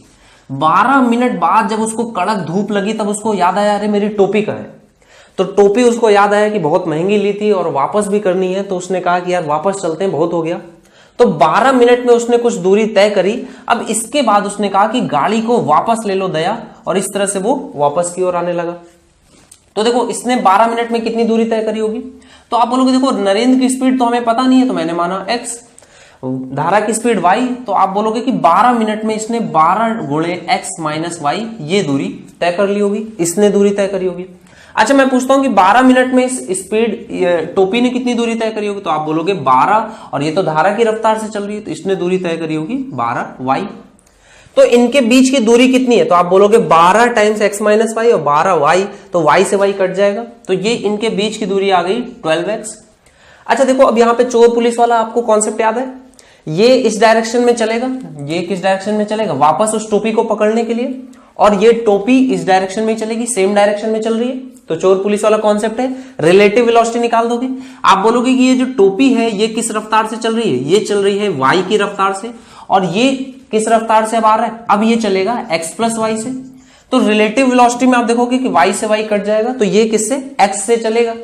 12 मिनट बाद जब उसको कड़क धूप लगी तब उसको याद आया, अरे मेरी टोपी कहाँ है। तो टोपी उसको याद आया कि बहुत महंगी ली थी और वापस भी करनी है, तो उसने कहा कि यार वापस चलते हैं, बहुत हो गया। तो 12 मिनट में उसने कुछ दूरी तय करी। अब इसके बाद उसने कहा कि गाड़ी को वापस ले लो दया, और इस तरह से वो वापस की ओर आने लगा। तो देखो इसने 12 मिनट में कितनी दूरी तय करी होगी, तो आप बोलोगे देखो नरेंद्र की स्पीड तो हमें पता नहीं है, तो मैंने माना x, धारा की स्पीड y, तो आप बोलोगे कि 12 मिनट में इसने 12 गुणे x माइनस वाई ये दूरी तय कर ली होगी, इसने दूरी तय करी होगी। अच्छा मैं पूछता हूं कि 12 मिनट में स्पीड टोपी ने कितनी दूरी तय करी होगी, तो आप बोलोगे 12, और ये तो धारा की रफ्तार से चल रही है तो इसने दूरी तय करी होगी 12 वाई। तो इनके बीच की दूरी कितनी है, तो आप बोलोगे 12 टाइम्स x माइनस वाई और 12 वाई, तो y से y कट जाएगा, तो ये इनके बीच की दूरी आ गई 12x। अच्छा देखो अब यहां पे चोर पुलिस वाला आपको कॉन्सेप्ट याद है, ये इस डायरेक्शन में चलेगा, ये किस डायरेक्शन में चलेगा, वापस उस टोपी को पकड़ने के लिए, और ये टोपी इस डायरेक्शन में चलेगी, सेम डायरेक्शन में चल रही है। तो चोर पुलिस वाला कॉन्सेप्ट है, रिलेटिव वेलोसिटी निकाल दोगे। आप बोलोगे कि ये जो टोपी है ये किस रफ्तार से चल रही है, ये चल रही है y की रफ्तार से, और ये किस रफ्तार से अब आ रहा है, अब ये चलेगा x प्लस वाई से। तो रिलेटिव वेलोसिटी में आप देखोगे कि y से y कट जाएगा, तो ये किससे, x से चलेगा।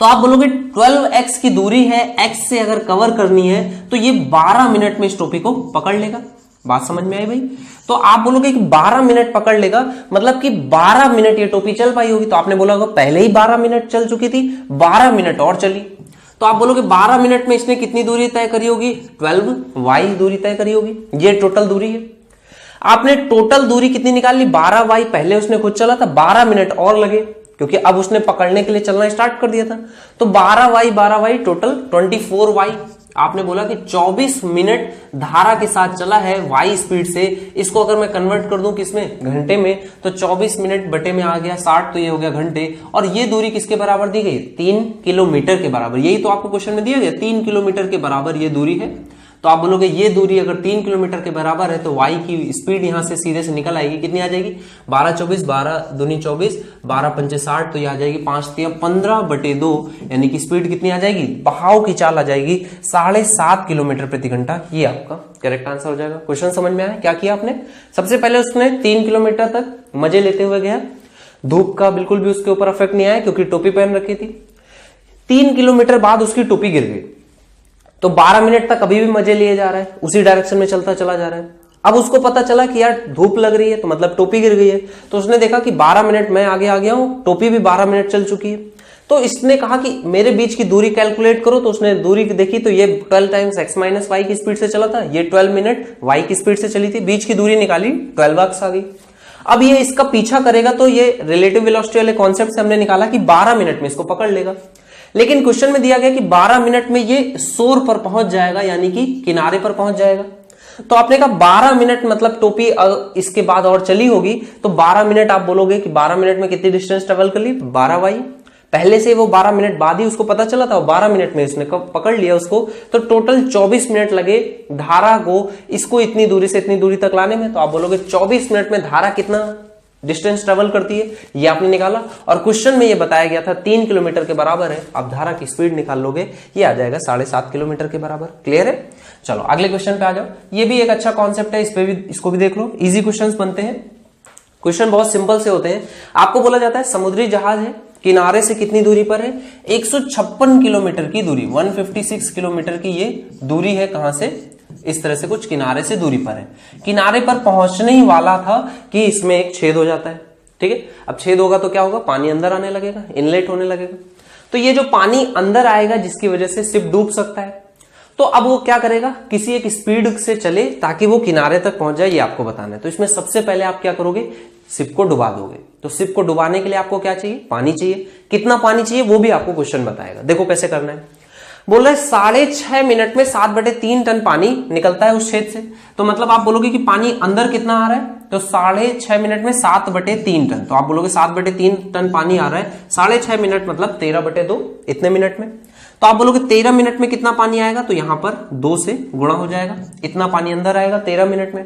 तो आप बोलोगे 12x की दूरी है, x से अगर कवर करनी है तो ये 12 मिनट में इस टोपी को पकड़ लेगा। बात समझ में आई भाई। तो आप बोलोगे कि 12 मिनट पकड़ लेगा, मतलब कि 12 मिनट ये टोपी चल पाई होगी। तो आपने बोला होगा पहले ही 12 मिनट चल चुकी थी, 12 मिनट और चली, तो आप बोलोगे 12 मिनट में इसने कितनी दूरी तय करी होगी, 12y दूरी तय करी होगी। ये टोटल दूरी है। आपने टोटल दूरी कितनी निकाल ली, 12y, पहले उसने खुद चला था, 12 मिनट और लगे क्योंकि अब उसने पकड़ने के लिए चलना स्टार्ट कर दिया था। तो 12y टोटल 24y। आपने बोला कि 24 मिनट धारा के साथ चला है y स्पीड से। इसको अगर मैं कन्वर्ट कर दूं किसमें, घंटे में, तो 24 मिनट बटे में आ गया 60, तो ये हो गया घंटे। और ये दूरी किसके बराबर दी गई, 3 किलोमीटर के बराबर। यही तो आपको क्वेश्चन में दिया गया, 3 किलोमीटर के बराबर ये दूरी है। तो आप बोलोगे ये दूरी अगर 3 किलोमीटर के बराबर है तो y की स्पीड यहां से सीधे से निकल आएगी, कितनी आ जाएगी, 12 24, 12 दूनी 24, 12 पंचे 60, तो ये आ जाएगी 5 3 15 बटे 2, यानी कि स्पीड कितनी आ जाएगी, बहाव की चाल आ जाएगी 7.5 किलोमीटर प्रति घंटा। ये आपका करेक्ट आंसर हो जाएगा। क्वेश्चन समझ में आया, क्या किया आपने, सबसे पहले उसने 3 किलोमीटर तक मजे लेते हुए गया, धूप का बिल्कुल भी उसके ऊपर इफेक्ट नहीं आया क्योंकि टोपी पहन रखी थी। 3 किलोमीटर बाद उसकी टोपी गिर गई, तो 12 मिनट तक अभी भी मजे लिए जा रहा है, उसी डायरेक्शन में चलता चला जा रहा है। अब उसको पता चला कि यार धूप लग रही है, तो मतलब टोपी गिर गई है, तो उसने देखा कि 12 मिनट मैं आगे आ गया हूं, टोपी भी 12 मिनट चल चुकी है। तो इसने कहा कि मेरे बीच की दूरी कैलकुलेट करो, तो उसने दूरी देखी तो ये 12 टाइम्स x माइनस वाई की स्पीड से चला था, ये 12 मिनट y की स्पीड से चली थी, बीच की दूरी निकाली 12x आ गई। अब ये इसका पीछा करेगा तो ये रिलेटिव वेलोसिटी वाले कॉन्सेप्ट से हमने निकाला कि 12 मिनट में इसको पकड़ लेगा, लेकिन क्वेश्चन में दिया गया कि 12 मिनट में ये शोर पर पहुंच जाएगा, यानी कि किनारे पर पहुंच जाएगा। तो आपने कहा 12 मिनट मतलब टोपी इसके बाद और चली होगी, तो 12 मिनट आप बोलोगे कि 12 मिनट में कितनी डिस्टेंस ट्रेवल कर ली, 12y। पहले से वो 12 मिनट बाद ही उसको पता चला था, 12 मिनट में इसने पकड़ लिया उसको, तो टोटल 24 मिनट लगे धारा को इसको इतनी दूरी से इतनी दूरी तक लाने में। तो आप बोलोगे 24 मिनट में धारा कितना डिस्टेंस ट्रेवल करती है, ये आपने निकाला। और क्वेश्चन में ये बताया गया था 3 किलोमीटर के बराबर है, आप धारा की स्पीड निकाल लोगे, ये आ जाएगा 7.5 किलोमीटर के बराबर। क्लियर है? चलो अगले क्वेश्चन पे आ जाओ। ये भी एक अच्छा कॉन्सेप्ट है, इस पे भी इसको भी देख लो, इजी क्वेश्चंस बनते हैं। क्वेश्चन बहुत सिंपल से होते हैं। आपको बोला जाता है समुद्री जहाज है, किनारे से कितनी दूरी पर है, 156 किलोमीटर की दूरी, 156 किलोमीटर की ये दूरी है। कहां से? इस तरह से कुछ किनारे से दूरी पर है, किनारे पर पहुंचने ही वाला था कि इसमें एक छेद हो जाता है। ठीक है, अब छेद होगा तो क्या होगा, पानी अंदर आने लगेगा, इनलेट होने लगेगा। तो ये जो पानी अंदर आएगा जिसकी वजह से शिप डूब सकता है, तो अब वो क्या करेगा, किसी एक स्पीड से चले ताकि वो किनारे तक पहुंच जाए, ये आपको बताना है। तो इसमें सबसे पहले आप क्या करोगे, शिप को डुबा दोगे। तो शिप को डुबाने के लिए आपको क्या चाहिए, पानी चाहिए। कितना पानी चाहिए वो भी आपको क्वेश्चन बताएगा। देखो कैसे करना है, बोल रहे 6.5 मिनट में 7/3 टन पानी निकलता है उस छेद से। तो मतलब आप बोलोगे कि पानी अंदर कितना आ रहा है, तो 6.5 मिनट में 7/3 टन, तो आप बोलोगे 7/3 टन पानी आ रहा है, 6.5 मिनट मतलब 13/2 इतने मिनट में। तो आप बोलोगे 13 मिनट में कितना पानी आएगा, तो यहां पर 2 से गुणा हो जाएगा, इतना पानी अंदर आएगा 13 मिनट में।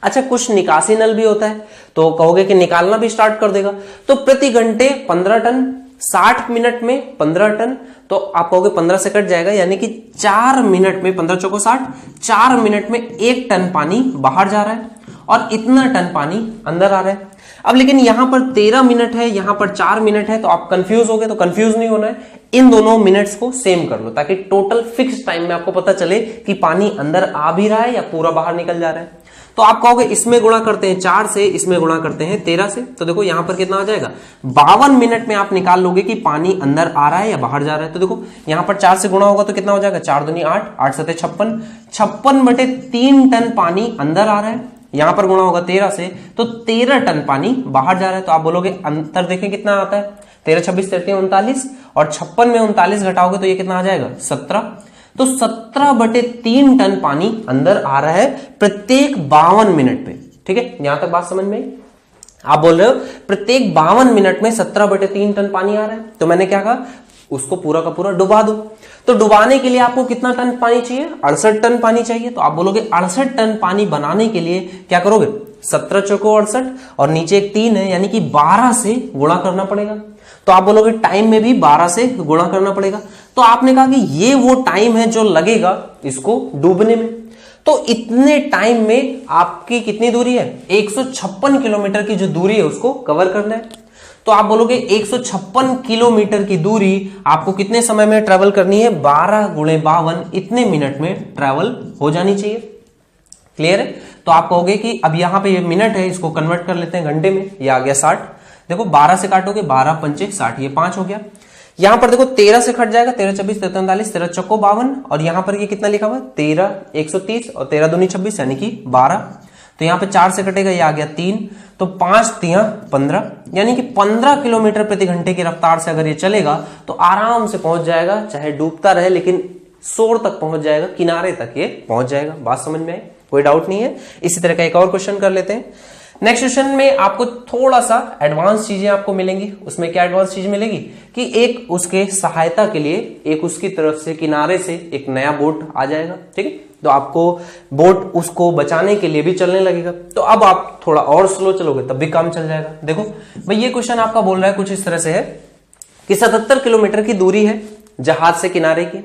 अच्छा, कुछ निकासी नल भी होता है, तो कहोगे कि निकालना भी स्टार्ट कर देगा। तो प्रति घंटे 15 टन, 60 मिनट में 15 टन, तो आप कहोगे 15 से कट जाएगा, यानी कि 4 मिनट में 15 चौको 60, 4 मिनट में 1 टन पानी बाहर जा रहा है और इतना टन पानी अंदर आ रहा है। अब लेकिन यहां पर 13 मिनट है, यहां पर 4 मिनट है, तो आप कंफ्यूज हो गए। तो कंफ्यूज नहीं होना है, इन दोनों मिनट्स को सेम कर लो ताकि टोटल फिक्स टाइम में आपको पता चले कि पानी अंदर आ भी रहा है या पूरा बाहर निकल जा रहा है। तो आप कहोगे इसमें गुणा करते हैं 4 से, इसमें गुणा करते हैं 13 से, तो देखो यहां पर कितना आ जाएगा, 52 मिनट में आप निकाल लोगे कि पानी अंदर आ रहा है या बाहर जा रहा है। तो देखो यहां पर 4 से गुणा होगा तो कितना हो जाएगा, 4 दूनी 8, 8 7 56, 56/3 टन पानी अंदर आ रहा है। यहां पर गुणा होगा 13 से, तो 13 टन पानी बाहर जा रहा है। तो आप बोलोगे अंतर देखें कितना आता है, 13 26 13 39, और 56 में 39 घटाओगे तो ये कितना आ जाएगा, 17। तो 17/3 टन पानी अंदर आ रहा है प्रत्येक 52 मिनट पे। ठीक है, यहां तक बात समझ में? आप बोल रहे हो प्रत्येक 52 मिनट में 17/3 टन पानी आ रहा है, तो मैंने क्या कहा, उसको पूरा का पूरा डुबा दो। तो डुबाने के लिए आपको कितना टन पानी चाहिए, 68 टन पानी चाहिए। तो आप बोलोगे 68 टन पानी बनाने के लिए क्या करोगे, 17 चौको 68 और नीचे एक 3 है, यानी कि 12 से गुणा करना पड़ेगा। तो आप बोलोगे टाइम में भी 12 से गुणा करना पड़ेगा। तो आपने कहा कि ये वो टाइम है जो लगेगा इसको डूबने में। तो इतने टाइम में आपकी कितनी दूरी है, 156 किलोमीटर की जो दूरी है उसको कवर करना है। तो आप बोलोगे 156 किलोमीटर की दूरी आपको कितने समय में ट्रेवल करनी है, 12 × 52 इतने मिनट में ट्रेवल हो जानी चाहिए। क्लियर है? तो आप कहोगे कि अब यहां पे ये मिनट है, इसको कन्वर्ट कर लेते हैं घंटे में, ये आ गया 60। देखो 12 से काटोगे, 12 पंचे 60, ये 5 हो गया। यहां पर देखो 13 से कट जाएगा, 13 26 13 39, 13 चौको 52, और यहां पर ये कितना लिखा हुआ है, 13 130 और 13 दूनी 26 यानी कि 12। तो यहां पे 4 से कटेगा, ये आ गया 3, तो 5 3 15, यानी कि 15 किलोमीटर प्रति घंटे की रफ्तार से अगर ये चलेगा तो आराम से पहुंच जाएगा, चाहे डूबता रहे लेकिन शोर तक पहुंच जाएगा, किनारे तक ये पहुंच जाएगा। बात समझ में आई? कोई डाउट नहीं है। इसी तरह का एक और क्वेश्चन कर लेते हैं। नेक्स्ट क्वेश्चन में आपको थोड़ा सा एडवांस चीजें आपको मिलेंगी। उसमें क्या एडवांस चीज मिलेगी कि एक उसके सहायता के लिए एक उसकी तरफ से किनारे से एक नया बोट आ जाएगा। ठीक है, तो आपको बोट उसको बचाने के लिए भी चलने लगेगा। तो अब आप थोड़ा और स्लो चलोगे तब भी काम चल जाएगा। देखो भाई, ये क्वेश्चन आपका बोल रहा है कुछ इस तरह से है कि 77 किलोमीटर की दूरी है जहाज से किनारे की।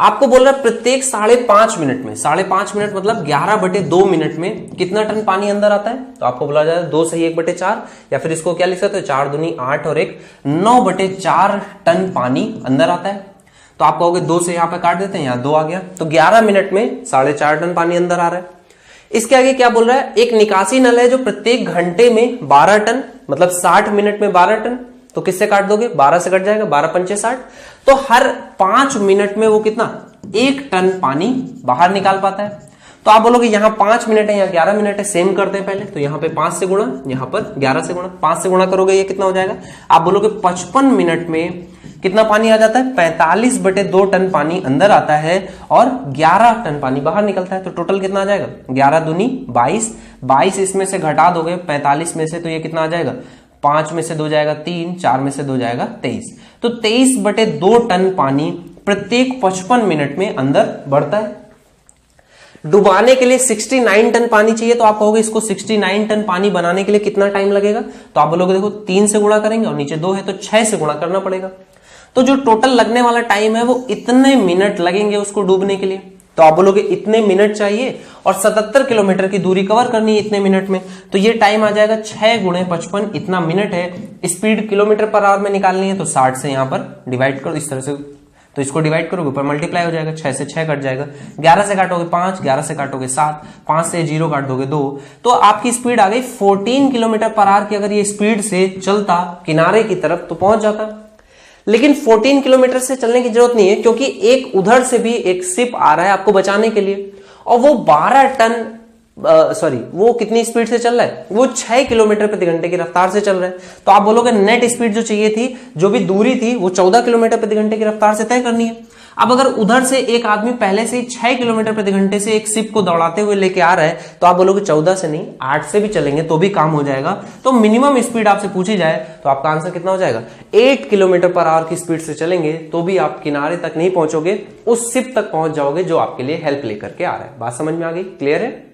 आपको बोल रहा है प्रत्येक 5.5 मिनट में, 5.5 मिनट मतलब 11/2 मिनट में कितना टन पानी अंदर आता है। तो आपको बोला जाए 2 सही 1/4, या फिर इसको क्या लिख सकते हो, 4 दूनी 8 और 1 9/4 टन पानी अंदर आता है। तो आप कहोगे 2 से यहां पे काट देते हैं, यहां 2 आ गया, तो 11 मिनट में 4.5 टन पानी अंदर आ रहा है। इसके आगे क्या बोल रहा है, एक निकासी नल है जो प्रत्येक घंटे में 12 टन मतलब 60 मिनट में 12 टन, तो किससे काट दोगे, 12 से कट जाएगा, 12 पंचे 60। तो हर 5 मिनट में वो कितना, 1 टन पानी बाहर निकाल पाता है। तो आप बोलोगे यहां 5 मिनट है, यहां 11 मिनट है, सेम करते हैं पहले। तो यहां पे 5 से गुणा, यहां पर 11 से गुणा, 5 से गुणा करोगे ये कितना हो जाएगा, आप बोलोगे 55 मिनट में कितना पानी आ जाता है, 45/2 टन पानी अंदर आता है और 11 टन पानी बाहर निकलता है। तो टोटल कितना आ जाएगा, 11 दूनी 22, 22 इसमें से घटा दोगे 45 में से, तो ये कितना आ जाएगा, 5 में से 2 जाएगा 3, 4 में से 2 जाएगा 23। तो 23/2 टन पानी प्रत्येक 55 मिनट में अंदर बढ़ता है। डुबाने के लिए 69 टन पानी चाहिए, तो आप कहोगे इसको 69 टन पानी बनाने के लिए कितना टाइम लगेगा, तो आप बोलोगे देखो 3 से गुणा करेंगे और नीचे 2 है तो 6 से गुणा करना पड़ेगा। तो जो टोटल लगने वाला टाइम है वो इतने मिनट लगेंगे उसको डूबने के लिए। तो आप बोलोगे इतने मिनट चाहिए और 77 किलोमीटर की दूरी कवर करनी है इतने मिनट में, तो ये टाइम आ जाएगा 6 × 55, इतना मिनट है। स्पीड किलोमीटर पर आवर में निकालनी है तो 60 से यहां पर डिवाइड करो इस तरह से, तो इसको डिवाइड करोगे ऊपर मल्टीप्लाई हो जाएगा, 6 से 6 कट जाएगा, 11 से काटोगे 5, 11 से काटोगे 7, 5 से 0 काट दोगे 2, तो आपकी स्पीड आ गई 14 किलोमीटर पर आवर की। अगर ये स्पीड से चलता किनारे की तरफ तो पहुंच जाता, लेकिन 14 किलोमीटर से चलने की जरूरत नहीं है, क्योंकि एक उधर से भी एक शिप आ रहा है आपको बचाने के लिए, और वो 12 टन वो कितनी स्पीड से चल रहा है, वो 6 किलोमीटर प्रति घंटे की रफ्तार से चल रहा है। तो आप बोलोगे नेट स्पीड जो चाहिए थी, जो भी दूरी थी, वो 14 किलोमीटर प्रति घंटे की रफ्तार से तय करनी है। अब अगर उधर से एक आदमी पहले से ही 6 किलोमीटर प्रति घंटे से एक शिप को दौड़ाते हुए लेके आ रहा है, तो आप बोलोगे 14 से नहीं 8 से भी चलेंगे तो भी काम हो जाएगा। तो मिनिमम स्पीड आपसे पूछी जाए तो आपका आंसर कितना हो जाएगा, 8 किलोमीटर पर आवर की स्पीड से चलेंगे तो भी आप किनारे तक नहीं पहुंचोगे, उस शिप तक पहुंच जाओगे जो आपके लिए हेल्प लेकर के आ रहा है। बात समझ में आ गई, क्लियर है।